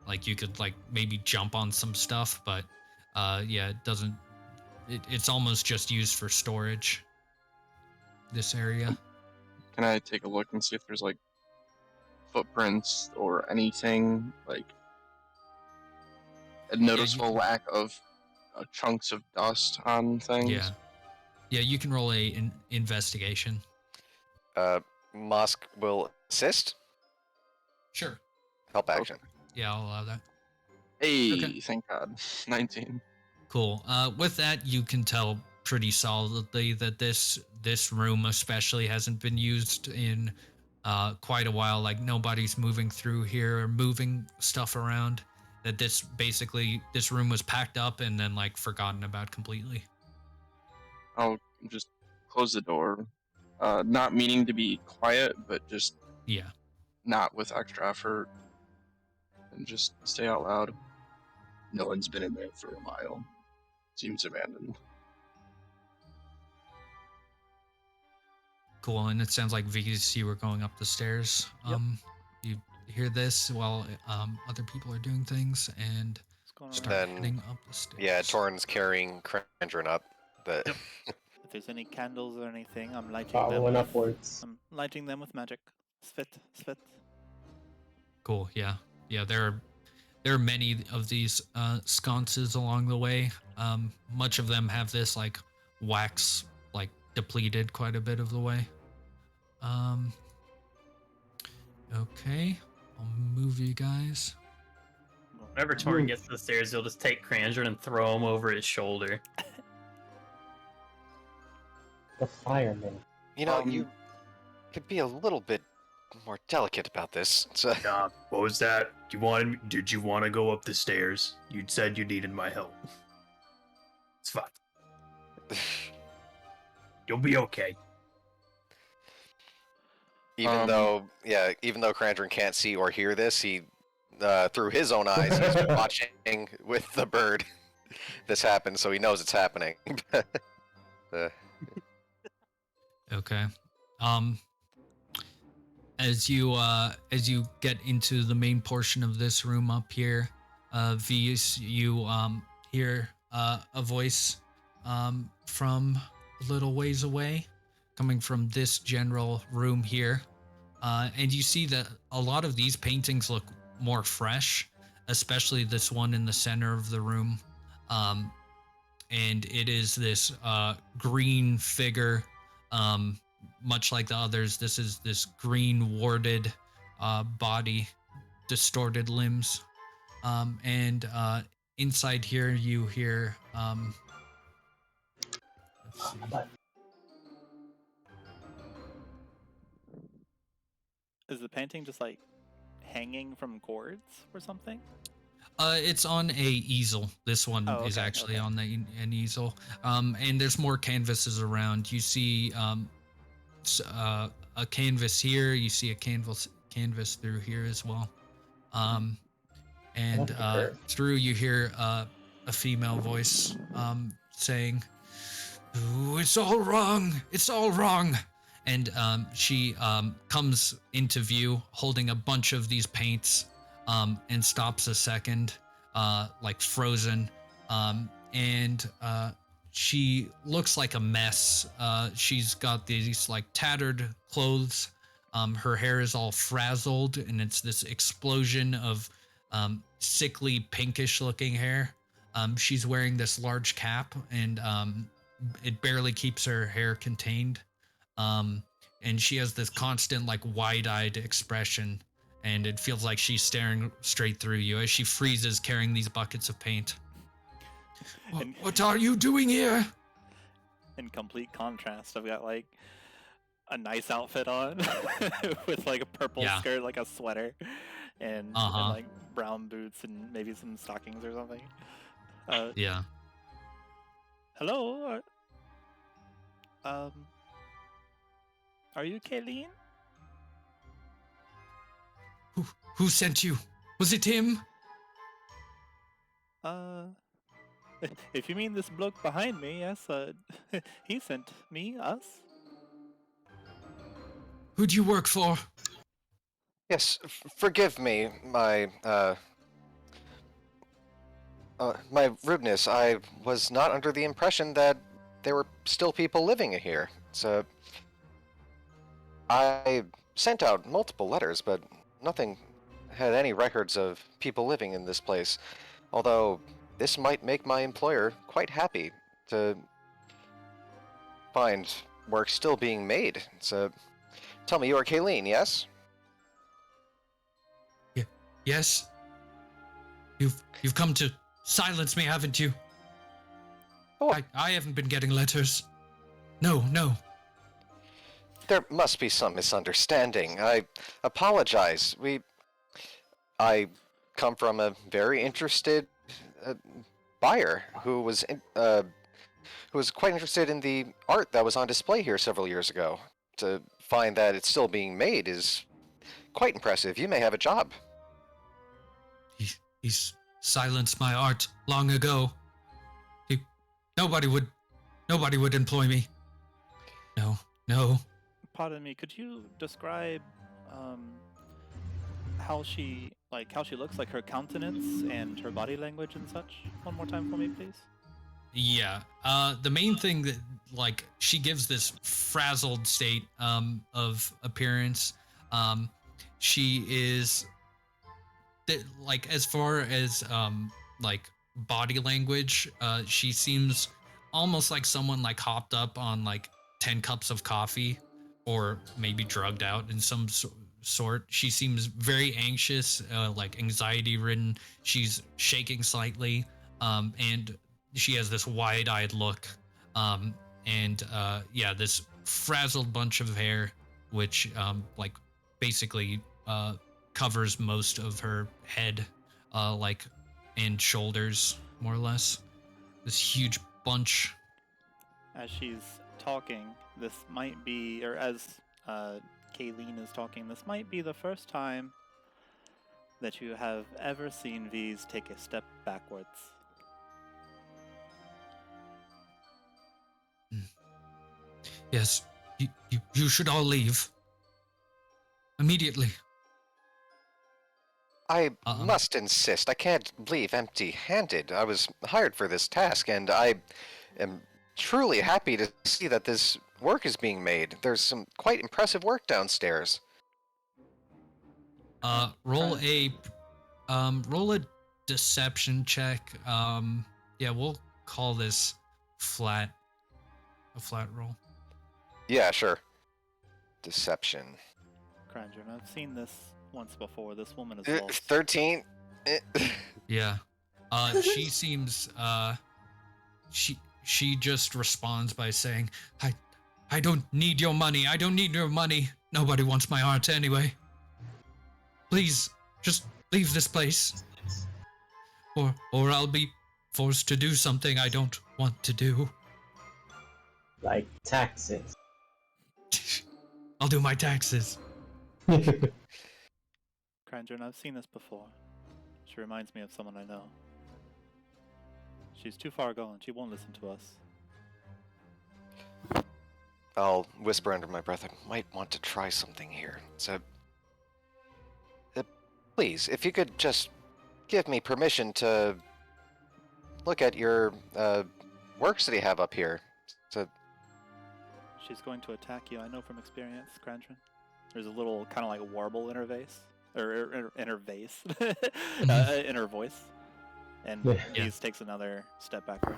Like you could like maybe jump on some stuff, but yeah, it doesn't. It's almost just used for storage. This area. Can I take a look and see if there's like footprints or anything like a noticeable lack of chunks of dust on things? Yeah, you can roll an investigation. Mosk will assist. Sure. Help action. Yeah, I'll allow that. Hey, Okay. thank God. 19. Cool. With that, you can tell pretty solidly that this room especially hasn't been used in quite a while. Like nobody's moving through here or moving stuff around. That this room was packed up and then like forgotten about completely. I'll just close the door. Not meaning to be quiet, but just Yeah. not with extra effort. And just stay out loud. No one's been in there for a while. Seems abandoned. Cool. And it sounds like V's, you were going up the stairs. Yep. You hear this while other people are doing things and What's going on? start Then- heading up the stairs. Yeah, Torin's carrying Krandren up. But If there's any candles or anything, I'm lighting Following them. upwards. I'm lighting them with magic. Svit. Cool. Yeah. There are many of these sconces along the way. Much of them have this like wax like depleted quite a bit of the way. Okay, I'll move you guys. Whenever Torin gets to the stairs, he'll just take Krandren and throw him over his shoulder. The fireman. you know, you could be a little bit more delicate about this. So, What was that? Did you want to go up the stairs? You said you needed my help. It's fine. You'll be okay. even though Krandren can't see or hear this, he through his own eyes he's watching with the bird this happens, so he knows it's happening. Okay. As you get into the main portion of this room up here, V's, you hear a voice from a little ways away, coming from this general room here, and you see that a lot of these paintings look more fresh, especially this one in the center of the room, and it is this green figure. Much like the others, this is this green warded body, distorted limbs, and inside here you hear let's see. Is the painting just like hanging from cords or something? It's on a easel. This one Oh, is okay, actually okay. on an easel. And there's more canvases around. You see a canvas here. You see a canvas through here as well. And through you hear a female voice saying, "Ooh, it's all wrong. It's all wrong." And she comes into view holding a bunch of these paints. And stops a second, like frozen, and she looks like a mess. She's got these like tattered clothes. Her hair is all frazzled, and it's this explosion of sickly pinkish looking hair. She's wearing this large cap, and it barely keeps her hair contained. And she has this constant, like, wide-eyed expression, and it feels like she's staring straight through you as she freezes carrying these buckets of paint. What are you doing here? In complete contrast, I've got like a nice outfit on with like a purple skirt, like a sweater, and like brown boots and maybe some stockings or something. Yeah. Hello. Are you Kayleen? Who sent you? Was it him? If you mean this bloke behind me, yes, he sent me, us. Who'd you work for? Yes, forgive me, my rudeness. I was not under the impression that there were still people living here. So I sent out multiple letters, but nothing had any records of people living in this place. Although this might make my employer quite happy to find work still being made. So tell me, you are Kayleen, yes? Yes. You've come to silence me, haven't you? Oh. I haven't been getting letters. No. There must be some misunderstanding. I apologize. I come from a very interested buyer who was quite interested in the art that was on display here several years ago. To find that it's still being made is quite impressive. You may have a job. He's silenced my art long ago. Nobody would employ me. No. Pardon me, could you describe how she looks, like her countenance and her body language and such, one more time for me, please? Yeah. The main thing that, like, she gives this frazzled state of appearance. She is like, as far as like body language, she seems almost like someone like hopped up on like 10 cups of coffee, or maybe drugged out in some sort. She seems very anxious, like anxiety ridden. She's shaking slightly, and she has this wide-eyed look, and this frazzled bunch of hair, which like basically covers most of her head, like, and shoulders, more or less. This huge bunch. As she's talking, this might be, or as Kayleen is talking, this might be the first time that you have ever seen V's take a step backwards. Yes, you should all leave. Immediately. I must insist. I can't leave empty-handed. I was hired for this task, and I am truly happy to see that this work is being made. There's some quite impressive work downstairs. Roll a deception check. We'll call this a flat roll. Yeah, sure. Deception. Krandren, I've seen this once before. This woman is lost. 13? Yeah. She seems, she just responds by saying, I don't need your money. I don't need your money. Nobody wants my art anyway. Please, just leave this place. Or I'll be forced to do something I don't want to do. Like taxes. I'll do my taxes. Krandren, I've seen this before. She reminds me of someone I know. She's too far gone. She won't listen to us. I'll whisper under my breath, I might want to try something here. So, please, if you could just give me permission to look at your works that you have up here. So, she's going to attack you. I know from experience, Krandren. There's a little kind of like warble in her face. or in her vase, in her voice, and Yeah. Bees takes another step backward.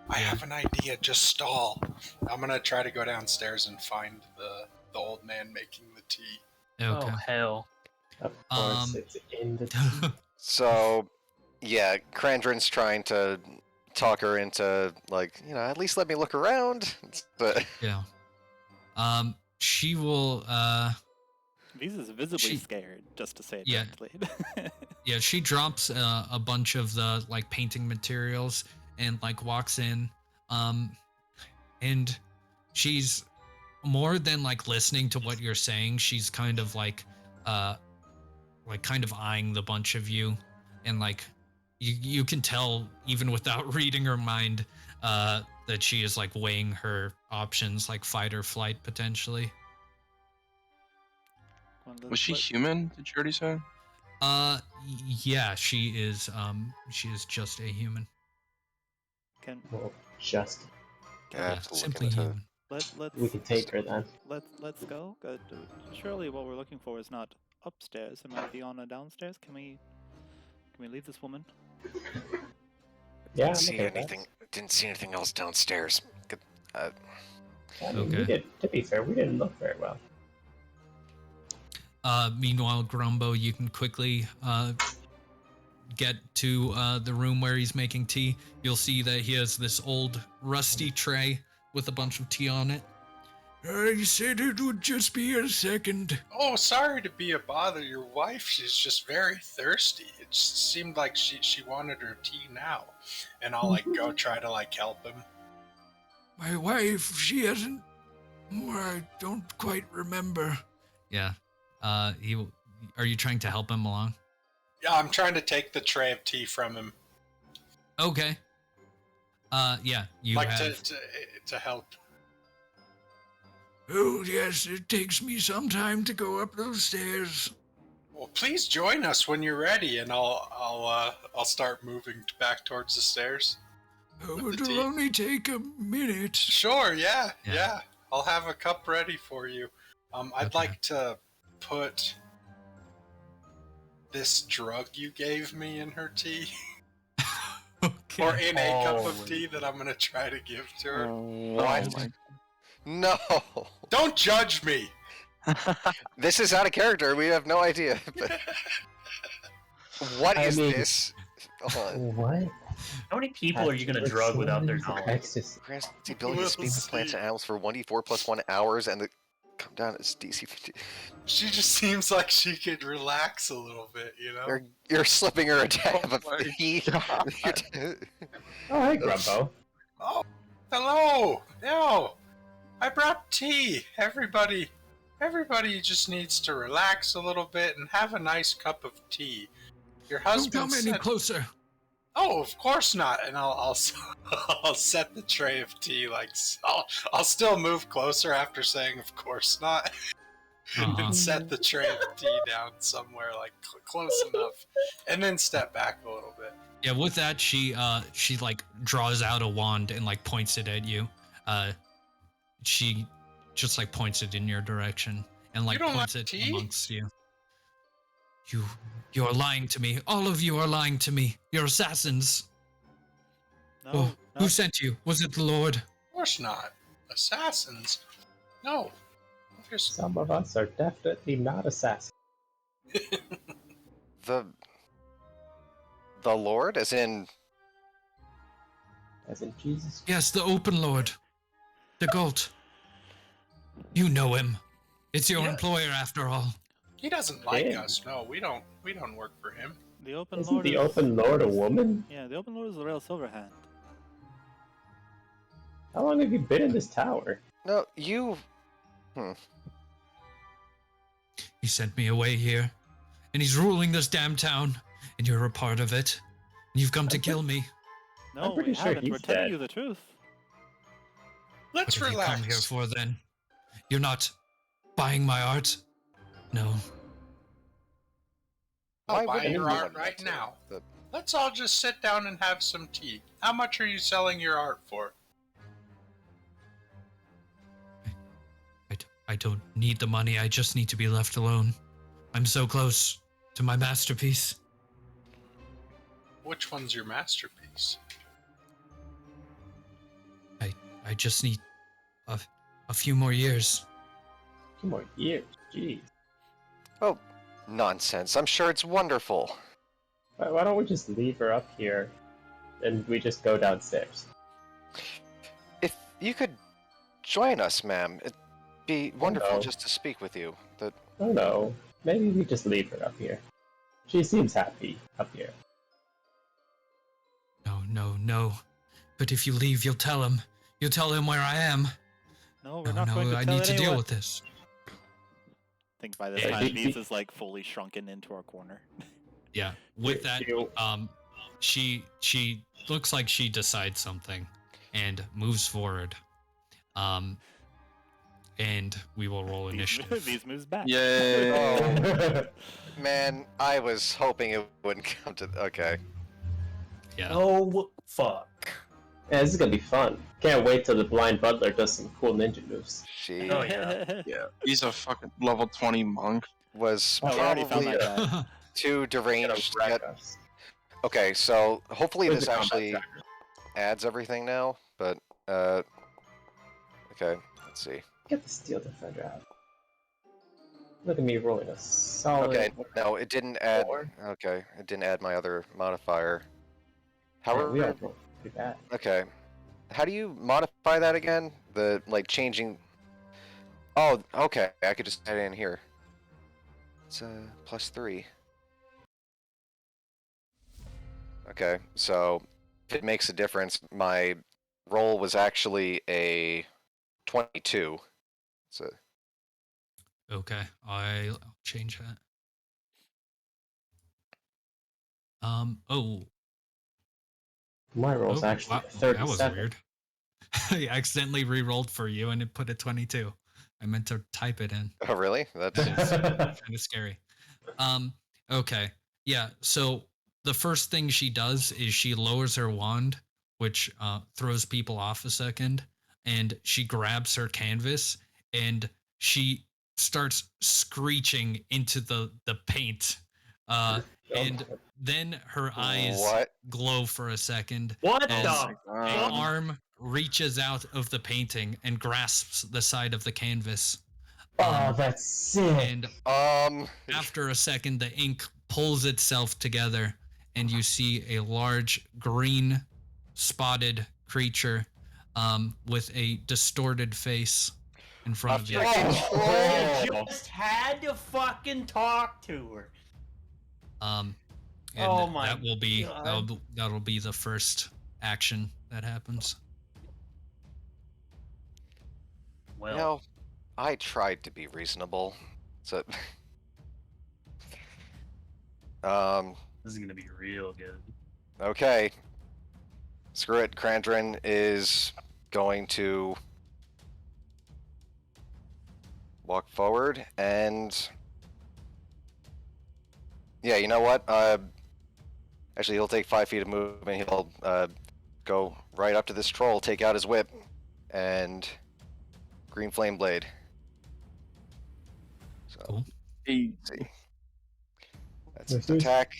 I have an idea. Just stall. I'm gonna try to go downstairs and find the old man making the tea. Okay. Oh hell! Of course, it's in the tea. So, yeah, Krandren's trying to talk her into, like, at least let me look around. But Yeah. She will. Bees is visibly She- scared, just to say it Yeah. gently. Yeah, she drops a bunch of the like painting materials and like walks in, and she's more than like listening to what you're saying. She's kind of like kind of eyeing the bunch of you, and like you can tell even without reading her mind that she is like weighing her options, like fight or flight potentially. Was she human? Did you already say? Yeah, she is just a human. Can Well, just I have to look Simply into human. let's we can take her then. let's go. Surely what we're looking for is not upstairs. It might be on a downstairs. Can we leave this woman? Yeah, I'm see okay with that. anything. Didn't see anything else downstairs. I mean, Okay. we did, to be fair, we didn't look very well. Meanwhile, Grumbo, you can quickly get to the room where he's making tea. You'll see that he has this old rusty tray with a bunch of tea on it. I said it would just be a second. Oh, sorry to be a bother. Your wife, she's just very thirsty. It just seemed like she wanted her tea now. And I'll like go try to like help him. My wife, she hasn't. I don't quite remember. Yeah. Are you trying to help him along? Yeah, I'm trying to take the tray of tea from him. Okay. Yeah, you like have. to help. Oh yes, it takes me some time to go up those stairs. Well, please join us when you're ready, and I'll start moving back towards the stairs. Oh, With the it'll tea? only take a minute. Sure, yeah. Yeah. I'll have a cup ready for you. I'd Okay. like to put this drug you gave me in her tea, Okay. or in a cup Oh. of tea that I'm gonna try to give to her. What? Oh my. No! Don't judge me. This is out of character. We have no idea. But what I is mean- this? Hold on. What? How many people are you gonna drug without their knowledge? Ecstasy. Grants the ability to speak with We'll plants see. and animals for 1d4 plus 1 hours, and come down as DC 50. She just seems like she could relax a little bit, you know? You're slipping her a dab of my tea. Oh, hi, Grumbo. Oh, hello. Yo, I brought tea. Everybody just needs to relax a little bit and have a nice cup of tea. Your Don't husband come any said, closer. "Oh, of course not." And I'll I'll set the tray of tea I'll still move closer after saying, "Of course not," Uh-huh. and set the tray of tea down somewhere like close enough, and then step back a little bit. Yeah, with that, she like draws out a wand and like points it at you. She just like points it in your direction and like You don't points like it tea? amongst you. You are lying to me. All of you are lying to me. You're assassins. No, Oh, no. who sent you? Was it the Lord? Of course not. Assassins? No. There's Some of us are definitely not assassins. The Lord, as in As in Jesus. Yes, the Open Lord. The Goat. You know him. It's your Yeah. employer after all. He doesn't like Yeah. us. No, we don't work for him. The open Isn't lord. the is- Open Lord a woman? Yeah, the open lord is the real Silverhand. How long have you been in this tower? no, you. He sent me away here, and he's ruling this damn town, and you're a part of it. And you've come to kill me. No, pretty we sure haven't. he's We're telling dead. you the truth. Let's What have you come here relax. for then? You're not buying my art? No. I'll Why buy wouldn't your you art want right to? now. The- Let's all just sit down and have some tea. How much are you selling your art for? I don't need the money. I just need to be left alone. I'm so close to my masterpiece. Which one's your masterpiece? I just need a few more years. 2 more years, jeez. Oh, nonsense. I'm sure it's wonderful. Why don't we just leave her up here, and we just go downstairs? If you could join us, ma'am, it'd be wonderful no. just to speak with you. Oh no, maybe we just leave her up here. She seems happy up here. No. But if you leave, you'll tell him. You'll tell him where I am. No, we're not going to I tell need to anyone. deal with this. I think by this Yeah, time, he- Beats is like fully shrunken into our corner. Yeah. With that, You- she looks like she decides something and moves forward. And we will roll initiative. These moves back. Yay! Oh, man, I was hoping it wouldn't come to... Okay. Yeah. Oh, fuck. Yeah, this is gonna be fun. Can't wait till the blind butler does some cool ninja moves. She Oh, yeah. Yeah, he's a fucking level 20 monk. was Oh, we already found probably that guy. too Gonna deranged to wreck get... us. Okay, so hopefully Where's this the combat actually tracker? adds everything now, but, okay, let's see. Get the steel defender out. Look at me rolling a solid. Okay, no, it didn't add... 4. Okay, it didn't add my other modifier. Yeah, we However, are rolling pretty bad. okay. How do you modify that again? The, like, changing... Oh, okay, I could just add it in here. It's, +3. Okay, so if it makes a difference, my roll was actually a 22. So, Okay, I'll change that. Oh, My roll's oh, actually wow, 37. that was weird. I accidentally re-rolled for you and it put a 22. I meant to type it in. oh, really? That's... It's kind of scary. Okay. Yeah, so the first thing she does is she lowers her wand, which throws people off a second, and she grabs her canvas and she starts screeching into the paint. And then her eyes What? glow for a second. What As the? an arm reaches out of the painting and grasps the side of the canvas. Oh, that's sick. And Um, after a second, the ink pulls itself together, and you see a large green spotted creature with a distorted face in front of you. I just had to fucking talk to her. And Oh my that will be God. that'll be the first action that happens. Well, you know, I tried to be reasonable. So, this is gonna be real good. okay. Screw it. Krandren is going to walk forward and... Yeah, you know what? Actually, he'll take 5 feet of movement. He'll go right up to this troll, take out his whip, and green flame blade. So, Cool. Hey. let's see. That's his Mhm. attack.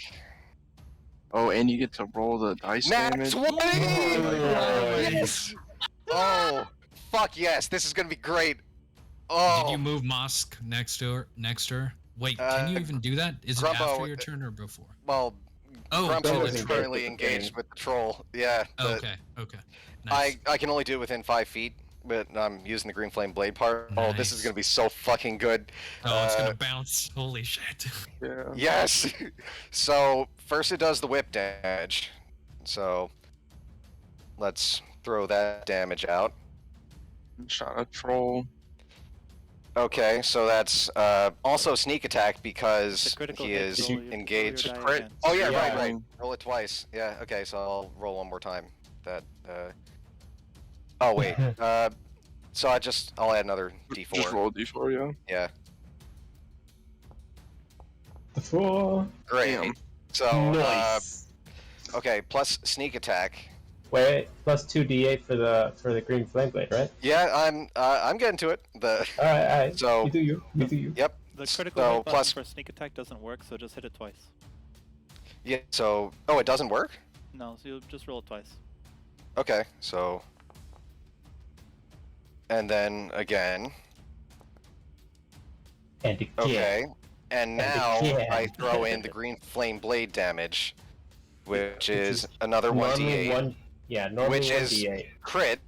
Oh, and you get to roll the dice Nat damage. 20! Oh my God. Yes! Oh, fuck yes! This is gonna be great. Oh, Did you move Mosk next to her? Wait, can you even do that? Is it Grumbo, after your turn or before? well, Oh, Grumbo Grumbo is is engaged currently with the engaged thing. with the troll. Yeah. okay. Nice. I can only do it within 5 feet, but I'm using the green flame blade part. Oh, this is Nice. gonna be so fucking good. It's gonna bounce. Holy shit. Yeah. Yes. So first it does the whip damage. So let's throw that damage out. Shot a troll. Okay, so that's also sneak attack because It's a critical he hit, is roll your- roll your engaged. die Crit. again. Oh yeah, Yeah. right. Roll it twice. Yeah. Okay, so I'll roll one more time. That. Oh wait. So I'll add another Just D4. roll a d4, yeah. Yeah. The four. Great. Damn. So Nice. okay, plus sneak attack. Wait, plus 2d8 for the green flame blade, right? Yeah, I'm getting to it. The All right. So- you do you. You do you. Yep. The critical So, hit button plus- for sneak attack doesn't work, so just hit it twice. Yeah. So, oh, it doesn't work. No, so you just roll it twice. Okay. So, and then again. And again. Okay. And now again. I throw in the green flame blade damage, which is is another Normally 1d8, normally which 1d8. is crit.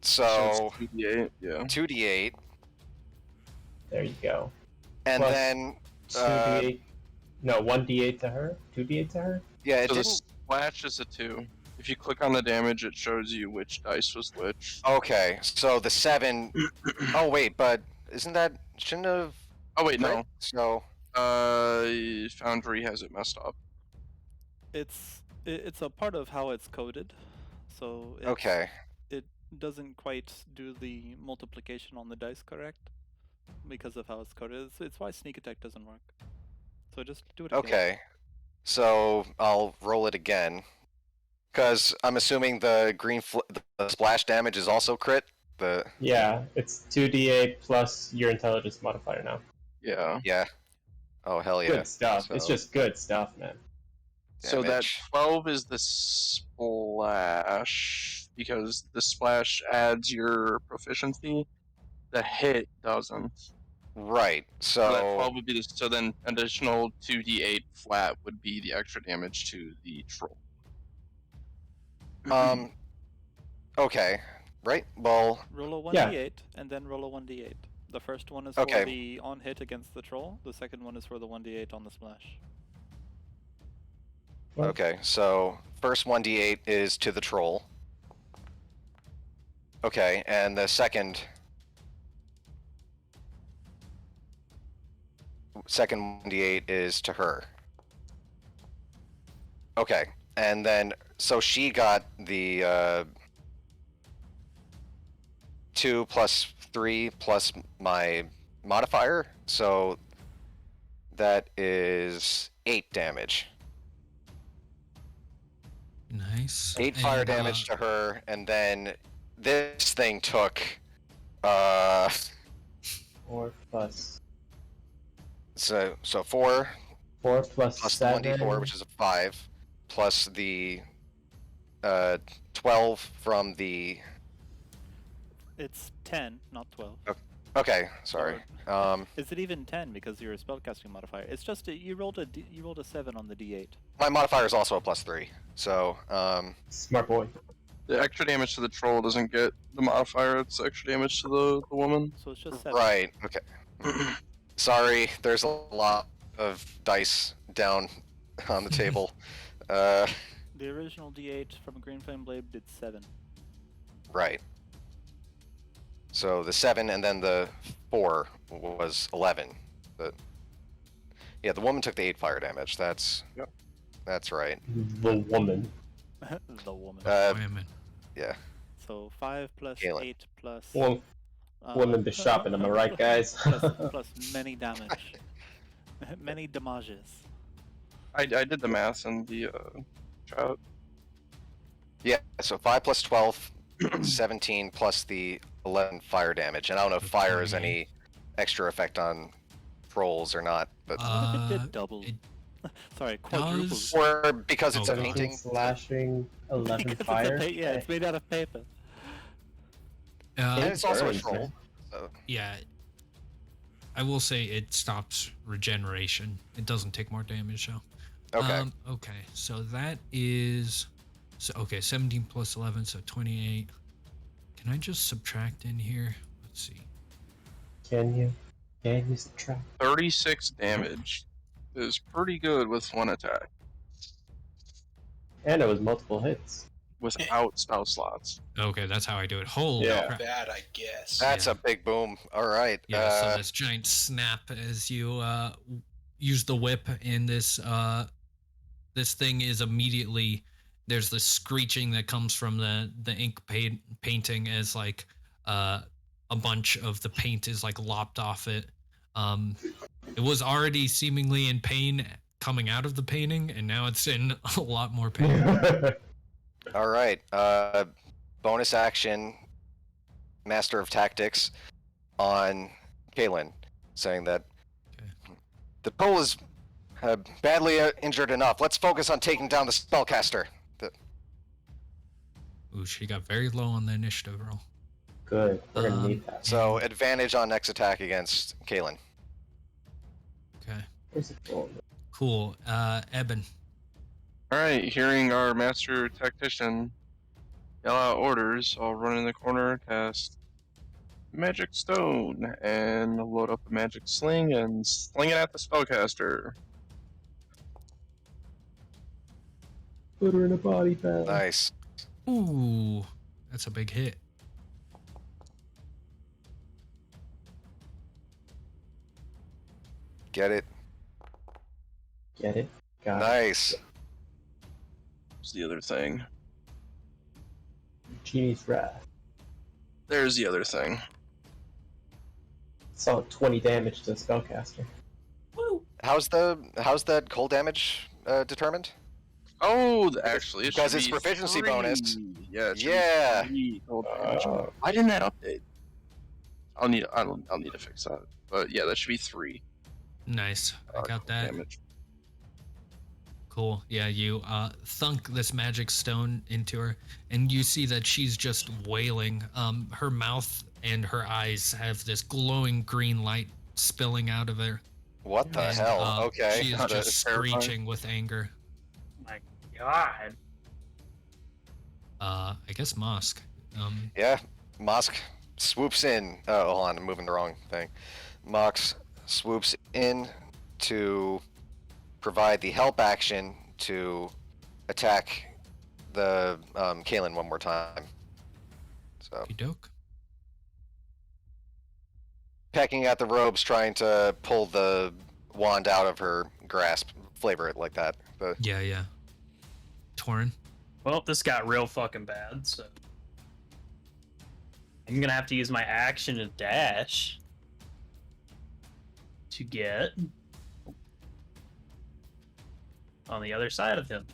So So it's 2d8, yeah. 2d8, There you go. and Plus then 2d8. No, 1d8 to her. 2d8 to her. yeah, it So the didn't. splash is a 2. If you click on the damage, it shows you which dice was which. Okay, so the 7. Oh wait, but isn't that shouldn't have? Oh wait, crit? no. So Foundry has it messed up. It's a part of how it's coded, so okay, it doesn't quite do the multiplication on the dice correct because of how it's coded. It's why sneak attack doesn't work. So just do it again. okay. So I'll roll it again, because I'm assuming the the splash damage is also crit. The Yeah, it's 2d8 plus your intelligence modifier now. Yeah. Oh hell yeah! Good stuff. It's So- just good stuff, man. So that Damage. 12 is the splash, because the splash adds your proficiency. The hit doesn't. Right. So that So 12 would be so then additional 2d8 flat would be the extra damage to the troll. okay, right? Well, Roll a 1d8 Yeah. and then roll a 1d8. The first one is Okay. for the on hit against the troll. The second one is for the 1d8 on the splash. Well, okay. So first 1d8 is to the troll. Okay, and the second 1d8 is to her. Okay, and then so she got the 2 plus 3 plus my modifier, so that is 8 damage. Nice. 8 fire And, damage to her, and then this thing took 4 plus so 4 4 plus plus 7. 1d4, which is a 5, plus the 12 from the It's 10, not 12. okay, sorry. Is it even 10 because you're a spellcasting modifier? It's just you rolled a 7 on the d8. My modifier is also a +3, so Smart boy. The extra damage to the troll doesn't get the modifier, it's extra damage to the woman. So it's just 7. right, okay. Sorry, there's a lot of dice down on the table. The original d8 from Green Flame Blade did 7. Right. So the 7 and then the 4 was 11. But yeah, the woman took the 8 fire damage. That's right. The woman. The woman. Women. Yeah. So 5 plus Galen. 8 plus... Well, woman be shopping, am I right, guys? plus many damage. Many damages. I did the math in the chat. Yeah, so 5 plus 12, 17 plus the 11 fire damage. And I don't know if fire is any extra effect on trolls or not, but What if it did double? Sorry, quadruple. does- or because it's Oh, a God. 17 painting. slashing, 11 Because fire. it's made out of paper. And it's also a burns, troll. man. So Yeah. I will say it stops regeneration. It doesn't take more damage, so. okay. Okay, so that is... So, okay, 17 plus 11, so 28. Can I just subtract in here? Let's see. Can you? Can you subtract? 36 damage is pretty good with one attack, And it was multiple hits. without spell slots. Okay, that's how I do it. Holy Yeah. crap. Bad, I guess. That's yeah. a big boom. All right. Yeah, so this giant snap as you use the whip, and this thing is immediately there's this screeching that comes from the ink painting as like a bunch of the paint is like lopped off it. It was already seemingly in pain coming out of the painting, and now it's in a lot more pain. All right. Bonus action, Master of Tactics on Kalen, saying that The troll is badly injured enough. Let's focus on taking down the spellcaster. Ooh, she got very low on the initiative roll. Good. We're gonna need that. So advantage on next attack against Kaelin. Okay. Where's the troll? Cool. Ebyn. Alright, hearing our master tactician yell out orders, I'll run in the corner, cast Magic Stone, and load up a magic sling and sling it at the spellcaster. Put her in a body bag. Nice. Ooh, that's a big hit. Get it? Get it? Got it. Nice. What's the other thing? Genie's Wrath. There's the other thing. Solid 20 damage to the spellcaster. How's that cold damage determined? Oh, actually, it Because should it's be proficiency 3. bonus. Yeah. It should Yeah. Be 3 cold damage. Oh. Why didn't that update? I'll need to fix that. But yeah, that should be 3. Nice. I got cold that. damage. Cool. Yeah, you thunk this magic stone into her, and you see that she's just wailing. Her mouth and her eyes have this glowing green light spilling out of her. What the And, hell? Okay. She is That just is terrifying. screeching with anger. My God. I guess Mosk. Yeah. Mosk swoops in. Oh, hold on. I'm moving the wrong thing. Mosk swoops in to provide the help action to attack the Kaelin one more time. So Doke. pecking at the robes, trying to pull the wand out of her grasp, flavor it like that. But Yeah. Torin. Well, this got real fucking bad, so I'm gonna have to use my action to dash to get on the other side of him.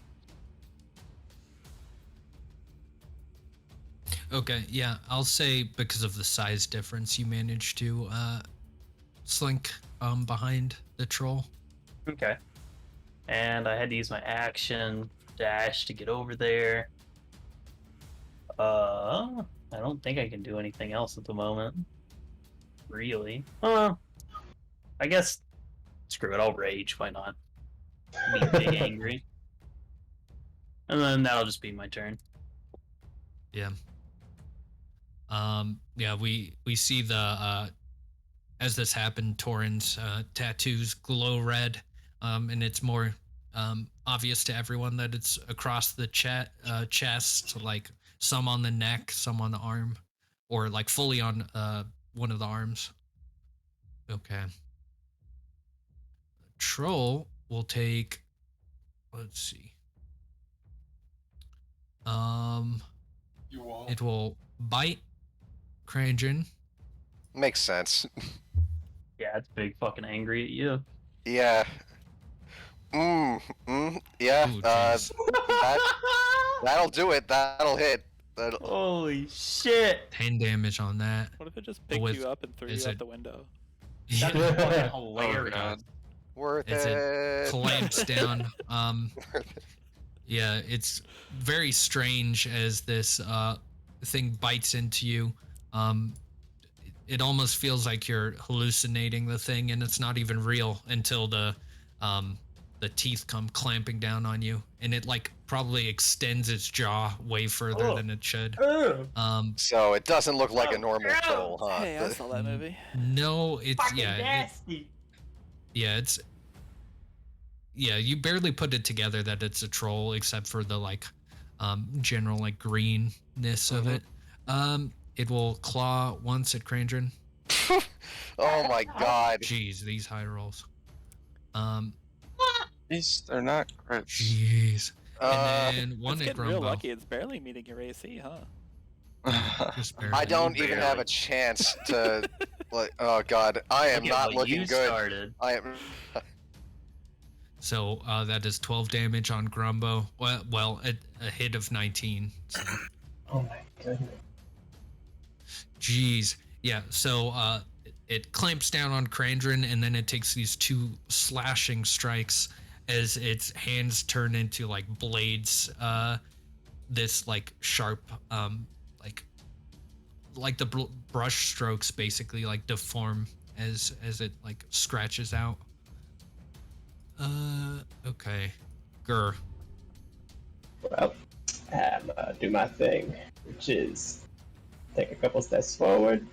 Okay, yeah, I'll say because of the size difference, you managed to slink behind the troll. Okay. And I had to use my action dash to get over there. I don't think I can do anything else at the moment. Really? I guess screw it, I'll rage, why not? Be big angry. And then that'll just be my turn. Yeah. Yeah, we see the as this happened, Torin's tattoos glow red, and it's more obvious to everyone that it's across the chest, like some on the neck, some on the arm, or like fully on one of the arms. Okay. Troll will take. Let's see. You won't. It will bite Krandren. makes sense. Yeah, it's big fucking angry at you. Yeah. Yeah. Ooh, jeez. That'll do it. That'll hit. Holy shit! 10 damage on that. What if it just picked With- you up and threw you is out it- the window? That's Yeah, fucking Oh, hilarious. God. Worth as it it. clamps down. Yeah, it's very strange as this thing bites into you. It almost feels like you're hallucinating the thing, and it's not even real until the teeth come clamping down on you, and it like probably extends its jaw way further than it should. So it doesn't look like a normal troll, huh? Hey, I saw that movie. No, it's Fucking yeah, nasty. it's you barely put it together that it's a troll, except for the like general like greenness of it. It will claw once at Krandren. Oh my god. Jeez, these high rolls. They're not crits. Jeez. And then one It's at getting real Grumbo. lucky. It's barely meeting your AC, huh? Just barely. I don't even have Barely. a chance to. Like, oh god, I am Look at not what looking you good. started. I am. So that is 12 damage on Grumbo. Well, a hit of 19. So. Oh my goodness. Jeez. Yeah, so it clamps down on Krandren, and then it takes these 2 slashing strikes as its hands turn into like blades. This like sharp, like the brush strokes basically like deform as it like scratches out. Okay, Grr. Well, I'm gonna do my thing, which is take a couple steps forward,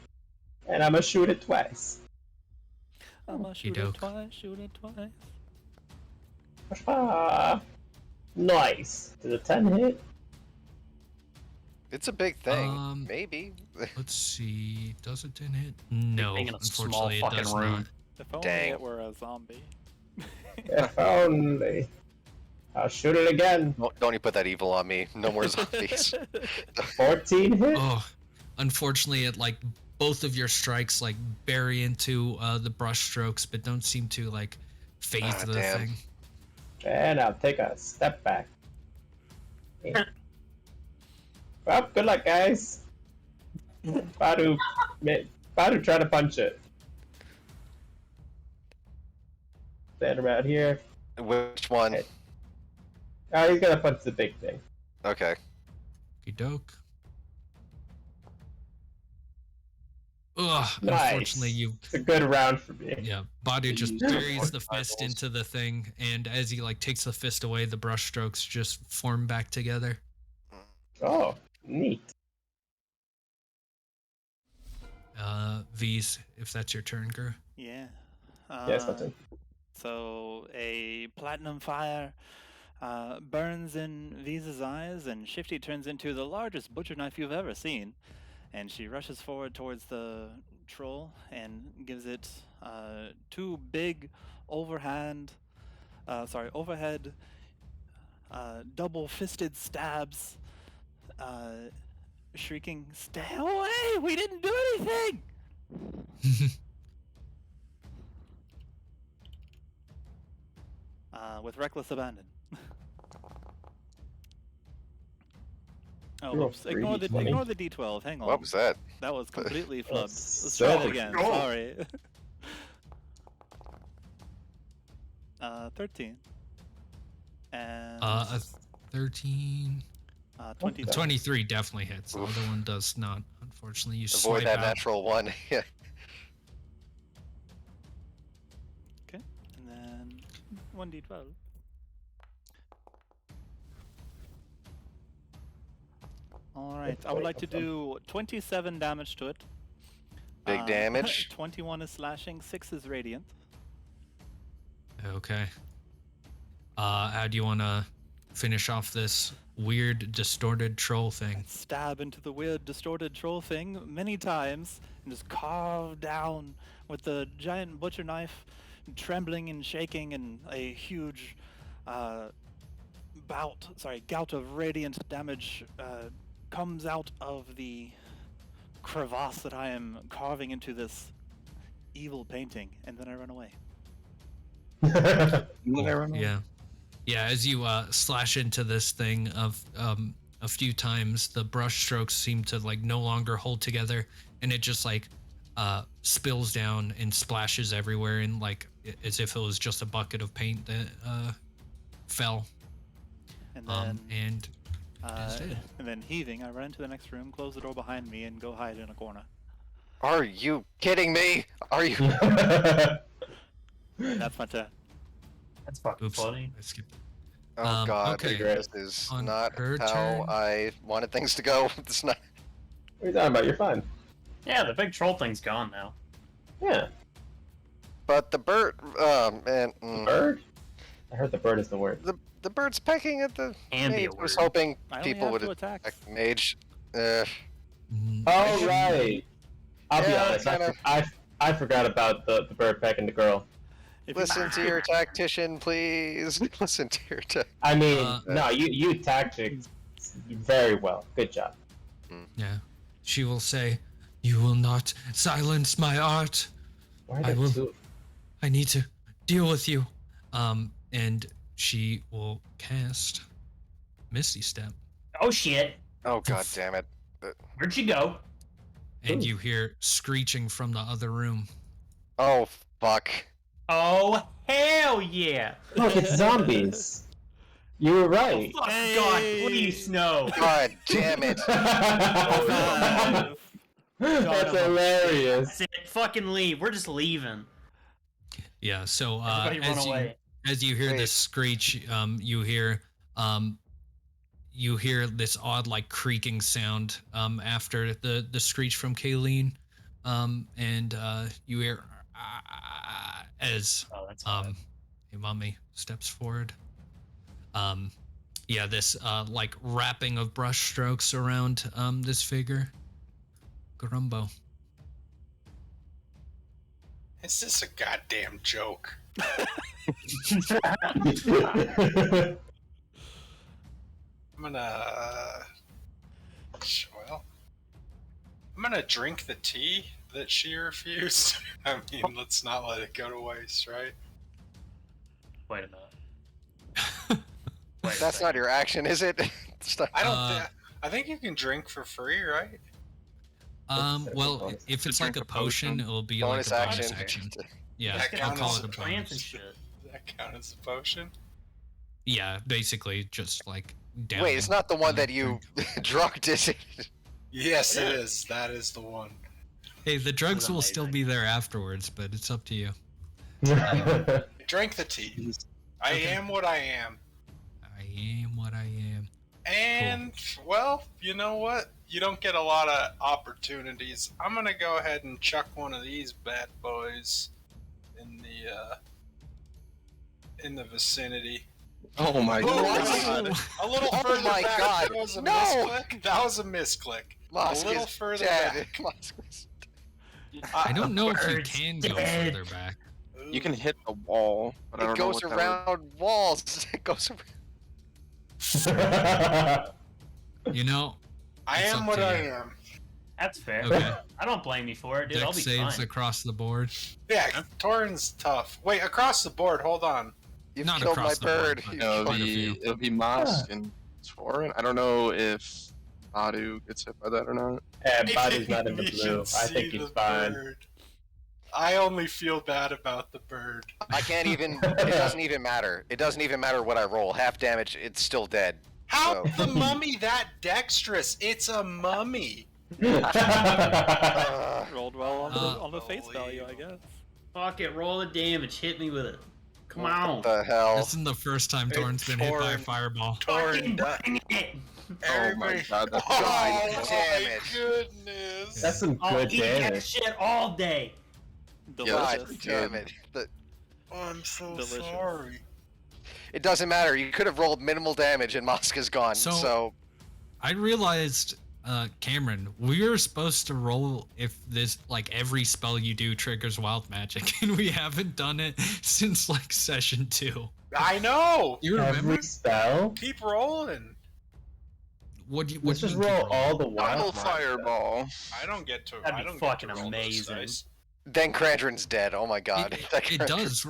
and I'm gonna shoot it twice. I'm gonna shoot it Okey-doke. twice, shoot it twice. Ah, nice. Does a 10 hit? It's a big thing. Maybe. Let's see. Does it 10 hit? No, thing in a small unfortunately it fucking does room. not. If only Dang. it were a zombie. If only. I'll shoot it again. Don't you put that evil on me. No more zombies. 14 hit? Oh, unfortunately, it like both of your strikes like bury into the brush strokes, but don't seem to like phase Ah, the damn. thing. And I'll take a step back. Yeah. Well, good luck, guys. Badu try to punch it. Stand around here. Which one? Okay. Oh, he's gonna punch the big thing. Okay. Doke. Ugh, Nice. unfortunately you It's a good round for me. yeah, Badu just Use buries the the fist fireballs. into the thing, and as he like takes the fist away, the brush strokes just form back together. Oh, neat. V's, if that's your turn, Gur. Yeah. Yes, that's it. So a platinum fire burns in Visa's eyes, and Shifty turns into the largest butcher knife you've ever seen. And she rushes forward towards the troll and gives it 2 big overhead double-fisted stabs, shrieking, "Stay away! We didn't do anything!" With reckless abandon. Oh, You're a whoops. Ignore the freak. ignore the D12. Hang on. What was that? That was completely flubbed. That's Let's try it so again. cool. Sorry. 13. And A 13. 22. 23 definitely hits. The other one does not, unfortunately. You Avoid swipe that out. natural one. Yeah. Okay. And then 1d12. Alright, I would like to do 27 damage to it. Big damage. 21 is slashing, 6 is radiant. Okay. How do you want to finish off this weird, distorted troll thing? Stab into the weird, distorted troll thing many times and just carve down with the giant butcher knife, trembling and shaking, and a huge gout of radiant damage comes out of the crevasse that I am carving into this evil painting, and then I run away. Yeah. Yeah, as you slash into this thing of a few times, the brush strokes seem to like no longer hold together, and it just like spills down and splashes everywhere, and like as if it was just a bucket of paint that fell. And then, And is dead. and then heaving, I run into the next room, close the door behind me, and go hide in a corner. Are you kidding me? Are you? That's my turn. That's fucking Oops, funny. I skipped. Oh god, okay. this is On not her how turn. I wanted things to go. It's not. What are you talking about? You're fine. Yeah, the big troll thing's gone now. Yeah. But the bird, man, Bird? I heard the bird is the word. the bird's pecking at the Can be mage. a I was word. hoping I only people have would 2 attacks. attack the mage. Oh, right. I'll be Yeah, honest. kinda. I forgot about the bird pecking the girl. If you- Listen to your tactician, please. Listen to your I mean, Uh, you tactics very well. Good job. Yeah. She will say, "You will not silence my art. Why are I there will- two? I need to deal with you." And she will cast Misty Step. Oh shit! Oh god damn it. Where'd you go? and you hear screeching from the other room. Oh, fuck. Oh, hell yeah! Look, it's zombies. You were Oh, right. fuck God, please, no. God damn it. That's hilarious. That's it. Fucking leave. We're just leaving. Yeah, so Everybody run away. as you hear Wait. this screech, you hear this odd like creaking sound after the screech from Kayleen, and you hear as Oh, that's odd. a mummy steps forward. Yeah, this like wrapping of brush strokes around this figure. Grumbo. Is this a goddamn joke? I'm gonna. Well, I'm gonna drink the tea that she refused. I mean, let's not let it go to waste, right? Wait a minute. That's not your action, is it? I don't. I think you can drink for free, right? Well, if it's like a potion, it'll be like Bonus a bonus action. action. Yeah, That I'll counts call as it a a Plants and bonus. shit. Does that count as a potion? Yeah, basically just like down. Wait, it's not the one that you drugged, is it? Yes, it is. That is the one. Hey, the drugs is will still amazing. be there afterwards, but it's up to you. Drink the tea. I Okay. am what I am. I am what I am. And, well, you know what? You don't get a lot of opportunities. I'm gonna go ahead and chuck one of these bad boys in the vicinity. Oh my Ooh, god. a little Oh further my back. God. That was a No. misclick. That was a misclick. Mosk a little is further dead. back. Mosk is- I don't know if you Bird's can go dead. further back. You can hit the wall, but I It don't know goes what that would- around walls. It goes around. You know, I It's am up what to I you. am. That's fair. okay. I don't blame you for it, dude. I'll Dex be saves fine. across the board. Yeah, Torin's tough. Wait, across the board. Hold on. You've Not killed my across the board, bird. but- You- No, Quite a few. it'll be Mosk and Torin. I don't know if Adu gets hit by that or not. Yeah, body's not in the You blue. should I think see he's the fine. bird. I only feel bad about the bird. I can't even. It doesn't even matter. It doesn't even matter what I roll. Half damage, it's still dead. How So- the mummy that dexterous? It's a mummy. Rolled well on the face Unbelievable. value, I guess. Fuck it, roll the damage. Hit me with it. Come What on. the hell? This isn't the first time Hey, Torin's been hit by a Torin. fireball. Torin, Bring it. Oh my god, that's Oh God my damn it. goodness. That's some I'll good eat that damage. shit all day. God Delicious. damn it. I'm so Delicious. sorry. It doesn't matter. You could have rolled minimal damage and Mosk is gone. So- So I realized, Cameron, we were supposed to roll if this, like, every spell you do triggers wild magic, and we haven't done it since, like, session 2. I know. You remember? Every spell? Keep rolling. What do you, Let's do you just keep roll rolling? all the Double wild fireball. I don't get to. That'd I be don't fucking get to roll those amazing. dice. then Krandren's dead. Oh my god. It does.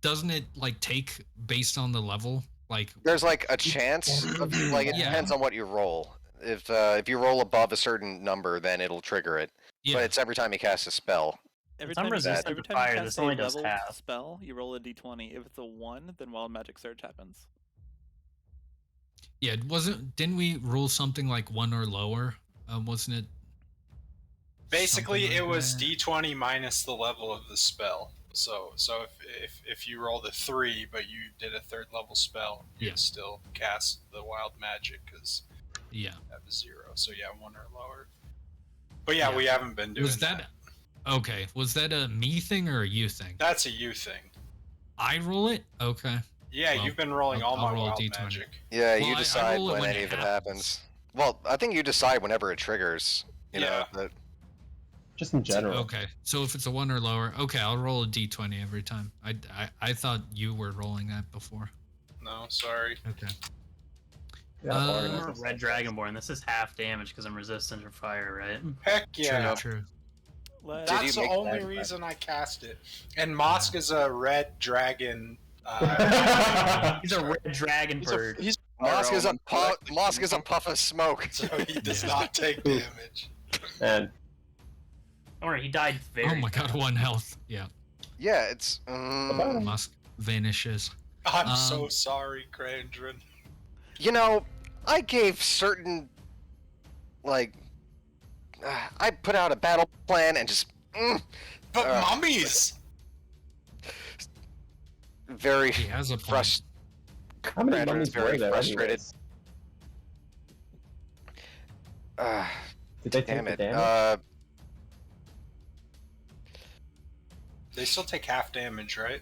Doesn't it, like, take based on the level? Like, There's like a chance. Of, like it Yeah. depends on what you roll. If you roll above a certain number, then it'll trigger it. yeah. But it's every time you cast a spell. Every Since I'm time, you, resistant every to time fire, you this cast only a does leveled half. spell, you roll a d20. If it's a 1, then wild magic surge happens. Yeah, didn't we rule something like 1 or lower? Wasn't it? Basically, something it like was that? d20 minus the level of the spell. So if you rolled a 3, but you did a 3rd level spell, you'd Yeah. still cast the wild magic because Yeah. you have a 0. So yeah, 1 or lower. But yeah, Yeah. we haven't been doing Was that okay? Was that a me thing or a you thing? That's a you thing. I roll it. Okay. Yeah, Well, you've been rolling all I'll my roll a wild D20. magic. Yeah, Well, you I decide roll it when when any it of it happens. happens. Well, I think you decide whenever it triggers. You Yeah. know, but Just in general. Okay. So if it's a 1 or lower, okay, I'll roll a d20 every time. I thought you were rolling that before. No, sorry. Okay. Yeah, Uh, I'm a red dragonborn. This is half damage because I'm resistant to fire, right? Heck yeah. True. Let's Did That's you the make only that- reason I cast it. And Mosk is a red dragon. He's a red dragon bird. He's Mosk is a puff. Mosk is a puff of smoke. So he does Yeah. not take damage. And Don't worry, he died very Oh my god, fast. 1 health. Yeah. Yeah, it's. Musk vanishes. I'm so sorry, Krandren. You know, I gave certain. Like. I put out a battle plan and just. But mummies! Very He has a plan. How many Krandren's mummies very were there? frustrated. Anyways? Did they Damn take the it. damage? They still take half damage, right?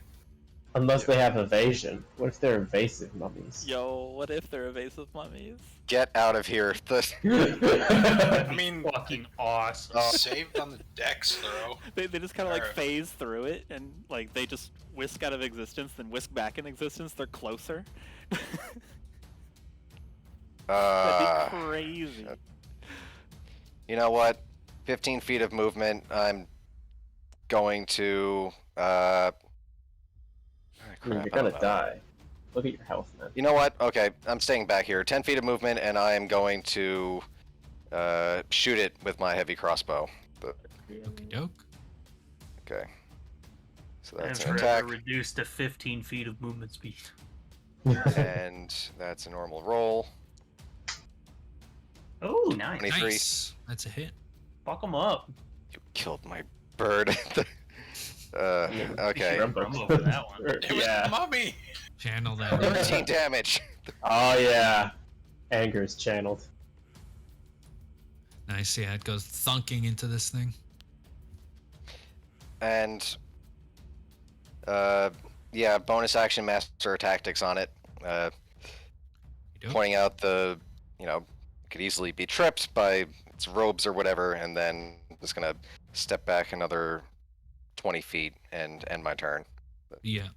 Unless they have evasion. What if they're evasive mummies? Yo, what if they're evasive mummies? Get out of here. I mean, Fucking awesome. saved on the dex throw. They just kind of like Alright. phase through it, and like they just whisk out of existence, then whisk back in existence. They're closer. That'd be crazy. You know what? 15 feet of movement. I'm going to. I mean, crap, you're I don't gonna know. die. Look at your health, man. You know what? Okay, I'm staying back here. 10 feet of movement, and I am going to shoot it with my heavy crossbow. Okie doke. Okay. So And that's an forever attack, reduced to 15 feet of movement speed. and that's a normal roll. Oh, nice. 23. Nice. That's a hit. Fuck him up. You killed my bird. Okay. Grumbo for that one. It was the mummy! Channel that. 13 damage. Oh yeah. Anger is channeled. Nice. Yeah, it goes thunking into this thing. And yeah, bonus action master tactics on it. Dope. Pointing out the, could easily be tripped by its robes or whatever, and then just gonna step back another 20 feet and end my turn. Yeah.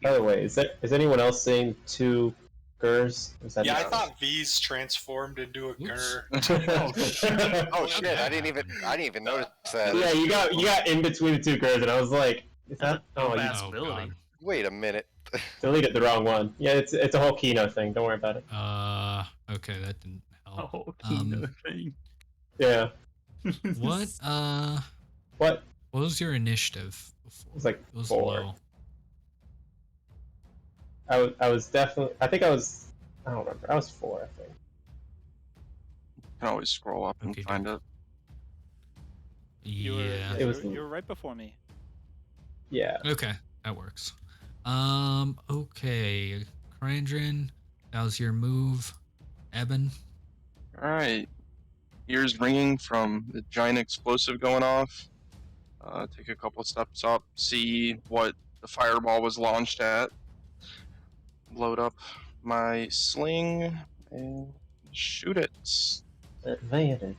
By the way, is anyone else seeing 2 Gurs? Is that Yeah, I just- thought V's transformed into a Oops. gur. Oh shit! I didn't even notice that. Yeah, you got in between the 2 Gurs, and I was like, is that? Oh, you That's Oh, ability. God. Wait a minute. deleted the wrong one. Yeah, it's a whole Kino thing. Don't worry about it. Okay, that didn't help. Oh, Kino thing. Yeah. What? What? What was your initiative before? It was like It was 4. low. I was definitely. I think I was. I don't remember. I was 4. I think. You can always scroll up and Okay, find it. Yeah. It was- You were right before me. Yeah. Okay, that works. Okay. Krandren, that was your move. Ebyn. Alright. Ears ringing from the giant explosive going off. Take a couple steps up, see what the fireball was launched at. Load up my sling and shoot it. Advantage.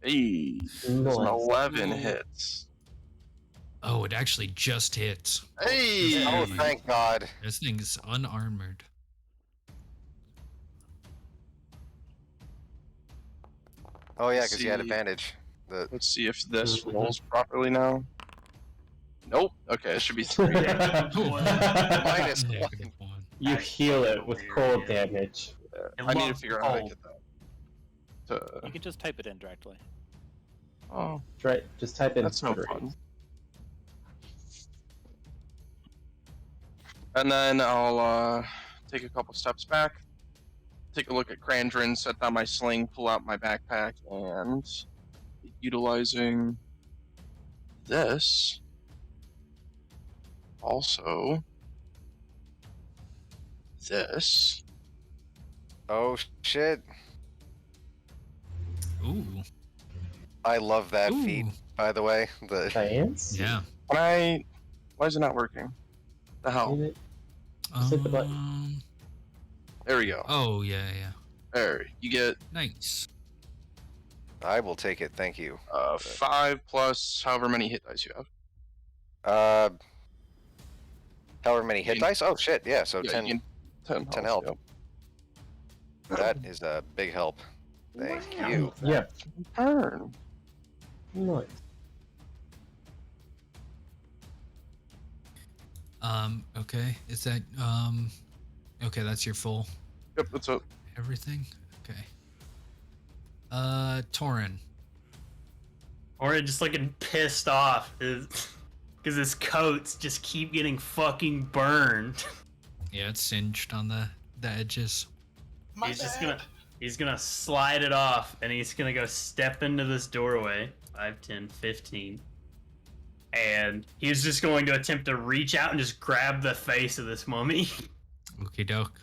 Hey, that's an Nice. 11 hits. Oh, it actually just hit. Hey! Oh, thank God. This thing's unarmored. Oh yeah, because you had See. advantage. Let's see if this rolls properly now. Nope. Okay, it should be 3. Minus Negative 1. You heal it with cold damage. I need to figure out how to get that. You can just type it in directly. Oh, Right. Just type in that's no 3. fun. And then I'll take a couple steps back, take a look at Krandren, set down my sling, pull out my backpack, and utilizing this. Also, this. Oh shit! Ooh. I love that Ooh. feat. By the way, the Science? Yeah. Can I? Why is it not working? The hell? Hit it. Just hit the button. There we go. Oh, yeah, yeah. There, you get Nice. I will take it. Thank you. 5 plus however many hit dice you have. However many hit dice. Oh shit! Yeah. So Yeah, 10. you can- 10 health. yep. That is a big help. Thank you. Yeah. Turn. Nice. Okay. Is that, okay, that's your full Yep, that's it. everything? Okay. Torin, Orin just looking pissed off because his coats just keep getting fucking burned. Yeah, it's singed on the edges. He's gonna slide it off, and he's gonna go step into this doorway. 5, 10, 15. And he's just going to attempt to reach out and just grab the face of this mummy. Okie doke.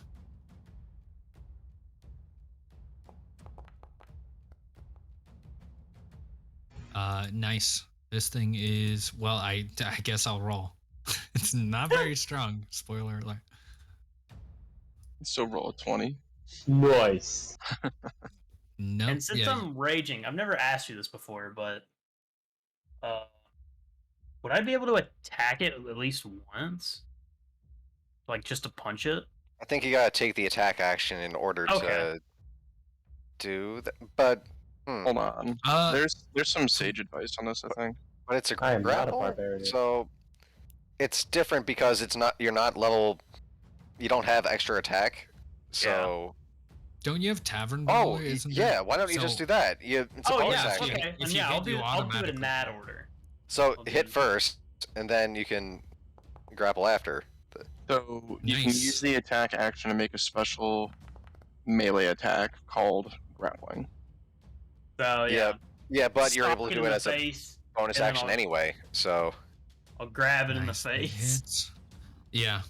Nice. This thing is, well, I guess I'll roll. It's not very strong. Spoiler alert. So roll a 20. Nice. Nope. And since I'm raging, I've never asked you this before, but would I be able to attack it at least once? Like, just to punch it? I think you gotta take the attack action in order to do that. But Hold on. There's some sage advice on this, I think. But it's a I am not a grapple, barbarian. so it's different because it's not. You're not level. You don't have extra attack. So. Don't you have Tavern Oh, Brawler? Isn't yeah. there? Why don't you just do that? It's a bonus action. Okay. If And you I'll hit, do you it. I'll do it in automatically. that order. So I'll do hit it. first, and then you can grapple after. So you can Nice. use the attack action to make a special melee attack called grappling. So, yeah. Yeah, but you're Stop able to it do in it the as a face, bonus and then action I'll- anyway. So I'll grab it in the Nice, that face. hits. Yeah.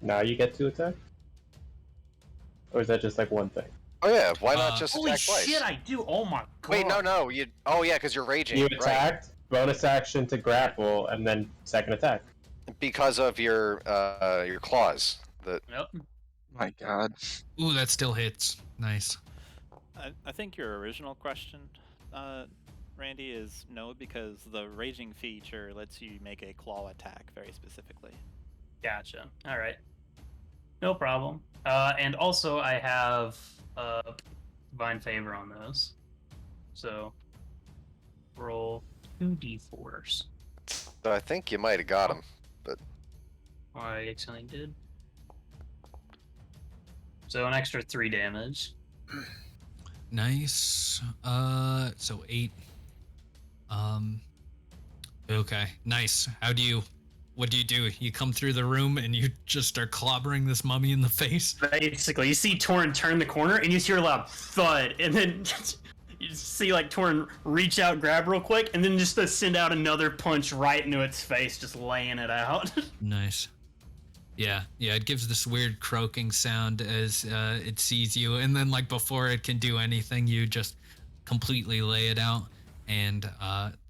Now you get to attack? Or is that just like one thing? oh yeah, why not just Holy attack twice? shit, I do! Oh my god. Wait, no. You. Oh yeah, because you're raging. You right. attacked, bonus action to grapple, and then second attack. Because of your claws. Yep. My god. Ooh, that still hits. Nice. I think your original question, Randy, is no, because the raging feature lets you make a claw attack very specifically. Gotcha. Alright. No problem. And also, I have Divine Favor on those. So, roll 2d4s. So I think you might have got him. I accidentally did. So, an extra 3 damage. Nice. So 8. Okay. Nice. What do? You come through the room and you just start clobbering this mummy in the face? Basically, you see Torin turn the corner and you hear a loud thud, and then you see like Torin reach out, grab real quick, and then just send out another punch right into its face, just laying it out. Nice. Yeah, it gives this weird croaking sound as it sees you, and then like before it can do anything, you just completely lay it out, and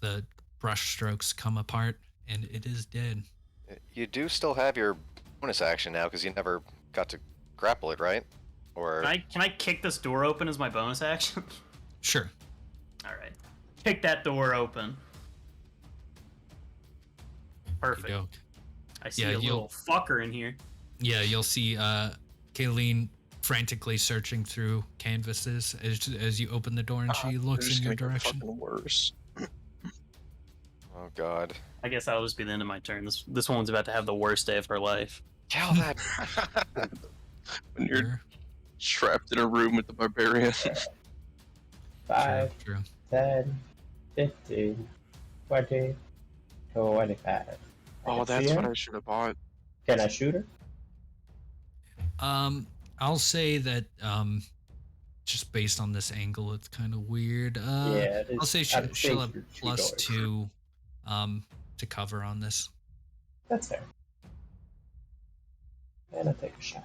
the brush strokes come apart, and it is dead. You do still have your bonus action now because you never got to grapple it, right? Or Can I kick this door open as my bonus action? Sure. Alright. Kick that door open. Perfect. Okey-doke. I see Yeah, a little fucker in here. Yeah, you'll see Kayleen frantically searching through canvases as you open the door, and she looks They're just in your gonna get direction. fucking worse. oh god, I guess that'll just be the end of my turn. This woman's about to have the worst day of her life. tell that. When you're Sure, trapped in a room with the barbarian. 5, true. 10, 15, 20, 25. I Oh, can that's see what her. I should have bought. Can I shoot her? I'll say that just based on this angle, it's kind of weird. Yeah, it is. I'll say I'm she'll thinking have through plus doors. 2 to cover on this. That's fair. And I'll take a shot.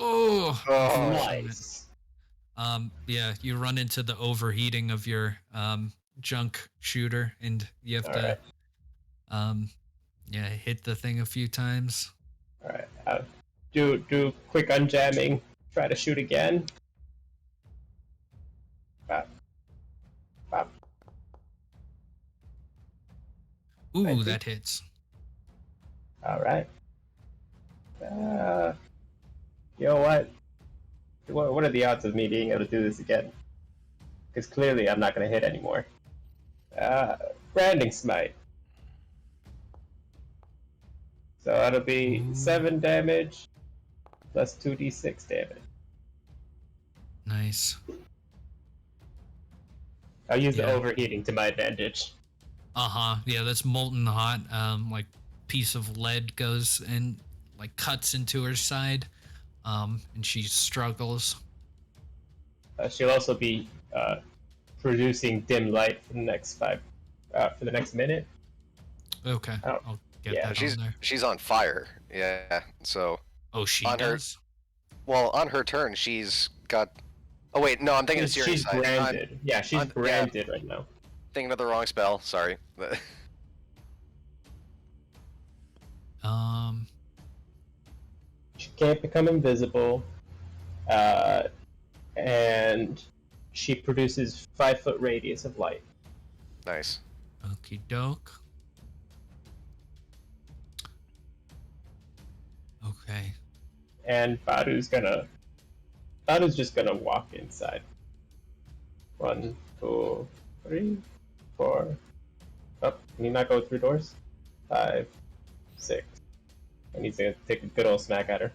Oh, Oh, Nice. yeah, you run into the overheating of your junk shooter, and you have to hit the thing a few times. Alright. Do quick unjamming. Try to shoot again. Bop. Bop. Ooh, 20. that hits. Alright. You know what? What are the odds of me being able to do this again? Because clearly I'm not going to hit anymore. Branding Smite. So that'll be Ooh. 7 damage plus 2d6 damage. Nice. I'll use the Yeah. overheating to my advantage. Yeah, that's molten hot. Like piece of lead goes and like cuts into her side. And she struggles. She'll also be producing dim light for the next minute. Okay, Oh, I'll get yeah, that She's on there. she's on fire. Yeah. So Oh, she on her- does. well, on her turn, she's got. Oh wait, no, I'm thinking of Syrian She's side. branded. Yeah, she's yeah. branded right now. Thinking of the wrong spell. Sorry. She can't become invisible, and she produces 5-foot radius of light. Nice. Okie doke. Okay. And Badu's just gonna walk inside. 1, 2, 3, 4. Oh, can you not go through doors? 5, 6. And he's gonna take a good old smack at her.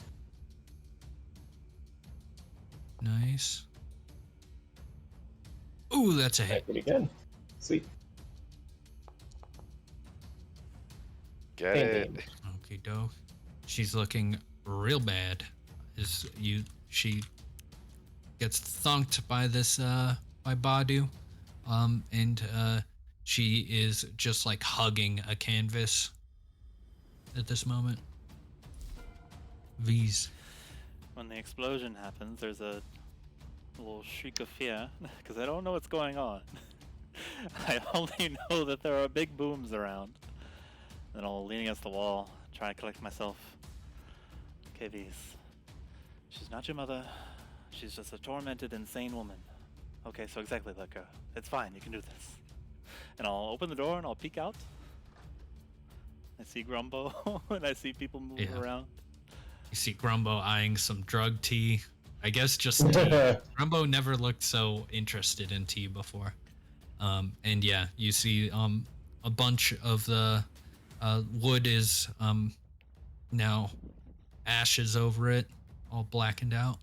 Nice. Ooh, that's a hit. Pretty good. Sweet. Get Ding, it. ding. Okie doke. She's looking real bad. She gets thunked by this by Badu. And she is just like hugging a canvas at this moment. V's. When the explosion happens, there's a little shriek of fear because I don't know what's going on. I only know that there are big booms around. Then I'll lean against the wall, try to collect myself. Okay, V's. She's not your mother. She's just a tormented, insane woman. Okay, so exactly like her. It's fine, you can do this. And I'll open the door and I'll peek out. I see Grumbo and I see people moving around. You see Grumbo eyeing some drug tea. I guess just tea. Grumbo never looked so interested in tea before. And yeah, you see a bunch of the wood is now ashes over it, all blackened out.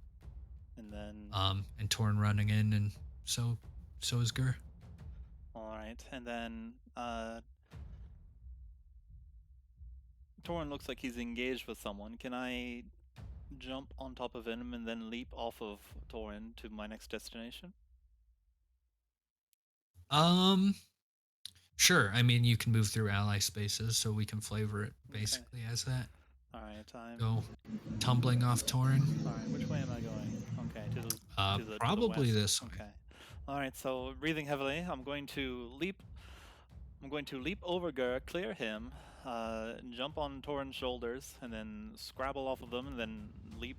And then and Torin running in, and so is Gur. Alright, and then Torin looks like he's engaged with someone. Can I jump on top of him and then leap off of Torin to my next destination? Sure. I mean, you can move through ally spaces, so we can flavor it basically as that. Alright, Go tumbling off Torin. Alright, which way am I going? Okay, to the probably west. this way. Okay. Alright, so breathing heavily, I'm going to leap over Gur, clear him, jump on Torin's shoulders, and then scrabble off of them, and then leap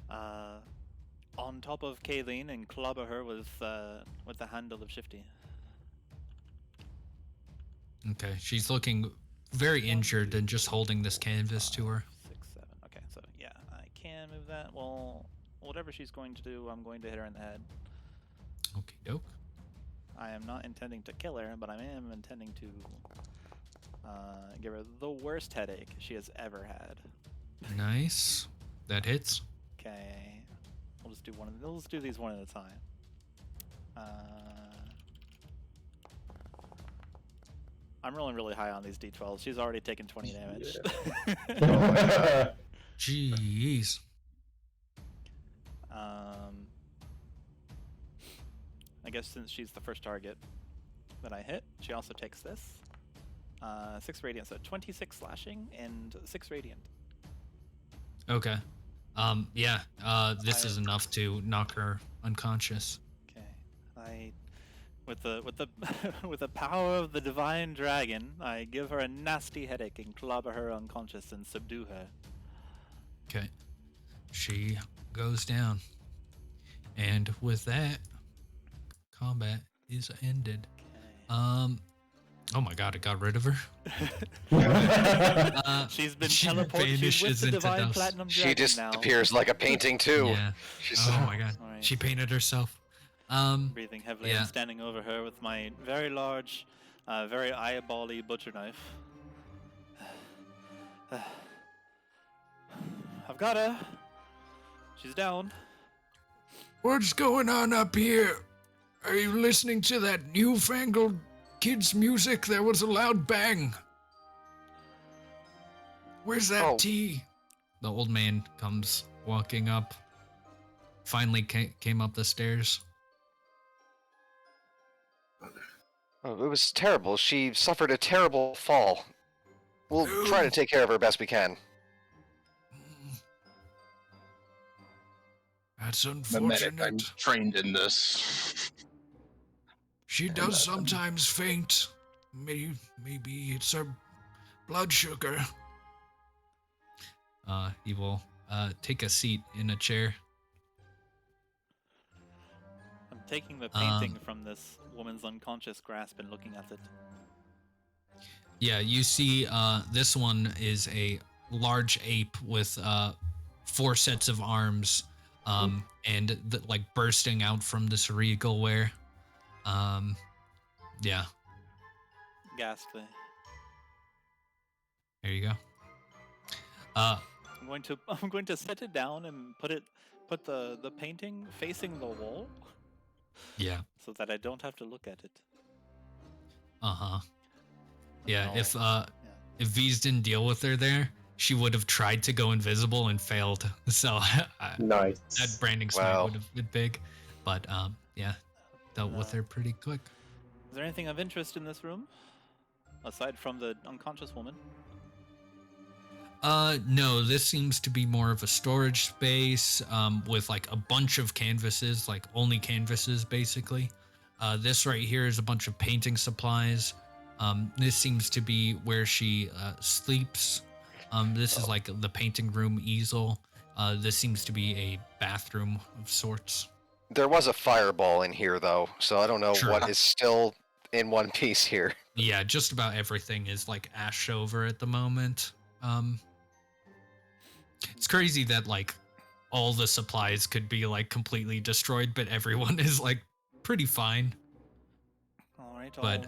on top of Kayleen and clobber her with the handle of Shifty. Okay, she's looking very injured and just holding this canvas to her. 6, 7. Okay, so yeah, I can move that. Well, whatever she's going to do, I'm going to hit her in the head. Okay, doke. I am not intending to kill her, but I am intending to give her the worst headache she has ever had. Nice. That hits. Okay, we'll just do Let's do these one at a time. I'm rolling really high on these d12s. She's already taken 20 damage. Jeez. I guess since she's the first target that I hit, she also takes this. 6 radiant, so 26 slashing and 6 radiant. Okay. Yeah. This is enough to knock her unconscious. Okay. With the power of the divine dragon, I give her a nasty headache and clobber her unconscious and subdue her. Okay. She goes down. And with that, combat is ended. Okay. Oh my god, it got rid of her. She's been she teleported. She's with vanishes the into divine dust. platinum She dragon just now. appears like a painting too. Yeah. She's Oh my god. Alright. She painted herself. Breathing heavily yeah. and standing over her with my very large, very eyeball-y butcher knife. I've got her. She's down. What's going on up here? Are you listening to that newfangled kids' music? There was a loud bang. Where's that Oh. tea? The old man comes walking up. Finally came up the stairs. Oh, it was terrible. She suffered a terrible fall. We'll try to take care of her best we can. That's I'm a medic. I'm unfortunate. trained in this. She does sometimes faint. Maybe it's her blood sugar. He will take a seat in a chair. I'm taking the painting from this woman's unconscious grasp and looking at it. Yeah, you see this one is a large ape with 4 sets of arms and like bursting out from this regal wear. Yeah, Ghastly. there you go. I'm going to set it down and put the painting facing the wall Yeah. so that I don't have to look at it. Yeah, No. if V's didn't deal with her there, she would have tried to go invisible and failed. So Nice. that branding snipe Wow. would have been big. But yeah, dealt with her pretty quick. Is there anything of interest in this room aside from the unconscious woman? No, this seems to be more of a storage space with like a bunch of canvases, like only canvases basically. This right here is a bunch of painting supplies. This seems to be where she sleeps. This is like the painting room easel. This seems to be a bathroom of sorts. There was a fireball in here, though, so I don't know Sure. what is still in one piece here. Yeah, just about everything is like ash over at the moment. It's crazy that like all the supplies could be like completely destroyed, but everyone is like pretty fine. All right, But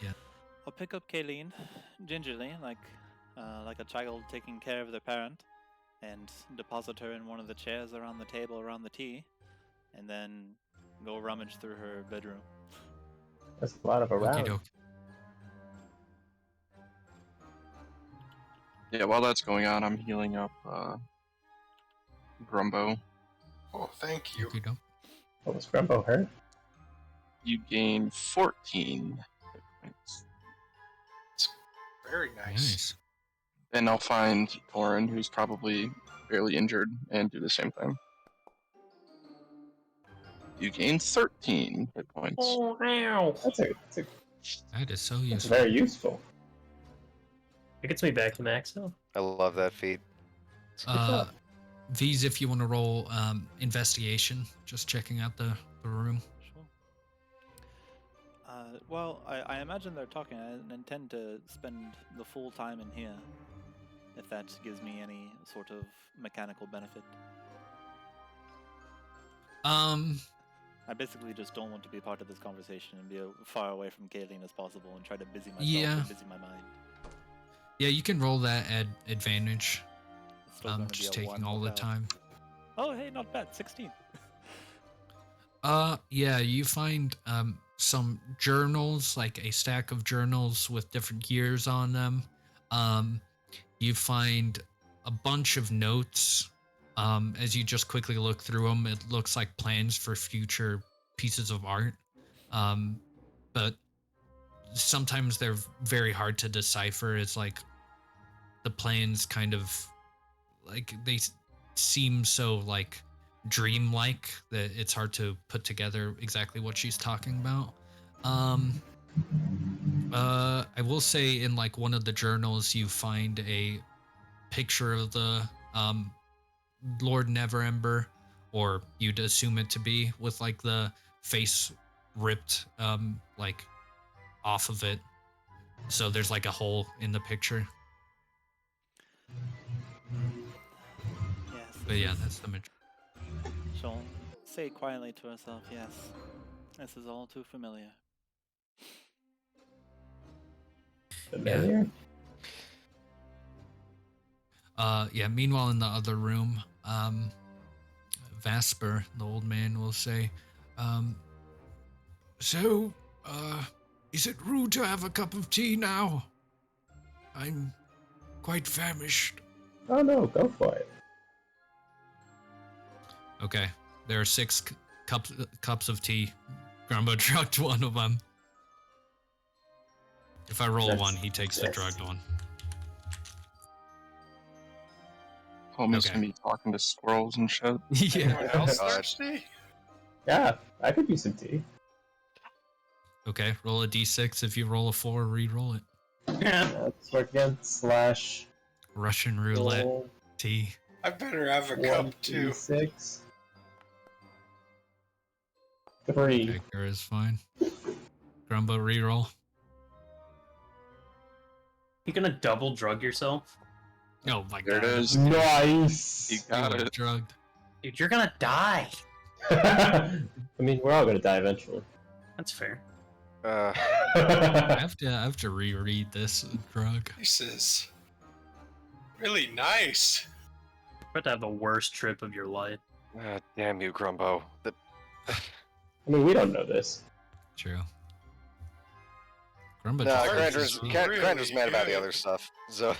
yeah. I'll pick up Kayleen gingerly, like a child taking care of their parent, and deposit her in one of the chairs around the table around the tea, and then go rummage through her bedroom. That's a lot of around. Okey-doke. Yeah, while that's going on, I'm healing up Grumbo. Oh, thank you. Okey-doke. What was Grumbo hurt? You gain 14 hit points. Very nice. Nice. And I'll find Torin, who's probably barely injured, and do the same thing. You gain 13 hit points. Oh, ow! That is so That's useful. very useful. It gets me back to max health. I love that feat. V's, if you want to roll investigation, just checking out the room. Sure. Well, I imagine they're talking. I intend to spend the full time in here, if that gives me any sort of mechanical benefit. I basically just don't want to be part of this conversation and be as far away from Kayleen as possible and try to busy myself and busy my mind. Yeah, you can roll that at advantage. It's still gonna be Just a taking one all the without- time. Oh, hey, not bad. 16. Yeah, you find some journals, like a stack of journals with different years on them. You find a bunch of notes. As you just quickly look through them, it looks like plans for future pieces of art. But sometimes they're very hard to decipher. It's like the plans kind of like they seem so like dreamlike that it's hard to put together exactly what she's talking about. I will say in like one of the journals you find a picture of the Lord Neverember, or you'd assume it to be, with like the face ripped like off of it. So there's like a hole in the picture. Yes. But yeah, that's the majority. She'll say quietly to herself, yes, this is all too familiar. Familiar? Yeah, meanwhile in the other room, Vasper, the old man, will say, So, is it rude to have a cup of tea now? I'm quite famished. Oh no, go for it. Okay, there are 6 cups of tea. Grumbo drugged one of them. If I roll That's- 1, he takes the yes. drugged one. Homie's Okay. gonna be talking to squirrels and shit. Yeah. Anyone else God. thirsty? Yeah, I could use some tea. Okay, roll a d6. If you roll a 4, re-roll it. Let's work again. Slash. Russian roulette roll tea. I better have a cup too. 1d6. 3. Kicker is fine. Grumbo, re-roll. You gonna double drug yourself? Oh my There god. it is. Nice! You You got were it. drugged. Dude, you're gonna die. I mean, we're all gonna die eventually. That's fair. Uh, I have to reread this drug. This is really nice. You're about to have the worst trip of your life. damn you, Grumbo. I mean, we don't know this. True. Grumbo No, just Ours likes is to speak. really Krandren's mad about the good. other stuff. So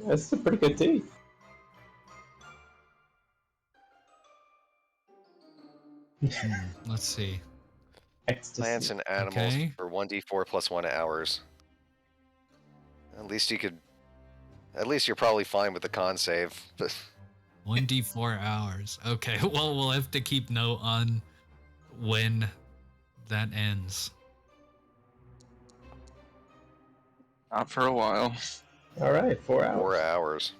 This is a pretty good tea. Let's see. Ecstasy. plants and animals Okay. for 1d4 plus 1 hours. At least you could. At least you're probably fine with the con save. But 1d4 hours. Okay, well, we'll have to keep note on when that ends. Not for a while. Alright, 4 hours. 4 hours.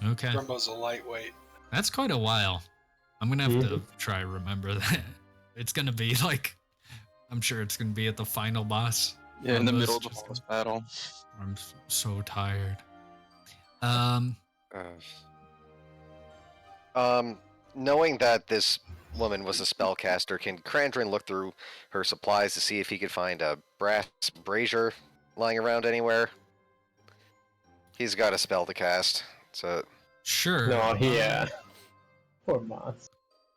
Okay. Grumbo's a lightweight. That's quite a while. I'm gonna have to try to remember that. It's gonna be like, I'm sure it's gonna be at the final boss. Yeah, in the Grumbo's middle of the just boss battle. I'm so tired. Knowing that this woman was a spellcaster, can Krandren look through her supplies to see if he could find a brass brazier lying around anywhere? He's got a spell to cast, so Sure. No, yeah. Poor Moss.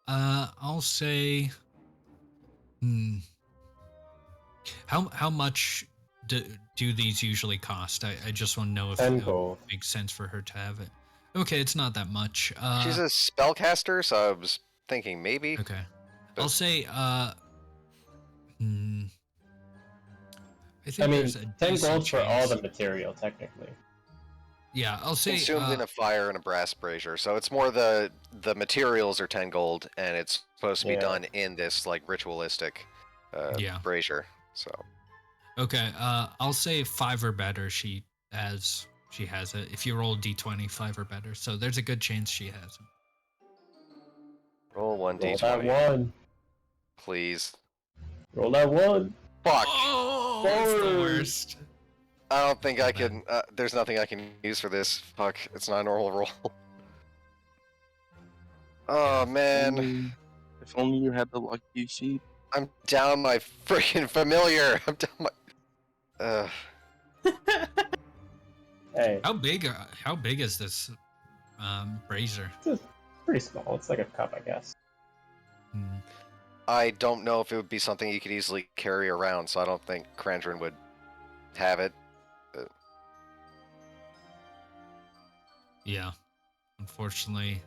I'll say. How much do these usually cost? I just want to know if 10 it gold. makes sense for her to have it. Okay, it's not that much. she's a spellcaster, so I was thinking maybe. Okay. But- I'll say I think I mean, there's a 10 decent gold for all chance. the material, technically. Yeah, I'll say Consumed in a fire and a brass brazier, so it's more the materials are 10 gold, and it's supposed to be Yeah. done in this like ritualistic Yeah. brazier. So okay. I'll say 5 or better. She has it. If you roll a d20, 5 or better. So there's a good chance she has it. roll Roll that 1d20, 1. please. Roll that 1. Fuck! Oh, it's the Forward. worst. I don't think I Oh, man. can. There's nothing I can use for this. Fuck! It's not a normal roll. Oh man, If only you had the lucky sheep. I'm down my freaking familiar. I'm down my. Hey, How big is this brazier? it's pretty small. It's like a cup, I guess. Hmm. I don't know if it would be something you could easily carry around, so I don't think Krandren would have it. Yeah. Unfortunately,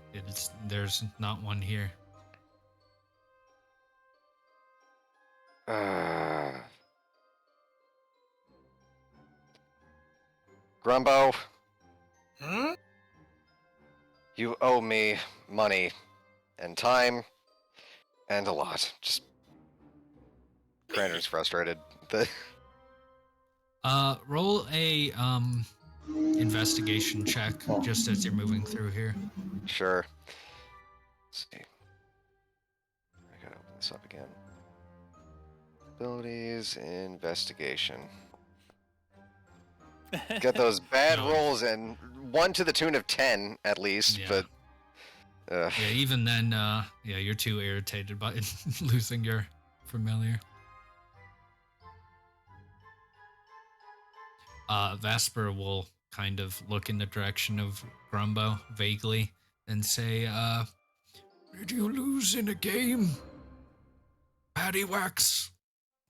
there's not one here. Grumbo, Hmm? you owe me money and time and a lot. Just Krandren's frustrated. Roll a investigation check just as you're moving through here. Sure. Let's see. I gotta open this up again. Abilities, investigation. Got those bad No. rolls, and one to the tune of 10 at least, Yeah. but Yeah, even then, yeah, you're too irritated by losing your familiar. Vesper will kind of look in the direction of Grumbo vaguely and say, Did you lose in a game? Paddywhacks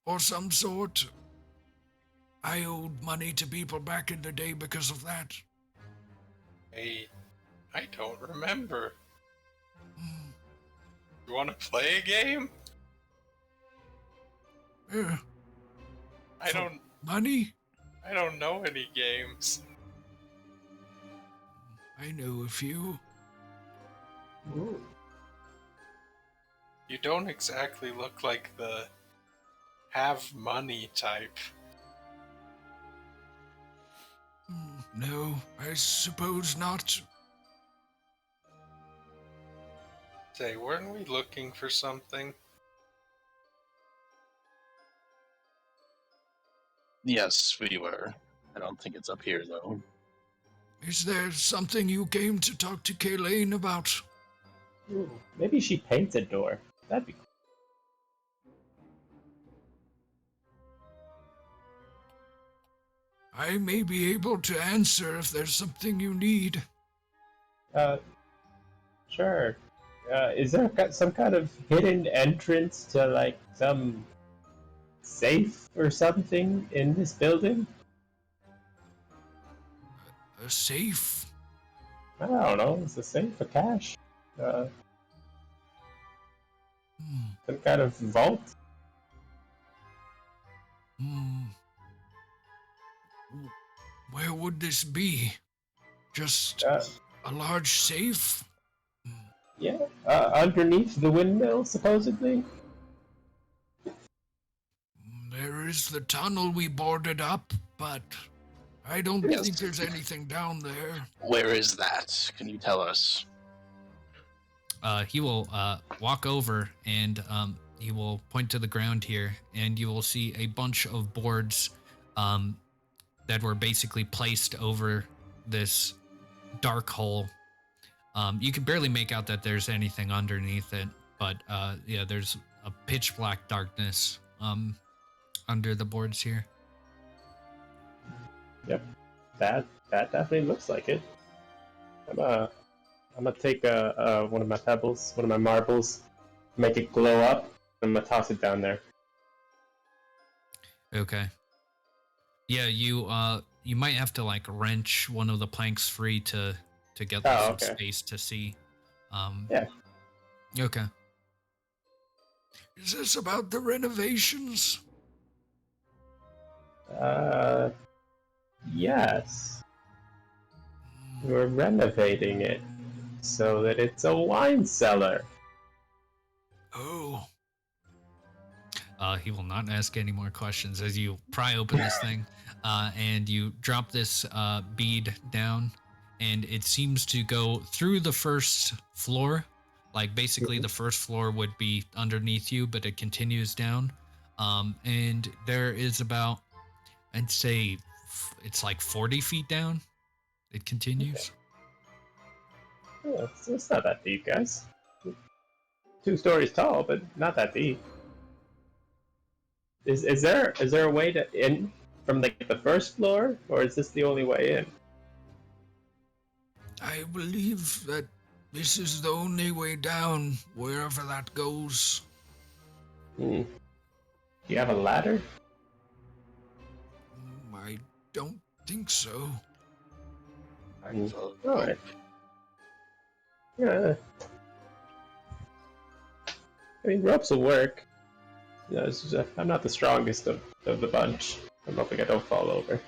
or some sort? I owed money to people back in the day because of that. I don't remember. You want to play a game? Yeah. I don't Money? know any games. I know a few. Ooh. You don't exactly look like the have money type. No, I suppose not. Say, weren't we looking for something? Yes, we were. I don't think it's up here, though. Is there something you came to talk to Kayleen about? Ooh. Maybe she paints a door. That'd be cool. I may be able to answer if there's something you need. Sure. Is there some kind of hidden entrance to, like, some safe or something in this building? A safe? I don't know. Is a safe for cash? Some kind of vault? Where would this be? Just a large safe? Yeah, underneath the windmill, supposedly. There is the tunnel we boarded up, but I don't Yes. think there's anything down there. Where is that? Can you tell us? He will walk over and he will point to the ground here, and you will see a bunch of boards that were basically placed over this dark hole. You can barely make out that there's anything underneath it, but yeah, there's a pitch black darkness under the boards here. Yep, that definitely looks like it. I'm gonna take one of my pebbles, one of my marbles, make it glow up, and I'm gonna toss it down there. Okay. Yeah, you might have to like wrench one of the planks free to get some space to see. Yeah. Okay. Is this about the renovations? Yes. We're renovating it so that it's a wine cellar. Oh. He will not ask any more questions as you pry open this thing, and you drop this bead down, and it seems to go through the first floor. Like basically the first floor would be underneath you, but it continues down. And there is about, I'd say it's like 40 feet down. It continues. Okay. Oh, it's not that deep, guys. 2 stories tall, but not that deep. Is there a way to in from the first floor, or is this the only way in? I believe that this is the only way down, wherever that goes. Do you have a ladder? I don't think so. Alright. Yeah. I mean, ropes will work. You know, it's just, I'm not the strongest of the bunch. I'm hoping I don't fall over.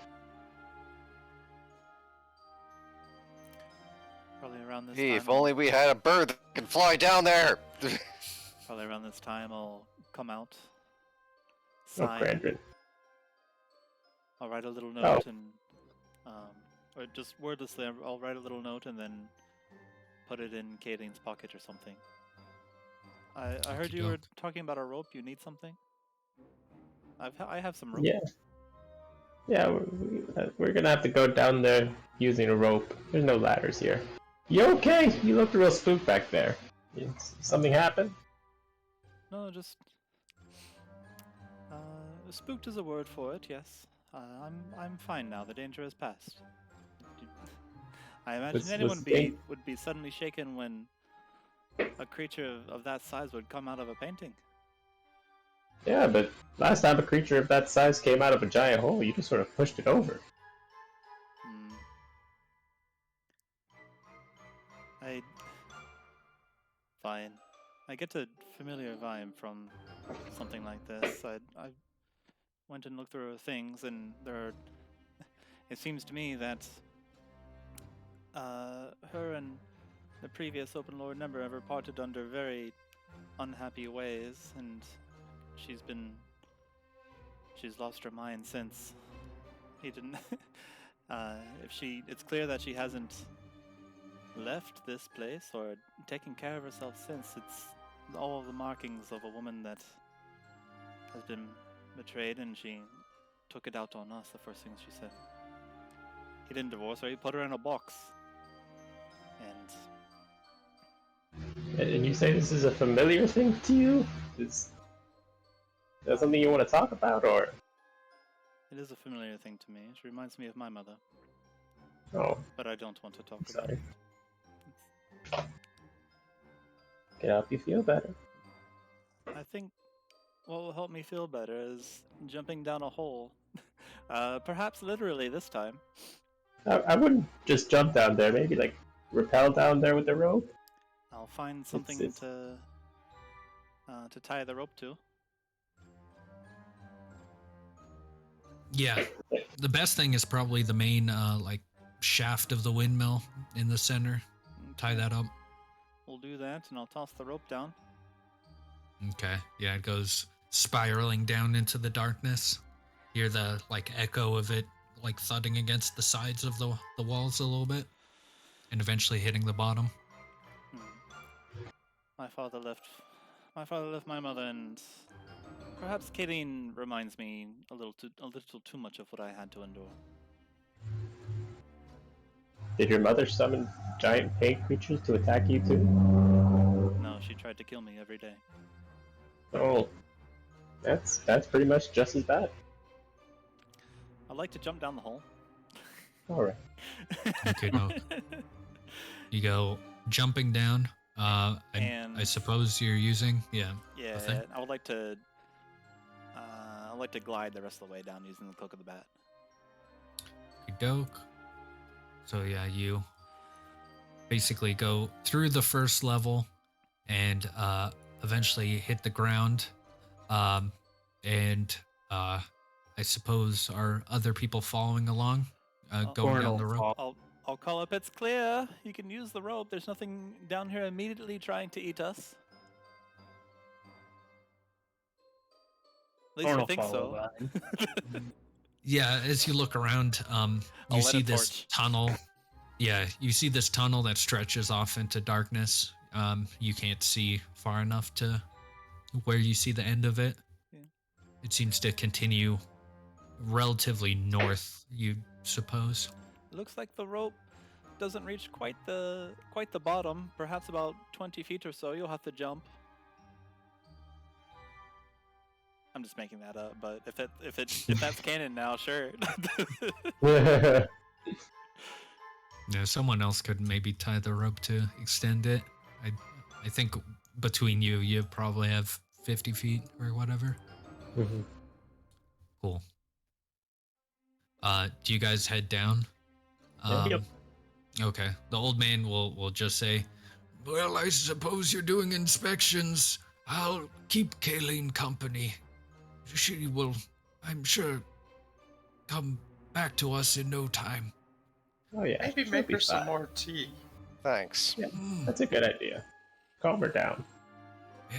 Probably around this Hey, time. if only we had a bird that could fly down there! Probably around this time I'll come out. Oh, Sign. Krandren. I'll write a little note and or just wordlessly I'll write a little note and then put it in Kayleen's pocket or something. I heard you were talking about a rope. You need something? I have some rope. Yeah. Yeah, we're gonna have to go down there using a rope. There's no ladders here. You okay? You looked real spooked back there. Something happened? No, just spooked is a word for it. Yes, I'm fine now. The danger has passed. I imagine anyone would be suddenly shaken when a creature of that size would come out of a painting. Yeah, but last time a creature of that size came out of a giant hole, you just sort of pushed it over. Hmm. Fine. I get a familiar vibe from something like this. I went and looked through things, and it seems to me that her and the previous Open Lord never ever parted under very unhappy ways, and she's lost her mind since. He didn't. It's clear that she hasn't left this place or taken care of herself since. It's all of the markings of a woman that has been betrayed, and she took it out on us. The first thing she said. He didn't divorce her. He put her in a box. And you say this is a familiar thing to you? Is that something you want to talk about, or? It is a familiar thing to me. She reminds me of my mother. Oh. But I don't want to talk about Sorry. it. Can help you feel better. I think what will help me feel better is jumping down a hole. Perhaps literally this time. I wouldn't just jump down there. Maybe like rappel down there with the rope. I'll find something to tie the rope to. Yeah, the best thing is probably the main like shaft of the windmill in the center. Tie that up. We'll do that, and I'll toss the rope down. Okay. Yeah, it goes spiraling down into the darkness. Hear the like echo of it like thudding against the sides of the walls a little bit, and eventually hitting the bottom. My father left my mother, and perhaps Kaylene reminds me a little too much of what I had to endure. Did your mother summon giant paint creatures to attack you too? No, she tried to kill me every day. Oh, that's pretty much just as bad. I'd like to jump down the hole. All right. Okay, no. You go jumping down. And I suppose you're using yeah. the thing? I would like to. I'd like to glide the rest of the way down using the cloak of the bat. Doke. So yeah, you basically go through the first level and eventually hit the ground. And I suppose are other people following along, going down the rope? I'll call up. It's clear. You can use the rope. There's nothing down here immediately trying to eat us. At least I think so. Yeah, as you look around, you see this tunnel. Yeah, you see this tunnel that stretches off into darkness. You can't see far enough to where you see the end of it. Yeah. It seems to continue relatively north, you suppose. It looks like the rope doesn't reach quite the bottom. Perhaps about 20 feet or so. You'll have to jump. I'm just making that up, but if that's canon now, sure. Yeah, someone else could maybe tie the rope to extend it. I think between you probably have 50 feet or whatever. Mm-hmm. Cool. Do you guys head down? Yep. Okay. The old man will just say, "Well, I suppose you're doing inspections. I'll keep Kaylene company. She will, I'm sure, come back to us in no time." Oh yeah. Maybe she'll make be her some fine. more tea. Thanks. Yeah, that's a good idea. Calm her down.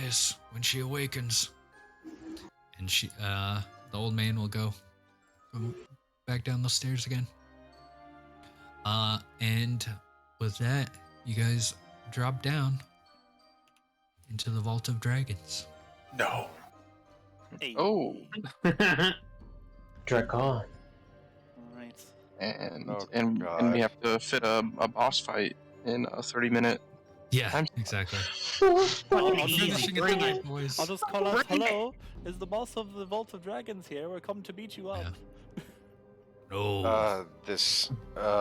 Yes, when she awakens. And the old man will go back down the stairs again. And with that, you guys drop down into the Vault of Dragons. No. Hey. Oh. Dragon. All right. And Oh, and God. we have to fit a boss fight in a 30-minute. Yeah, exactly. I'll Finishing it tonight, boys. I'll just call out, "Hello, is the boss of the Vault of Dragons here? We're come to beat you up." Yeah. No.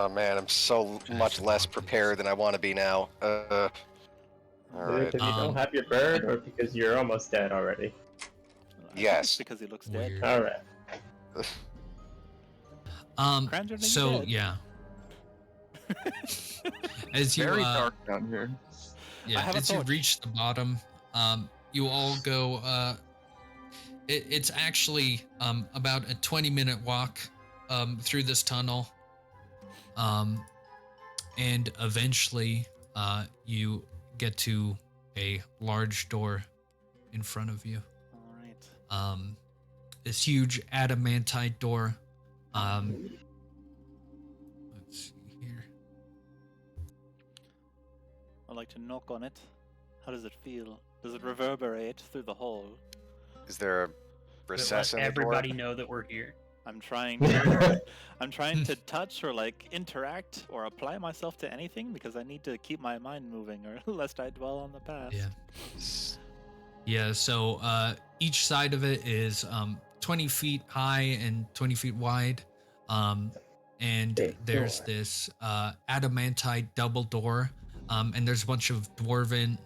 Man, I'm so much less prepared than I want to be now. All Is it right. because you don't have your bird, or because you're almost dead already? I think it's Yes. because he looks dead. Weird. All right. Krandren, are you So dead? yeah. As you Very dark down here. yeah, have a as you torch. reach the bottom, you all go. It's actually about a 20-minute walk through this tunnel, and eventually you get to a large door in front of you. All right. This huge adamantite door. Let's see here. I'd like to knock on it. How does it feel? Does it reverberate through the hall? Is there a But recess let in the door? everybody know that we're here. I'm trying to touch or like interact or apply myself to anything because I need to keep my mind moving or lest I dwell on the past. Yeah. Yeah, so each side of it is 20 feet high and 20 feet wide. And there's this adamantite double door, and there's a bunch of dwarven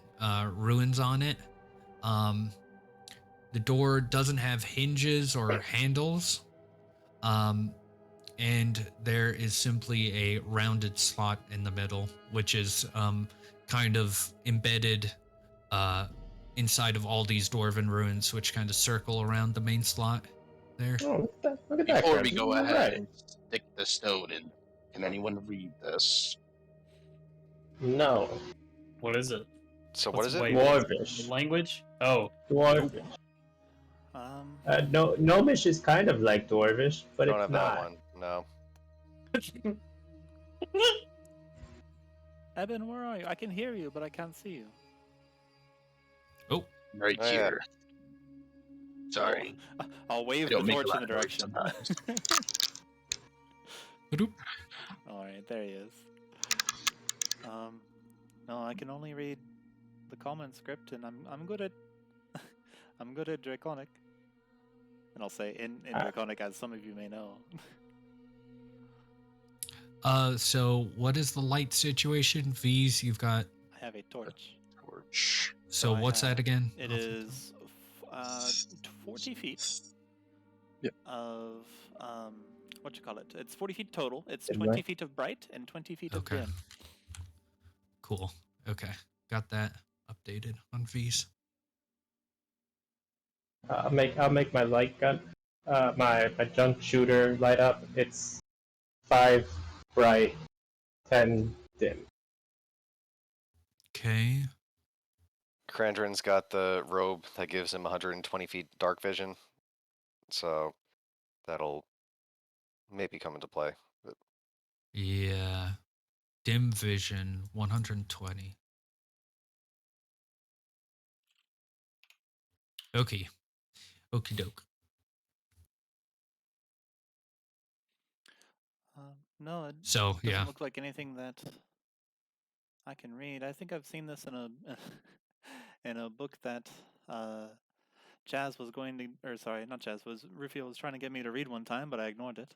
ruins on it. The door doesn't have hinges or handles, and there is simply a rounded slot in the middle, which is kind of embedded inside of all these dwarven ruins, which kind of circle around the main slot there. Oh, look at that. Before we Krandren. go You're ahead right. and stick the stone in, can anyone read this? No. What is it? So what What's is it? wait, Dwarvish. Language? Oh, Dwarvish. No, Gnomish is kind of like Dwarvish, but Don't it's have not. that one. No. Ebyn, where are you? I can hear you, but I can't see you. Right Oh, yeah. here. Sorry. I'll wave I the don't make a torch lot in the of noise direction. sometimes. Ba-doop. Alright, there he is. No, I can only read the common script, and I'm good at I'm good at Draconic. And I'll say in Draconic, as some of you may know. So what is the light situation? V's, you've got. I have a torch. Torch. So I what's that have- again? It is 40 feet Yep. of what you call it? It's 40 feet total. It's Dim 20 light? feet of bright and 20 feet of Okay. dim. Cool. Okay. Got that updated on V's. I'll make my light gun, my junk shooter light up. It's 5 bright, 10 dim. Okay. Krandren's got the robe that gives him 120 feet dark vision. So that'll maybe come into play. But Yeah. Dim vision 120. Okay. Okie doke. No, it So doesn't yeah. look like anything that I can read. I think I've seen this in a in a book that Chaz was going to, or sorry, not Chaz, was Rufio was trying to get me to read one time, but I ignored it.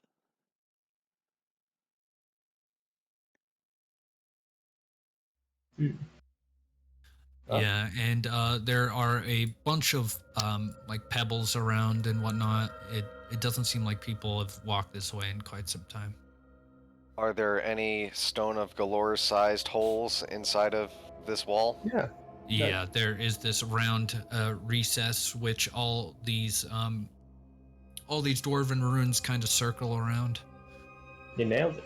Yeah, and there are a bunch of like pebbles around and whatnot. It doesn't seem like people have walked this way in quite some time. are there any Stone of Galore sized holes inside of this wall? Yeah. Yeah, there is this round recess which all these dwarven runes kind of circle around. You nailed it.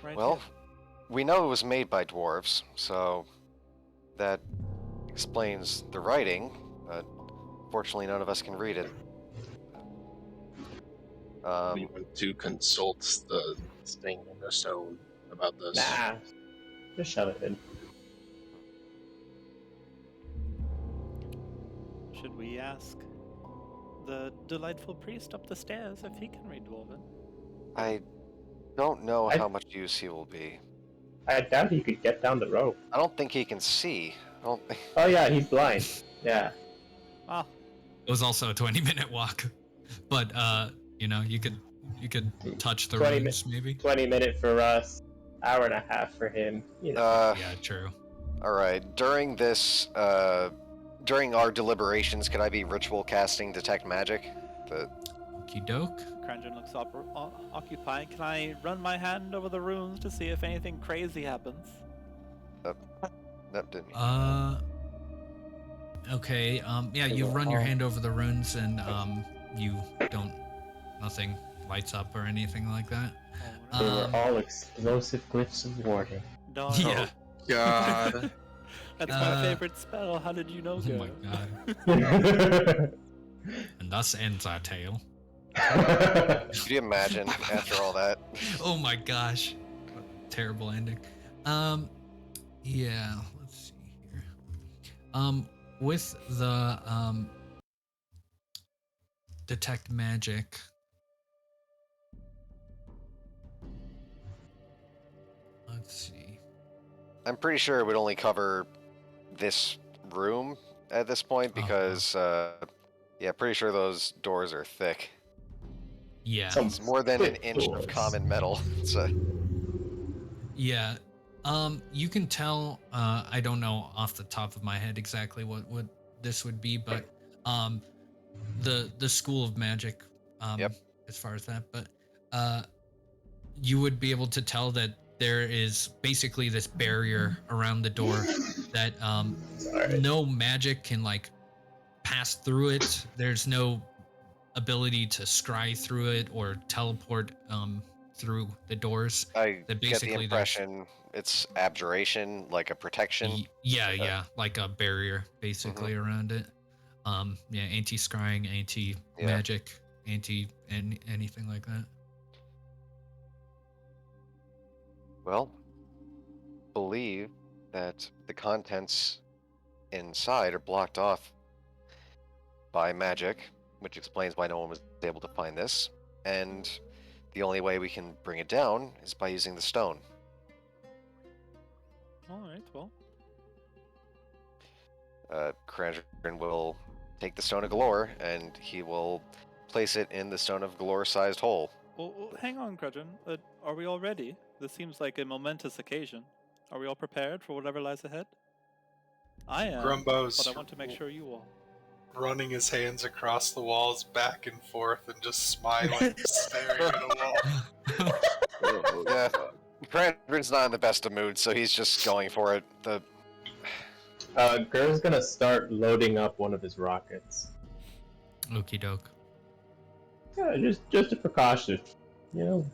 Right. Well, here. we know it was made by dwarves, so that explains the writing, but fortunately none of us can read it. We want to consult the thing in the stone about this. Nah. Just shove it in. Should we ask the delightful priest up the stairs if he can read Dwarven? I don't know I- how much use he will be. I doubt he could get down the rope. I don't think he can see. I don't think... Oh yeah, he's blind. Yeah. Ah, It was also a 20-minute walk, but you could touch the 20 runes maybe. 20 minutes for us, hour and a half for him. You know. Yeah, true. All right. During this, during our deliberations, could I be ritual casting detect magic? Okie doke. Krandren looks occupied. Can I run my hand over the runes to see if anything crazy happens? That didn't mean. Okay. Yeah, you run your hand over the runes and you don't. Nothing lights up or anything like that. They were all explosive glyphs of warning. Darn. Yeah. God. That's my favorite spell. How did you know, Oh my Gareth? god. And thus ends our tale. Could you imagine after all that? Oh my gosh. What a terrible ending. Yeah, let's see here. With the detect magic. Let's see. I'm pretty sure it would only cover this room at this point because, yeah, pretty sure those doors are thick. Yeah. It's more than an inch of common metal. So. Yeah. You can tell, I don't know off the top of my head exactly what this would be, but the School of Magic, Yep. as far as that, but you would be able to tell that there is basically this barrier around the door that no magic can like pass through it. There's no ability to scry through it or teleport through the doors. I that get the impression it's abjuration, like a protection. Yeah, like a barrier basically around it. Yeah, anti-scrying, anti-magic, anything like that. Well, believe that the contents inside are blocked off by magic, which explains why no one was able to find this, and the only way we can bring it down is by using the stone. Alright, well. Krandren will take the Stone of Galore, and he will place it in the Stone of Galore-sized hole. Well, hang on, Krandren. Are we all ready? This seems like a momentous occasion. Are we all prepared for whatever lies ahead? I am, Grumbo's but I want to make sure you all. running his hands across the walls back and forth and just smiling, staring at a wall. Yeah, Krandren's not in the best of moods, so he's just going for it. Gur's gonna start loading up one of his rockets. Okie doke. Yeah, just a precaution, you know.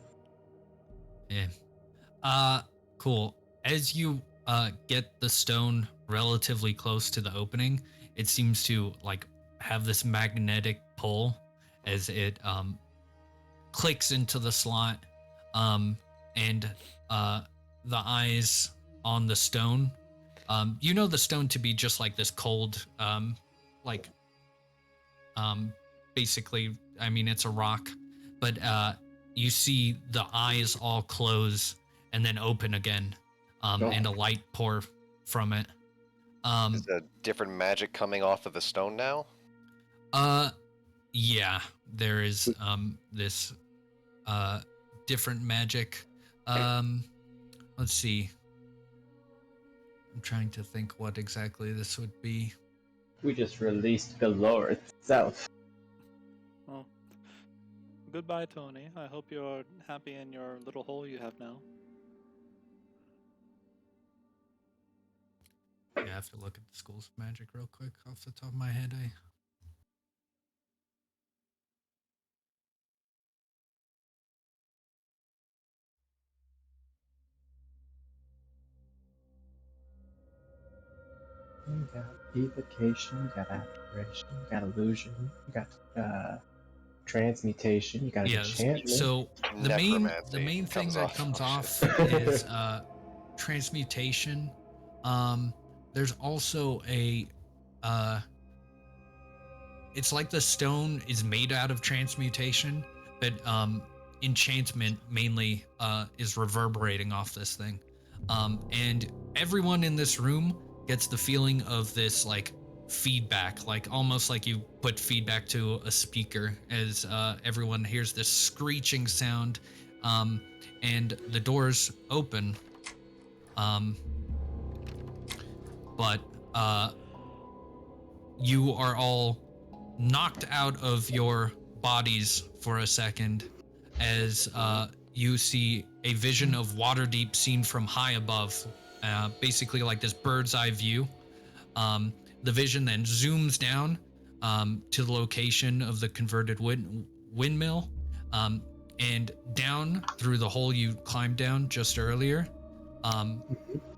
Yeah. Cool. As you get the stone relatively close to the opening, it seems to like have this magnetic pull as it clicks into the slot, and the eyes on the stone. You know the stone to be just like this cold, basically, I mean, it's a rock, but you see the eyes all close and then open again, and a light pour from it. Is a different magic coming off of the stone now? Yeah, there is this different magic. Let's see. I'm trying to think what exactly this would be. We just released Galore itself. Well, goodbye, Tony. I hope you're happy in your little hole you have now. Yeah, I have to look at the Schools of Magic real quick off the top of my head. You got evocation, you got abjuration, you got illusion, you got transmutation, you got enchantment. So the main thing that comes off is transmutation. There's also a it's like the stone is made out of transmutation, but enchantment mainly is reverberating off this thing. And everyone in this room gets the feeling of this like feedback, like almost like you put feedback to a speaker, as everyone hears this screeching sound, and the doors open. but you are all knocked out of your bodies for a second as you see a vision of Waterdeep seen from high above, basically like this bird's eye view. The vision then zooms down to the location of the converted windmill, and down through the hole you climbed down just earlier,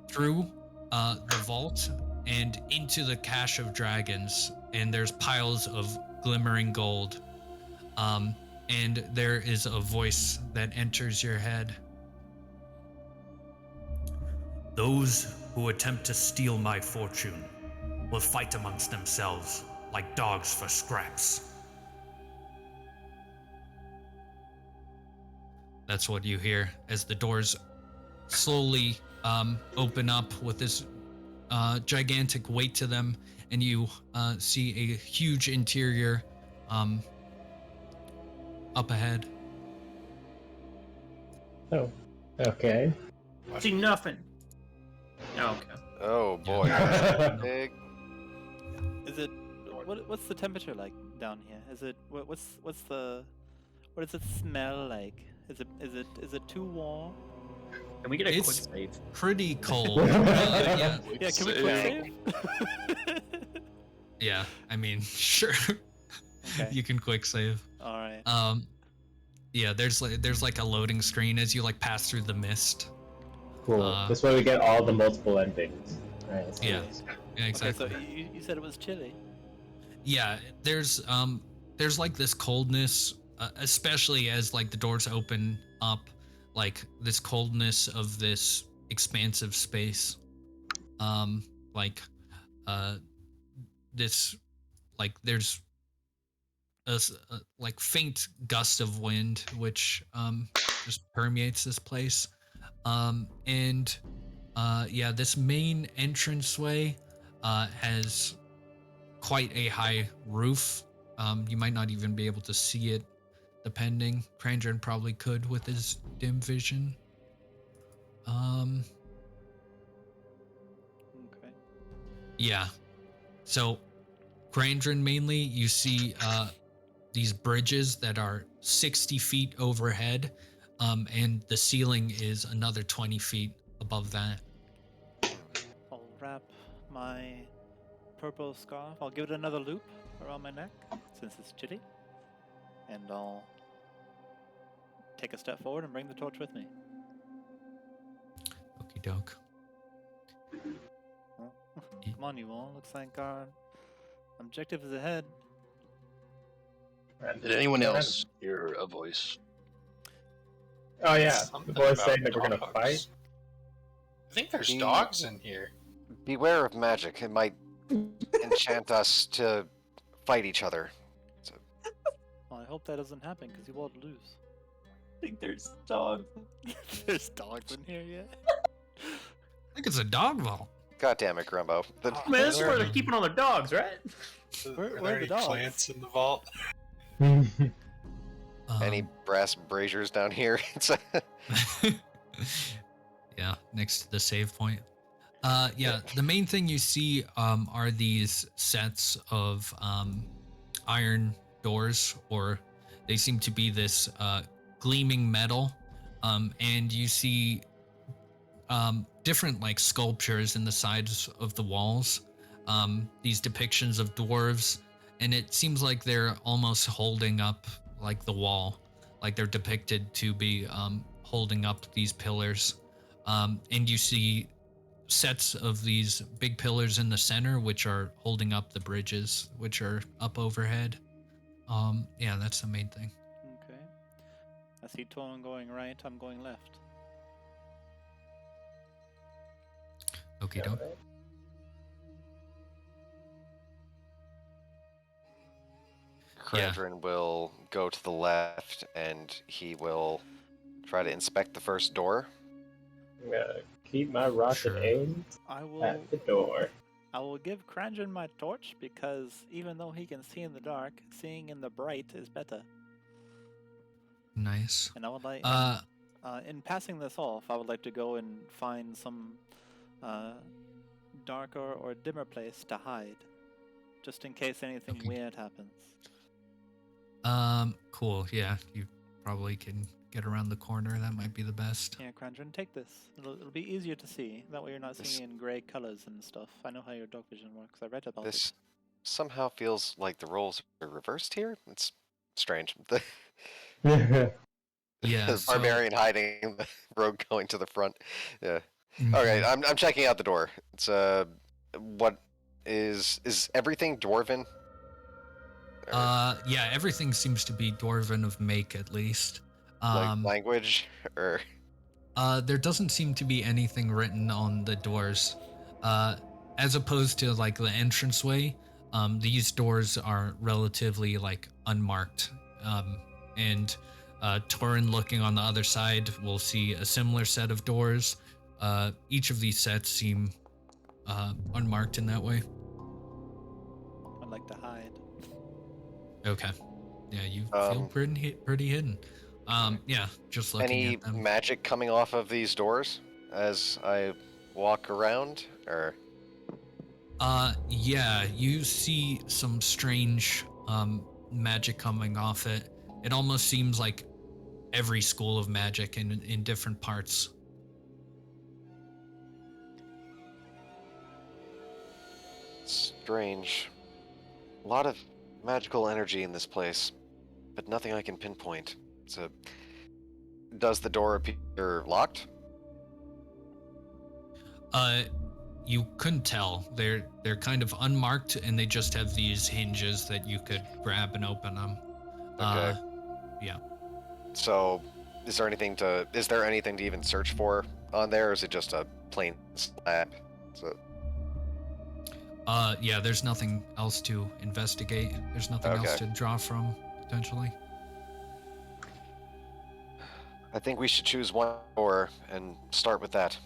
through the vault and into the cache of dragons. And there's piles of glimmering gold. And there is a voice that enters your head. Those who attempt to steal my fortune will fight amongst themselves like dogs for scraps. That's what you hear as the doors slowly open up with this gigantic weight to them, and you see a huge interior up ahead. Oh, okay. See nothing. Oh, okay. Oh boy, big. Is it what's the temperature like down here? Is it what does it smell like? Is it too warm? Can we get a It's- quick save? Pretty cold. Yeah, Yeah, can we quick save? yeah. I mean, sure. Okay. You can quick save. All right. Yeah. There's like a loading screen as you like pass through the mist. Cool. This way we get all the multiple endings. Right, let's do Yeah. this. Yeah, exactly. Okay, so you said it was chilly. Yeah, there's like this coldness, especially as like the doors open up, like this coldness of this expansive space, this, like there's a like faint gust of wind which just permeates this place, and yeah, this main entranceway has quite a high roof. You might not even be able to see it, depending. Krandren probably could with his dim vision. Okay. Yeah. So, Krandren mainly, you see these bridges that are 60 feet overhead, and the ceiling is another 20 feet above that. I'll wrap my purple scarf. I'll give it another loop around my neck since it's chilly, and I'll take a step forward and bring the torch with me. Okie doke. Well, come on, you all. Looks like our objective is ahead. Did anyone else hear a voice? Oh yeah, Something the boys about saying that we're gonna dogs. fight. I think there's He- dogs in here. Beware of magic. It might enchant us to fight each other. Well, I hope that doesn't happen because you won't lose. I think there's dogs. There's dogs in here yet? I think it's a dog vault. God damn it, Grumbo. The, Man, this is where they're keeping all their dogs, right? Where Are are there the any dogs? plants in the vault? any brass braziers down here? It's a, Yeah, next to the save point. Yeah, the main thing you see are these sets of iron doors, or they seem to be this gleaming metal, and you see different like sculptures in the sides of the walls, these depictions of dwarves, and it seems like they're almost holding up like the wall, like they're depicted to be holding up these pillars, and you see sets of these big pillars in the center which are holding up the bridges which are up overhead. Yeah, that's the main thing. Okay. I see Torin going right. I'm going left. Okay, doke. Yeah. Krandren will go to the left and he will try to inspect the first door. I'm gonna keep my rocket Sure. aimed I will. at the door. I will give Krandren my torch because even though he can see in the dark, seeing in the bright is better. Nice. And I would like, in passing this off, I would like to go and find some darker or dimmer place to hide, just in case anything Okay. weird happens. Cool. Yeah, you probably can get around the corner. That might be the best. Here, Krandren, take this. It'll be easier to see. That way you're not seeing it in gray colors and stuff. I know how your dark vision works. I read about This it. somehow feels like the roles are reversed here. It's strange. Yeah. The so- barbarian hiding, the rogue going to the front. Yeah. Mhm. Okay, I'm checking out the door. It's what is everything dwarven? Or, Yeah, everything seems to be dwarven of make at least. like language or There doesn't seem to be anything written on the doors. As opposed to like the entranceway, these doors are relatively like unmarked. And Torin looking on the other side will see a similar set of doors. Each of these sets seem unmarked in that way. I'd like to hide. Okay. Yeah, you feel pretty hidden. Yeah, just looking any at them. magic coming off of these doors as I walk around, or Yeah, you see some strange magic coming off it. It almost seems like every school of magic in different parts. strange. A lot of magical energy in this place, but nothing I can pinpoint. So, does the door appear locked? You couldn't tell. They're kind of unmarked, and they just have these hinges that you could grab and open them. Okay. Yeah. So, is there anything to even search for on there, or is it just a plain slab? So, Yeah, there's nothing else to investigate. There's nothing else to draw from, potentially. I think we should choose one door and start with that.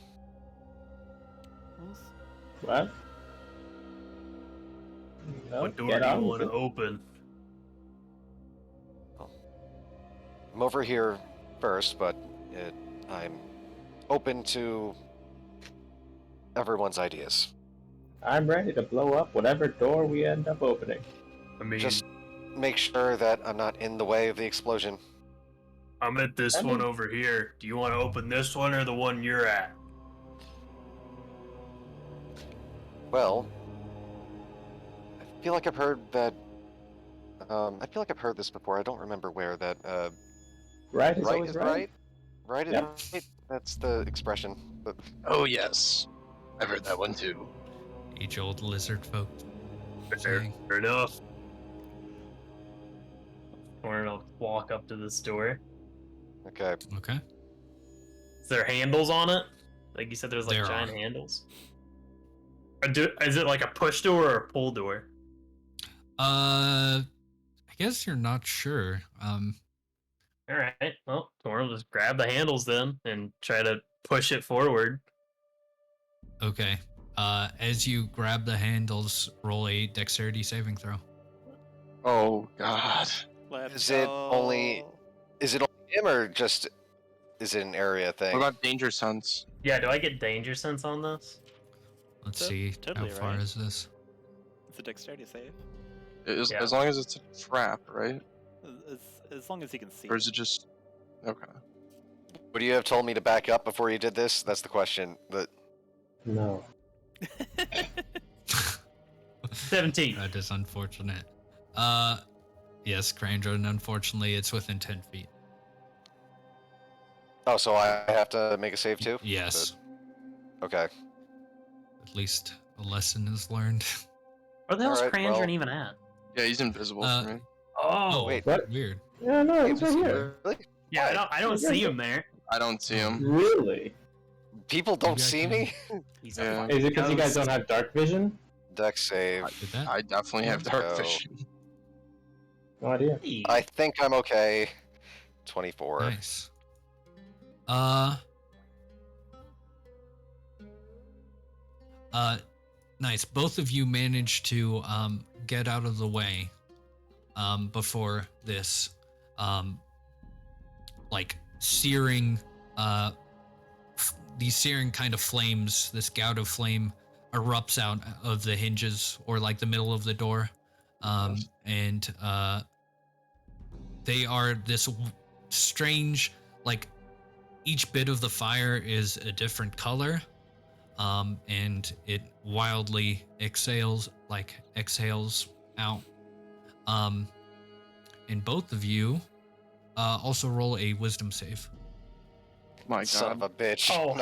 What? No, What door get do you on want with to it. open? I'm over here first, but I'm open to everyone's ideas. I'm ready to blow up whatever door we end up opening. I mean, Just make sure that I'm not in the way of the explosion. I'm at this I one mean- over here. Do you want to open this one or the one you're at? Well, I feel like I've heard that. I feel like I've heard this before. I don't remember where that. Right is Right always is right. right. Right is Yep. right. That's the expression. But Oh yes, I've heard that one too. Age-old lizard folk. Fair saying. enough. Or I'll walk up to this door. okay. Okay. Is there handles on it? Like you said, there's like There giant are. handles. Or is it like a push door or a pull door? I guess you're not sure. All right. Well, Torin will just grab the handles then and try to push it forward. Okay. As you grab the handles, roll a dexterity saving throw. Oh God. Let's Is it go. only him, or just is it an area thing? What about danger sense? Yeah. Do I get danger sense on this? Let's Tot- see totally how far right. is this. It's a dexterity save. Yeah. As long as it's a trap, right? As long as he can see. Or is it just okay? Would you have told me to back up before you did this? That's the question. But No. 17. That is unfortunate. Yes, Krandren, unfortunately, it's within 10 feet. oh, so I have to make a save too? Yes. Okay. At least a lesson is learned. Where the hell's Alright, Krandren well- even at? Yeah, he's invisible for me. Oh, wait. What? Weird. Yeah, no, Wait, it's right here. Really? yeah. I don't He's see right him there. I don't see him. Really? People don't Maybe I see can- me? He's Yeah. a Is it because you guys ghost. don't have dark vision? Dex save. Did that? I definitely have dark Go. vision. No idea. I think I'm okay. 24. Nice. Nice. Both of you managed to get out of the way before this like searing these searing kind of flames, this gout of flame erupts out of the hinges or like the middle of the door, and they are this strange, like each bit of the fire is a different color, and it wildly exhales out. And both of you also roll a wisdom save. My Son God. of a bitch. Oh,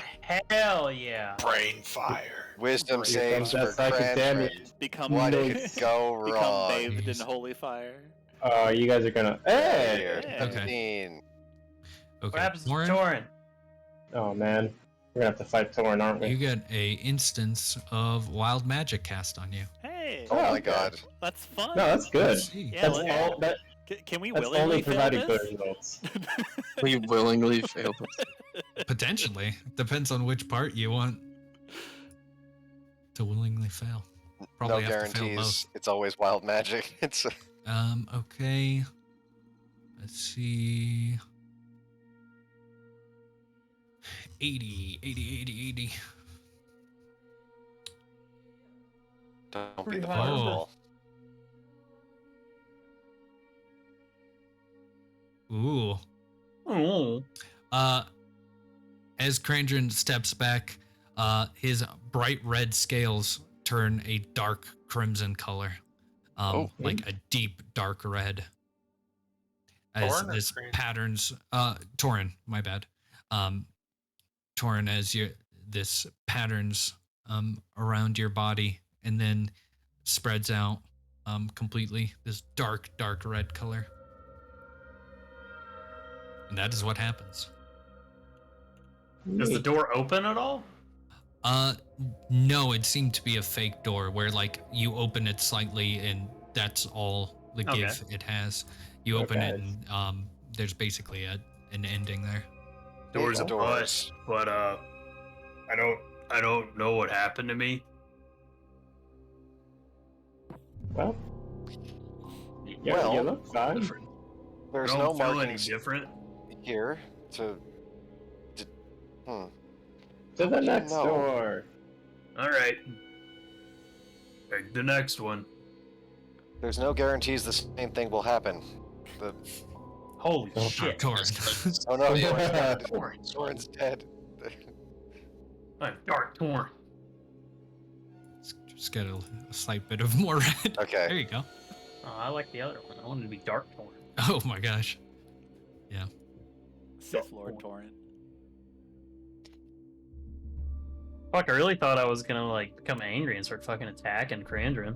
hell yeah. Brain fire. Wisdom Brain saves fire. for That's like a Krandren. damage. Become What bathed, could go become wrong? bathed in Jeez. holy fire. Oh, you guys are gonna. Hey! Here, Yeah. Okay. 17. Okay, What happens to Torin, Torin? Oh man, we're gonna have to fight Torin, aren't we? you get a instance of wild magic cast on you. Hey, Oh my okay. god. that's fun. No, that's good. Let's see. Yeah, That's let's- all. Can we That's willingly only fail providing good this? results. We willingly failed this. Potentially. Depends on which part you want to willingly fail. Probably No have to fail guarantees. It's always wild magic. It's both. Okay. Let's see. 80. don't be Pretty the high fireball. Ooh. Oh. As Krandren steps back, his bright red scales turn a dark crimson color. Like a deep dark red. As Torin or this Krandren? patterns Torin, my bad. Torin, as this patterns around your body and then spreads out completely, this dark red color. And that is what happens. Does the door open at all? No, it seemed to be a fake door where like you open it slightly and that's all the Okay. give it has. You open it Okay. and there's basically an ending there. Door's a Doors. bust, but I don't know what happened to me. Well, yeah, Well, you look fine. Different. There's I no don't feel any markings different. here to. To the next No. door. All right. Pick the next one. There's no guarantees the same thing will happen. The Holy Oh, shit! Torin. oh no, Torin's dead. Torin. Torin's dead. I'm dark Torin. Just get a slight bit of more red. Okay. There you go. Oh, I like the other one. I wanted to be dark Torin. Oh my gosh. Sith Lord Torin. Fuck! I really thought I was gonna like become angry and start fucking attacking Krandren.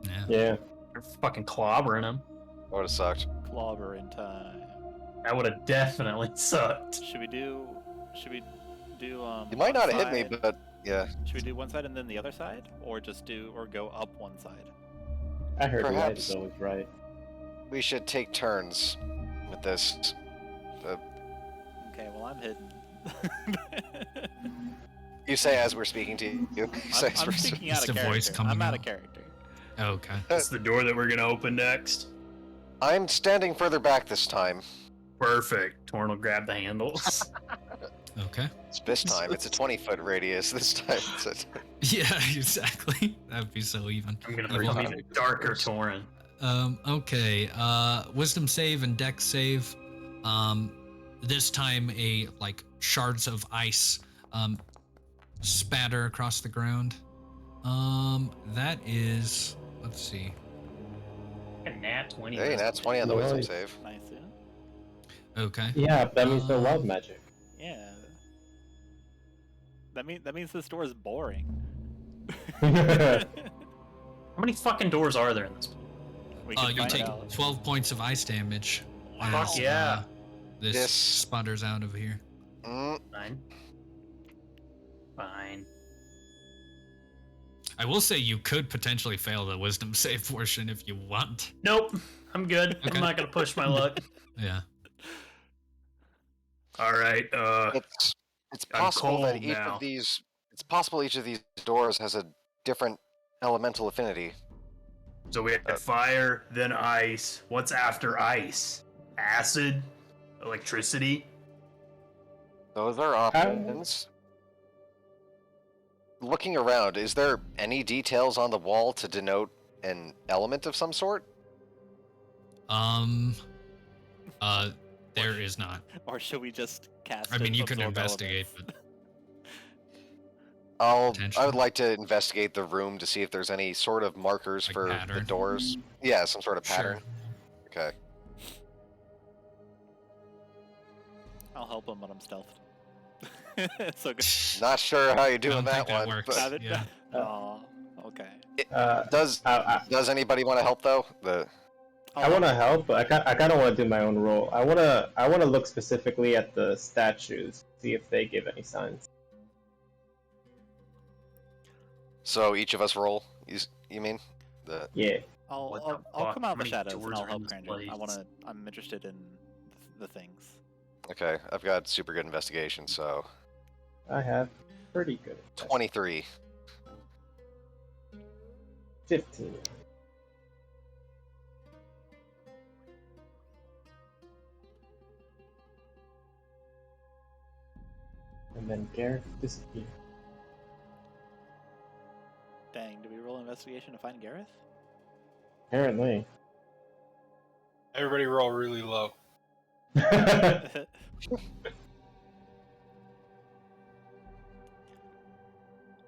Yeah. Yeah. Or fucking clobbering him. That would have sucked. Clobber in time. That would have definitely sucked. Should we do? You might not one have hit me, side? but yeah. Should we do one side and then the other side, or just go up one side? I heard Perhaps. Elijah was right. We should take turns with this. Okay, well I'm hidden. You say as we're speaking to you. You say as I'm we're speaking Just out of a voice character. coming I'm out out. of character. Okay. It's the door that we're gonna open next. I'm standing further back this time. Perfect. Torn will grab the handles. Okay. This time, it's a 20-foot radius. This time, it's a... Yeah, exactly. That would be so even. I'm gonna Evil. become even darker Torin. Okay. Wisdom save and dex save. This time like shards of ice spatter across the ground. That is, let's see. A nat 20. Hey, that's 20 on the wisdom Nice. save. Nice, yeah. Okay. Yeah, that means no wild magic. Yeah. That means this door is boring. How many fucking doors are there in this place? We can You find take out. 12 points of ice damage. Fuck as, yeah. This This- sputters out of here. Mm, Fine. Fine. I will say you could potentially fail the wisdom save portion if you want. Nope. I'm good. Okay. I'm not gonna push my luck. Yeah. Alright, it's I'm possible that cold each now. of these... It's possible each of these doors has a different elemental affinity. so we have fire, then ice. What's after ice? Acid? Electricity? Those are options. looking around, is there any details on the wall to denote an element of some sort? There is not. Or should we just cast? I mean, you can absorb investigate, elements? but I would Potentially. like to investigate the room to see if there's any sort of markers Like for the pattern. doors. Yeah, some sort of pattern. Sure. Okay. I'll help him, but I'm stealthed. So good. Not sure how you're I doing don't that think that one. works. but- Have it? Yeah. Aw, okay. Does anybody want to help though? I want to help, but I kind of want to do my own role. I want to look specifically at the statues, see if they give any signs. So each of us roll. You mean? Yeah. What I'll the fuck? come out How of the many shadows and doors I'll are in help this Krandren. place? I'm interested in the things. Okay, I've got super good investigation, so I have pretty good. 23. 15. And then Gareth disappeared. Dang, do we roll investigation to find Gareth? Apparently. Everybody roll really low.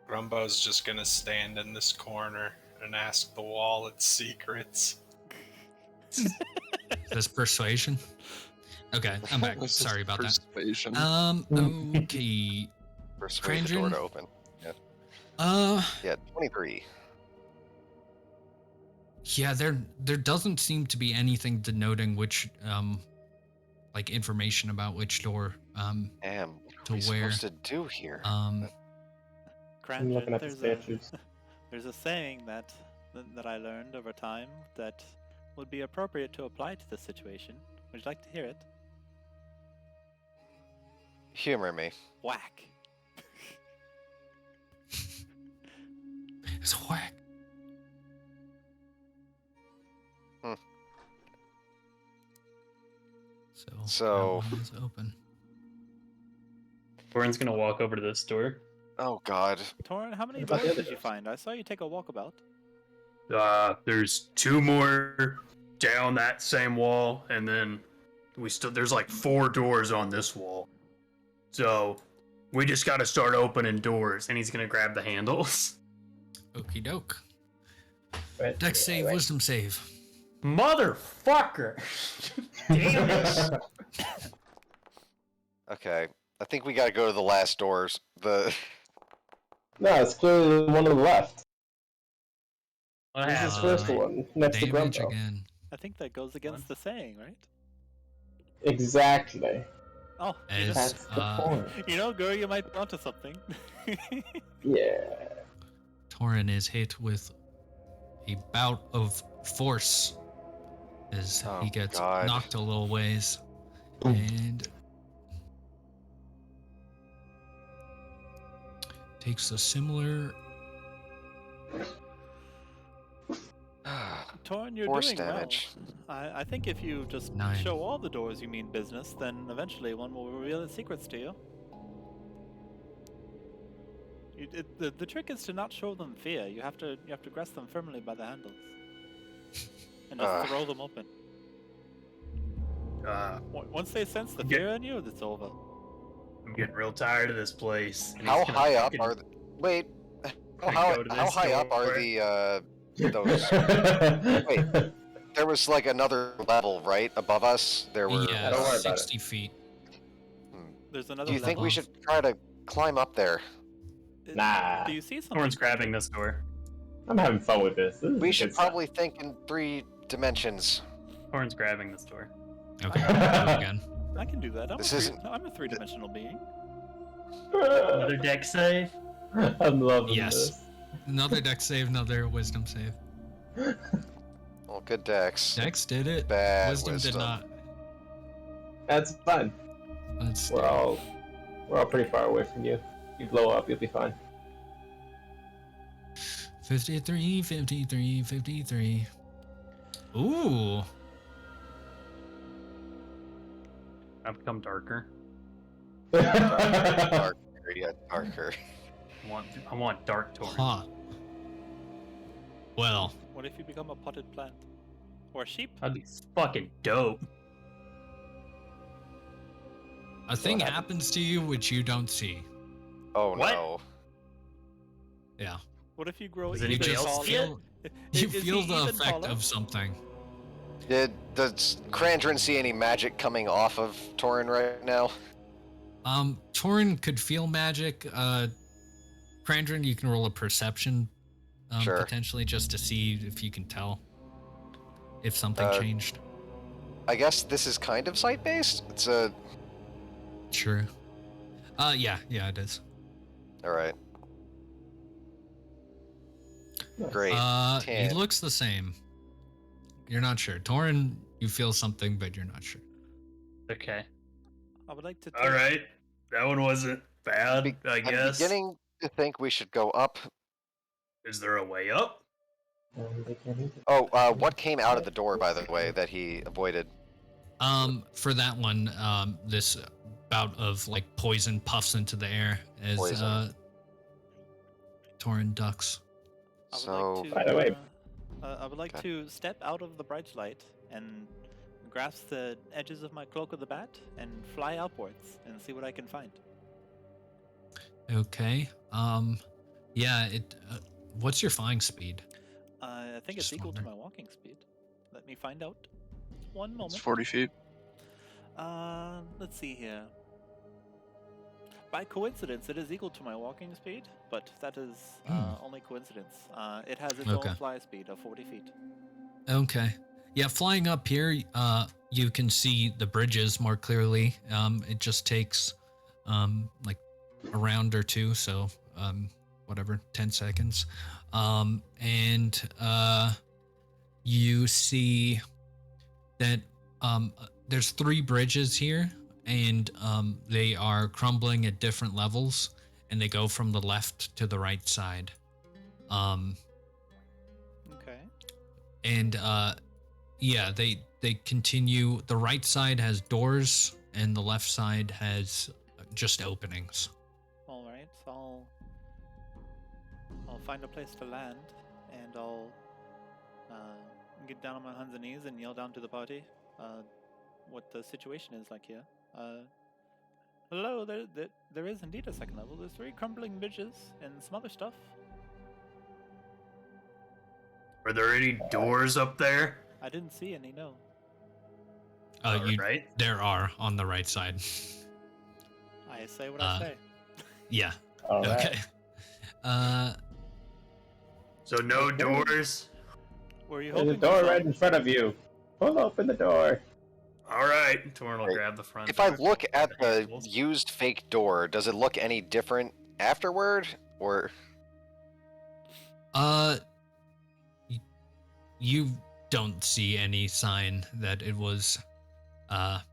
Grumbo's just gonna stand in this corner and ask the wall its secrets. Is this persuasion? Okay, I'm back. This is Sorry about that. persuasion. Okay. Persuade the door Krandren? to open. Yeah, 23. Yeah, there doesn't seem to be anything denoting which like information about which door Damn, what to are we where. supposed to do here? I'm Krandren, looking at the there's statues. there's a saying that I learned over time that would be appropriate to apply to this situation. Would you like to hear it? Humor me. Whack. It's whack. So- that one is open. Torin's gonna walk over to this door. Oh God. Torin, how many What about the doors other did you doors? find? I saw you take a walkabout. There's 2 more down that same wall, and then there's like 4 doors on this wall. So we just gotta start opening doors, and he's gonna grab the handles. Okie doke. Right, Dex save, right. wisdom save. Motherfucker! Damn it! Okay, I think we gotta go to the last doors. The No, it's clearly the one on the left. What This is happened? the first one, next to Damage Grumbo. again. I think that goes against the saying, right? Exactly. Oh, That's the point. you know, girl, you might be onto something. Yeah. Torin is hit with a bout of force as Oh, he gets God. knocked a little ways. And takes a similar Torin, you're Force doing damage. well. I think if you just 9. show all the doors you mean business, then eventually one will reveal its secrets to you. The trick is to not show them fear. You have to grasp them firmly by the handles and just throw them open. Once they sense the fear in you, it's over. I'm getting real tired of this place. and How he's gonna high up fucking- are Wait. Gonna How go to how this high up are door. those? Wait, there was like another level, right? Above us? There were. yeah, don't worry about 60 feet. There's another Do you think we level. should try to climb up there? Nah. Do you see something? Torin's grabbing this door. I'm having fun with this. This is We good should stuff. probably think in 3 dimensions. Torin's grabbing this door. Okay, do it again. I can do that. This isn't- I'm a three-dimensional being. Another deck save. I'm loving Yes. this. Another dex save, another wisdom save. Well, good dex. Dex did it. Bad Wisdom did not. That's fine. Let's We're all pretty far away from you. You blow up, you'll be fine. 53, 53, 53. Ooh. I've become darker. Darker, yeah, darker. I want Dark Torin. Huh. Well, What if you become a potted plant? Or a sheep? That'd be fucking dope. a thing happens to you which you don't see. Oh What? no. Yeah. What if you grow Does even You anybody just else taller? see it? feel Is you he feel the even effect taller? of something. Does Krandren see any magic coming off of Torin right now? Torin could feel magic. Krandren, you can roll a perception, Sure. potentially, just to see if you can tell if something Uh, changed. I guess this is kind of site-based. It's a... Sure. Yeah, it is. Alright. Great. He 10. looks the same. You're not sure. Torin, you feel something, but you're not sure. Okay. I would like to. All right. That one wasn't bad, I I'm guess. beginning to think we should go up. Is there a way up? Oh, what came out of the door, by the way, that he avoided? For that one, this bout of like poison puffs into the air as Poison. Torin ducks. I would So, like to, By the way- I would like Okay. to step out of the bright light and grasp the edges of my cloak of the bat and fly upwards and see what I can find. Okay. Yeah. What's your flying speed? I think it's Just equal to wondering. my walking speed. Let me find out. One moment. It's 40 feet. Let's see here. By coincidence, it is equal to my walking speed, but that is only coincidence. It has its Okay. own fly speed of 40 feet. Okay. Yeah, flying up here, you can see the bridges more clearly. It just takes like a round or two, so whatever, 10 seconds. And you see that there's 3 bridges here, and they are crumbling at different levels, and they go from the left to the right side. Okay. And yeah, they continue. The right side has doors, and the left side has just openings. All right. I'll find a place to land, and I'll get down on my hands and knees and yell down to the party what the situation is like here. Hello, there is indeed a second level. There's 3 crumbling bridges and some other stuff. Are there any doors up there? I didn't see any, no. Right? There are on the right side. I say what I say. Yeah. All right. Okay. So no doors? Were you There's a hoping door for right some? in front of you. Pull open the door. All right. Torin will Right. grab the front If I door. look at the Handles. used fake door, does it look any different afterward? Or You don't see any sign that it was.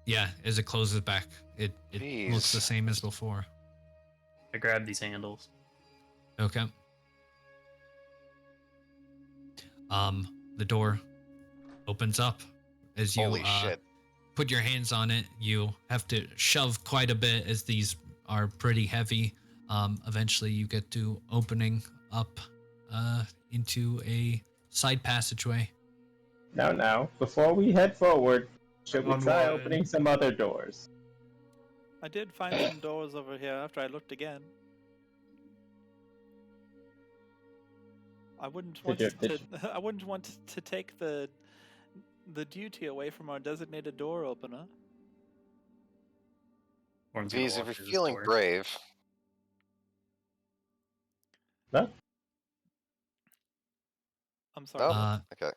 Yeah. As it closes back, it looks the Jeez. same as before. I grab these handles. Okay. The door opens up as you holy shit? put your hands on it. You have to shove quite a bit as these are pretty heavy. Eventually you get to opening up into a side passageway. Now, before we head forward, should we On try one. opening some other doors? I did find some doors over here after I looked again. I wouldn't want Did I wouldn't want to take the duty away from our designated door opener. Torin's gonna Geez, if walk you're through this feeling door. brave, No? I'm sorry. Oh. okay.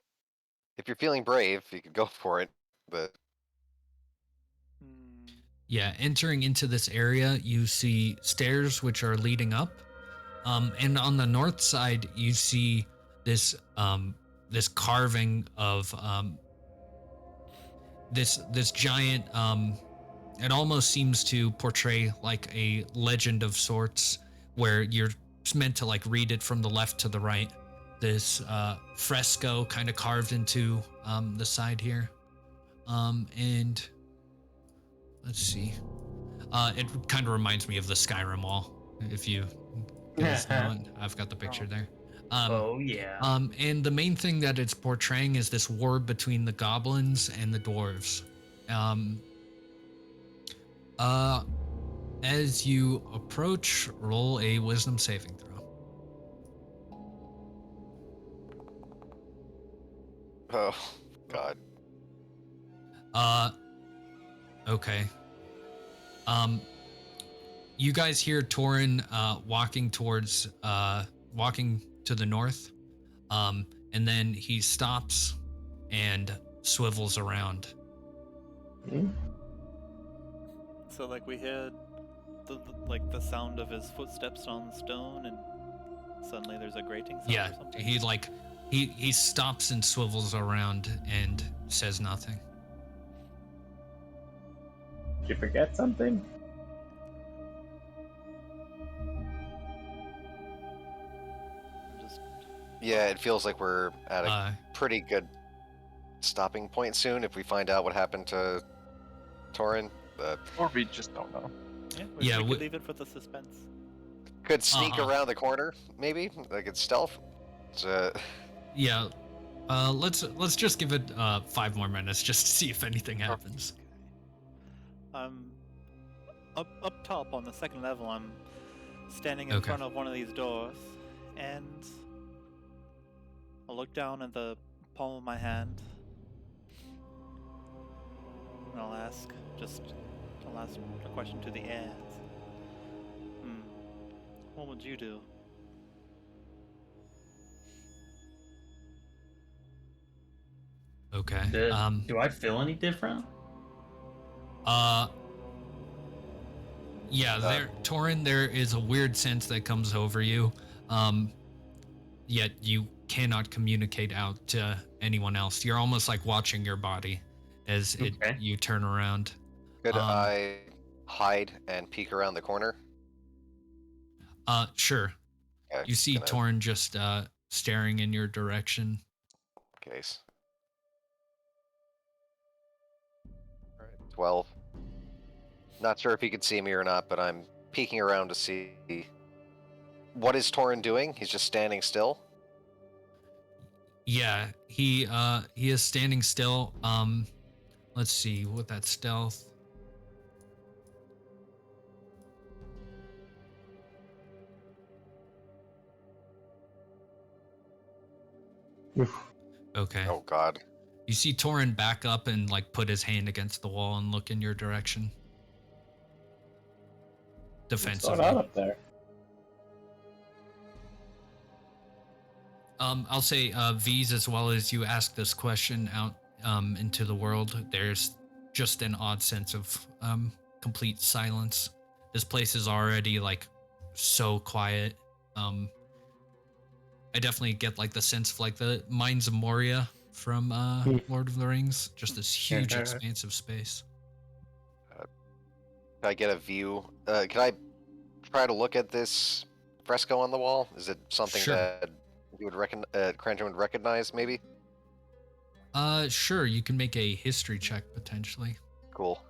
If you're feeling brave, you could go for it. But Hmm. Yeah, entering into this area, you see stairs which are leading up. And on the north side, you see this this carving of this giant. It almost seems to portray like a legend of sorts, where you're meant to like read it from the left to the right. This fresco kind of carved into the side here, and let's see. It kind of reminds me of the Skyrim wall, if you because I've got the picture there. Oh yeah. And the main thing that it's portraying is this war between the goblins and the dwarves. As you approach, roll a wisdom saving throw. Oh, God. Okay. You guys hear Torin walking to the north. And then he stops and swivels around. So like we hear the sound of his footsteps on stone, and suddenly there's a grating sound Yeah, or something? he stops and swivels around and says nothing. Did you forget something? Just Yeah, it feels like we're at a pretty good stopping point soon if we find out what happened to Torin. Or we just don't know. we could leave it for the suspense. Could sneak around the corner, maybe? Like it's stealth? Yeah. Let's just give it 5 more minutes just to see if anything happens. Up top on the second level, I'm standing in front of one of these doors, and I'll look down at the palm of my hand, and I'll ask a question to the air. What would you do? Okay. Do I feel any different? Yeah, Torin, there is a weird sense that comes over you. Yet you cannot communicate out to anyone else. You're almost like watching your body as you turn around. Could I hide and peek around the corner? Sure. Okay, You see Torin just staring in your direction. Case. All right, 12. Not sure if he could see me or not, but I'm peeking around to see. What is Torin doing? He's just standing still? Yeah, he is standing still. Let's see with that stealth. Okay. Oh God. You see Torin back up and like put his hand against the wall and look in your direction. Defensively. What's going on up there? I'll say V's, as well as you ask this question out into the world, there's just an odd sense of complete silence. This place is already like so quiet. I definitely get like the sense of like the Mines of Moria from Lord of the Rings, just this huge expansive space. Can I get a view? Can I try to look at this fresco on the wall? Is it something that you would Krandren would recognize, maybe? Sure. You can make a history check potentially. Cool.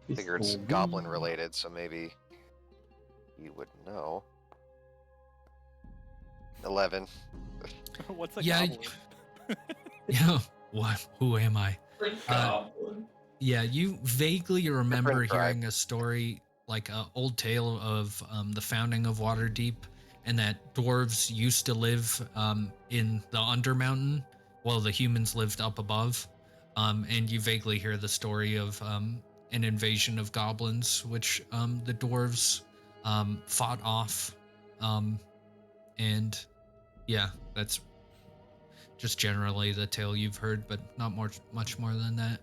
I figure it's goblin related, so maybe you would know. 11. What's a goblin? Yeah. What? Who am I? Goblin. Yeah, you vaguely remember hearing a story, like an old tale of the founding of Waterdeep, and that dwarves used to live in the Undermountain, while the humans lived up above. And you vaguely hear the story of an invasion of goblins, which the dwarves fought off. And yeah, that's just generally the tale you've heard, but not much more than that.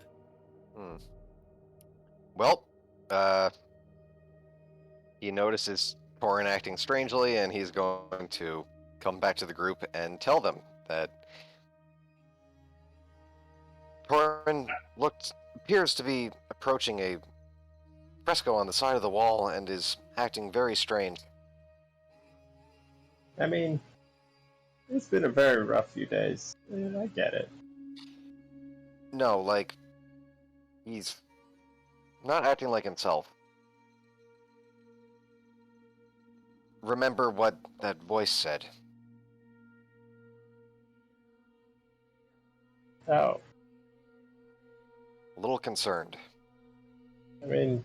Well, he notices Torin acting strangely, and he's going to come back to the group and tell them that Torin appears to be approaching a fresco on the side of the wall and is acting very strange. I mean, it's been a very rough few days. I get it. No, like, he's not acting like himself. remember what that voice said. Oh, A little concerned. I mean,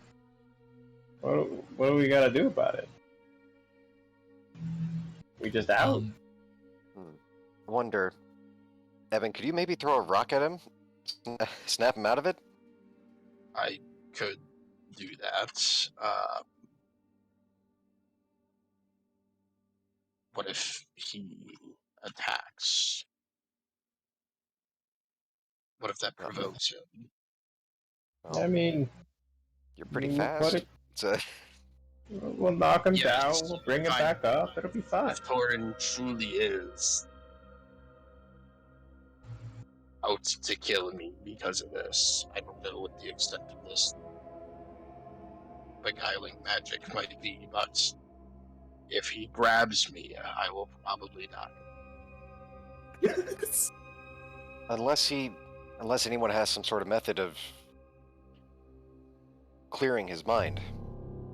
what do we gotta do about it? We just out? I wonder, Ebyn, could you maybe throw a rock at him? Snap him out of it? I could do that. What if he attacks? What if that provokes him? Well, I mean, you're pretty we'll put fast. it- It's a... we'll knock him Yes, down, we'll bring him fine. back up, it'll be fine. If Torin truly is out to kill me because of this, I don't know what the extent of this beguiling magic might be, but if he grabs me, I will probably die. Yes. Unless anyone has some sort of method of clearing his mind.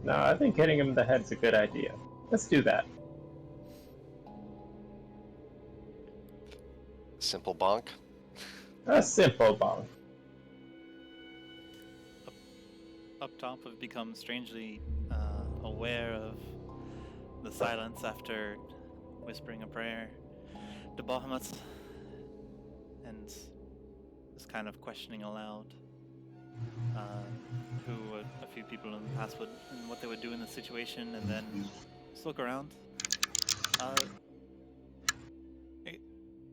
No, I think hitting him in the head's a good idea. Let's do that. Simple bonk. A simple bomb. Up top, I've become strangely aware of the silence after whispering a prayer to Bahamut, and just kind of questioning aloud who a few people in the past would and what they would do in the situation, and then just look around.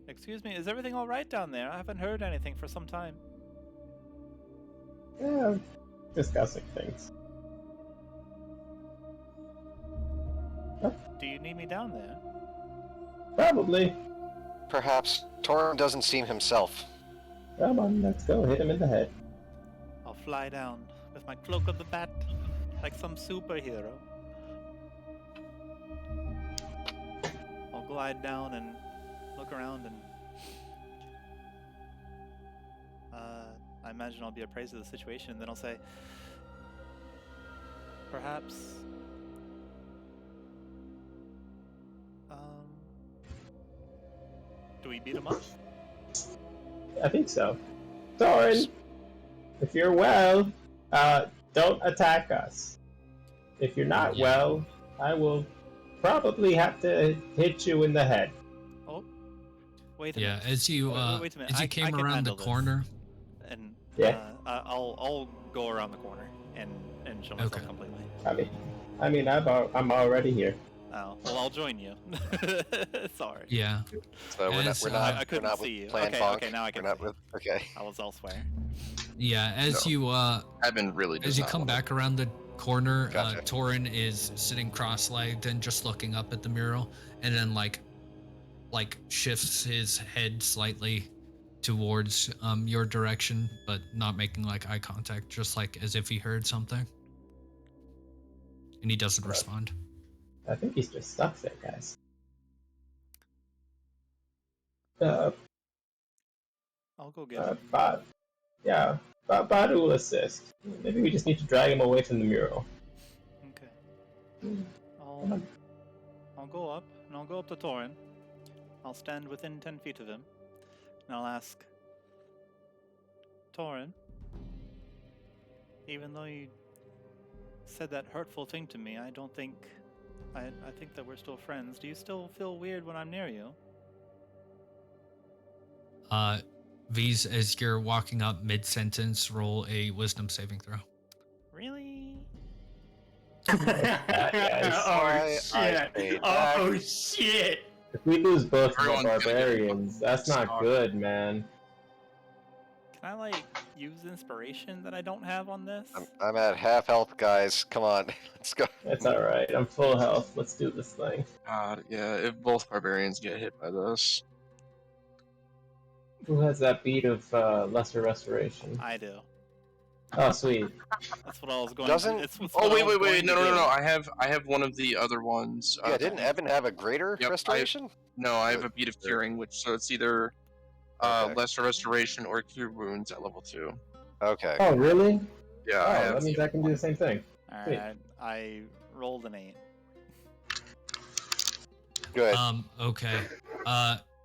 Excuse me, is everything all right down there? I haven't heard anything for some time. Yeah, discussing things. Do you need me down there? Probably. Perhaps Torin doesn't seem himself. Come on, let's go. Hit him in the head. I'll fly down with my cloak of the bat, like some superhero. I'll glide down and look around, and I imagine I'll be appraised of the situation, and then I'll say, perhaps, do we beat him up? I think so. Torin, if you're well, don't attack us. If you're not well, I will probably have to hit you in the head. Oh, wait a Yeah, minute. as you Wait a minute. as you I came can around the handle this. corner. And Yeah. I'll go around the corner and show myself Okay. completely. I mean, I'm already here. Oh, well, I'll join you. Sorry. Yeah. So we're As, not I couldn't we're not see you. with Plan Okay, Bonk. okay, now I can We're not see. with, okay. I was elsewhere. Yeah, as No. you Ebyn really does as you not come wanna- back around the corner, Gotcha. Torin is sitting cross-legged and just looking up at the mural, and then like shifts his head slightly towards your direction, but not making like eye contact, just like as if he heard something. And he doesn't respond. I think he's just stuck there, guys. Bad I'll go get him. Bad will assist. Maybe we just need to drag him away from the mural. Okay. I'll go up, and I'll go up to Torin. I'll stand within 10 feet of him, and I'll ask, Torin, even though you said that hurtful thing to me, I don't think... I think that we're still friends. Do you still feel weird when I'm near you? V's, as you're walking up mid-sentence, roll a wisdom saving throw. Really? Oh I shit! stayed Oh back. shit! If we lose both of Everyone's the gonna get barbarians, that's not scarred. good, man. Can I, like, use inspiration that I don't have on this? I'm at half health, guys. Come on, let's go. That's alright. I'm full health. Let's do this thing. God, yeah, if both barbarians get hit by this. Who has that beat of lesser restoration? I do. Oh, sweet. That's what I was going Doesn't- to... It's what Oh I wait, was wait, wait! going No, to no, no, do. no! I have one of the other ones. Yeah, didn't Ebyn have a greater Yep, restoration? No, I have a beat of curing, which so it's either Okay. lesser restoration or cure wounds at level 2. Okay. Oh, really? Yeah, Oh, I have. that means I can do the same thing. Alright, I rolled an 8. Good. Okay.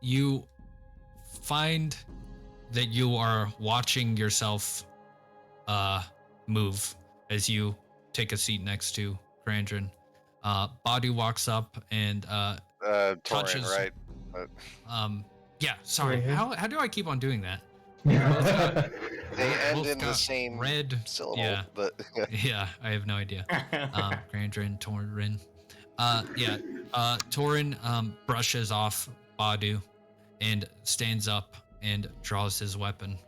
You find that you are watching yourself move as you take a seat next to Krandren. Body walks up and Torin, touches. right? Yeah, sorry. Mhm. How do I keep on doing that? They end Both in the got same red syllable. Yeah. But Yeah, I have no idea. Krandren, Torin. Torin brushes off Badu and stands up and draws his weapon.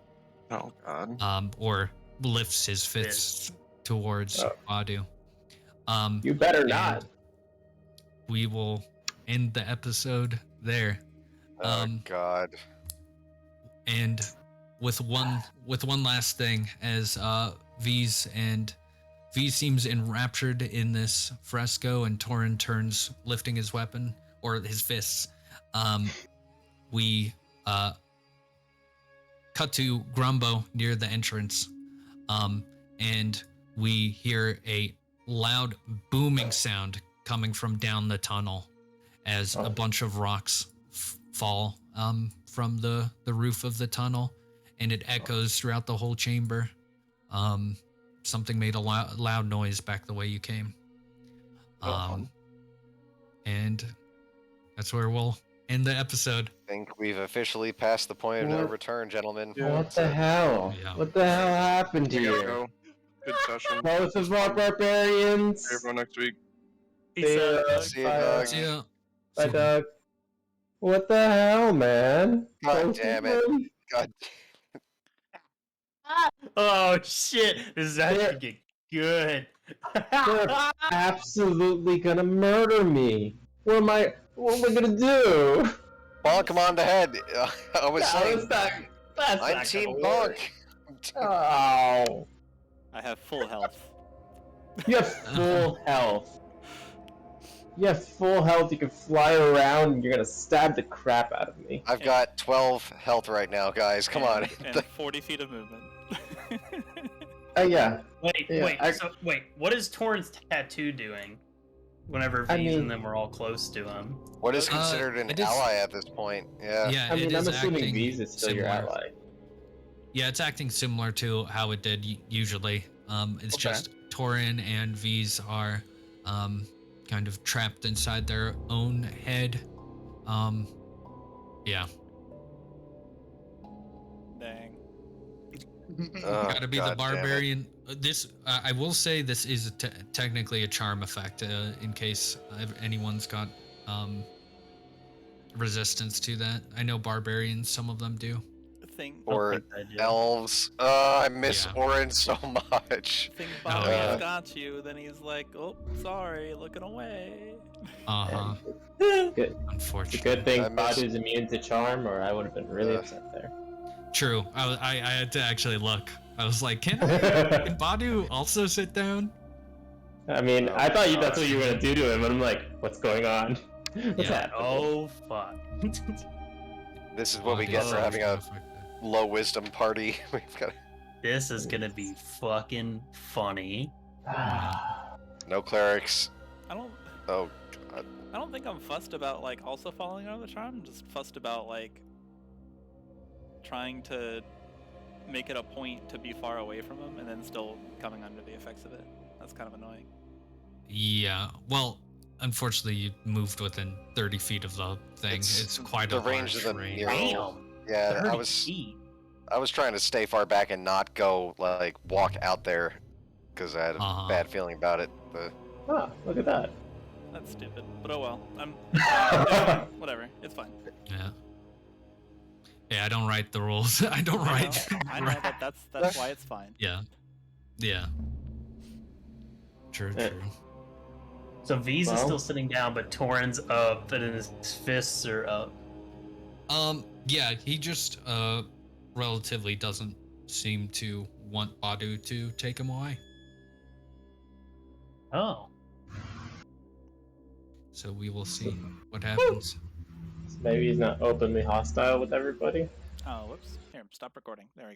Oh god. Or lifts his fist towards Badu. You better and not. We will end the episode there. oh god. And with one last thing, as V's seems enraptured in this fresco, and Torin turns, lifting his weapon or his fists. We cut to Grumbo near the entrance, and we hear a loud booming sound coming from down the tunnel as a bunch of rocks fall from the roof of the tunnel, and it echoes throughout the whole chamber. Something made a loud noise back the way you came. And that's where we'll end the episode. I think we've officially passed the point of no return, gentlemen. What the hell? Yeah. What the hell happened We gotta here? go. Good session. Both of our barbarians. See everyone next week. Peace out. See you, Doug. See ya. Bye, Doug. What the hell, man? God Both of damn it. them? God. Oh shit! This is actually getting good. They're absolutely gonna murder me. What am I gonna do? Bonk him on the head. I was saying, that's I'm not Team gonna work. Bonk. Oh. I have full health. You have full health. You have full health, you can fly around, and you're gonna stab the crap out of me. I've got 12 health right now, guys. Come on. And 40 feet of movement. Yeah. Wait, Yeah, wait. What is Torin's tattoo doing? Whenever V's I mean- and them are all close to him. What is considered an it is- ally at this point? Yeah. Yeah, I mean, it I'm is assuming acting V's is still your similar. ally. Yeah, it's acting similar to how it did usually. It's just Torin and V's are kind of trapped inside their own head. Yeah. Dang. Oh, Gotta be the God damn it. barbarian. This I will say this is technically a charm effect in case anyone's got resistance to that. I know barbarians, some of them do. Thing, Or I do. elves. I miss Yeah. Orin so much. thing Oh, Bobby's yeah. got you, then he's like, oh, sorry, looking away. Uh-huh. Good. It's a Unfortunately. good thing I miss- Badu's immune to charm, or I would have been really upset there. True. I had to actually look. I was like, can Badu also sit down? I mean, Oh, I thought gosh. that's what you were gonna do to him, and I'm like, what's going on? What's Yeah. happening? Oh fuck. This is what we Badu get for is having a affected. low wisdom party. We've got This is gonna be fucking funny. no clerics. I don't Oh, God. I don't think I'm fussed about like also following under the charm. I'm just fussed about like trying to make it a point to be far away from him and then still coming under the effects of it. That's kind of annoying. Yeah. Well, unfortunately, you moved within 30 feet of the thing. It's quite the a range large of the range. mural. Damn. Yeah, 30 I was feet. trying to stay far back and not go like walk out there because I had a Uh-huh. bad feeling about it. But Oh, look at that. That's stupid. But oh well. I'm whatever. It's fine. Yeah. Yeah, I don't write the rules. I don't write. I know that that's why it's fine. Yeah. Yeah. True, Yeah. true. So V's is Well- still sitting down, but Torin's up, and his fists are up. Yeah, he just relatively doesn't seem to want Badu to take him away. Oh. So we will see what happens. Maybe he's not openly hostile with everybody. Oh, whoops. Here, stop recording. There we go.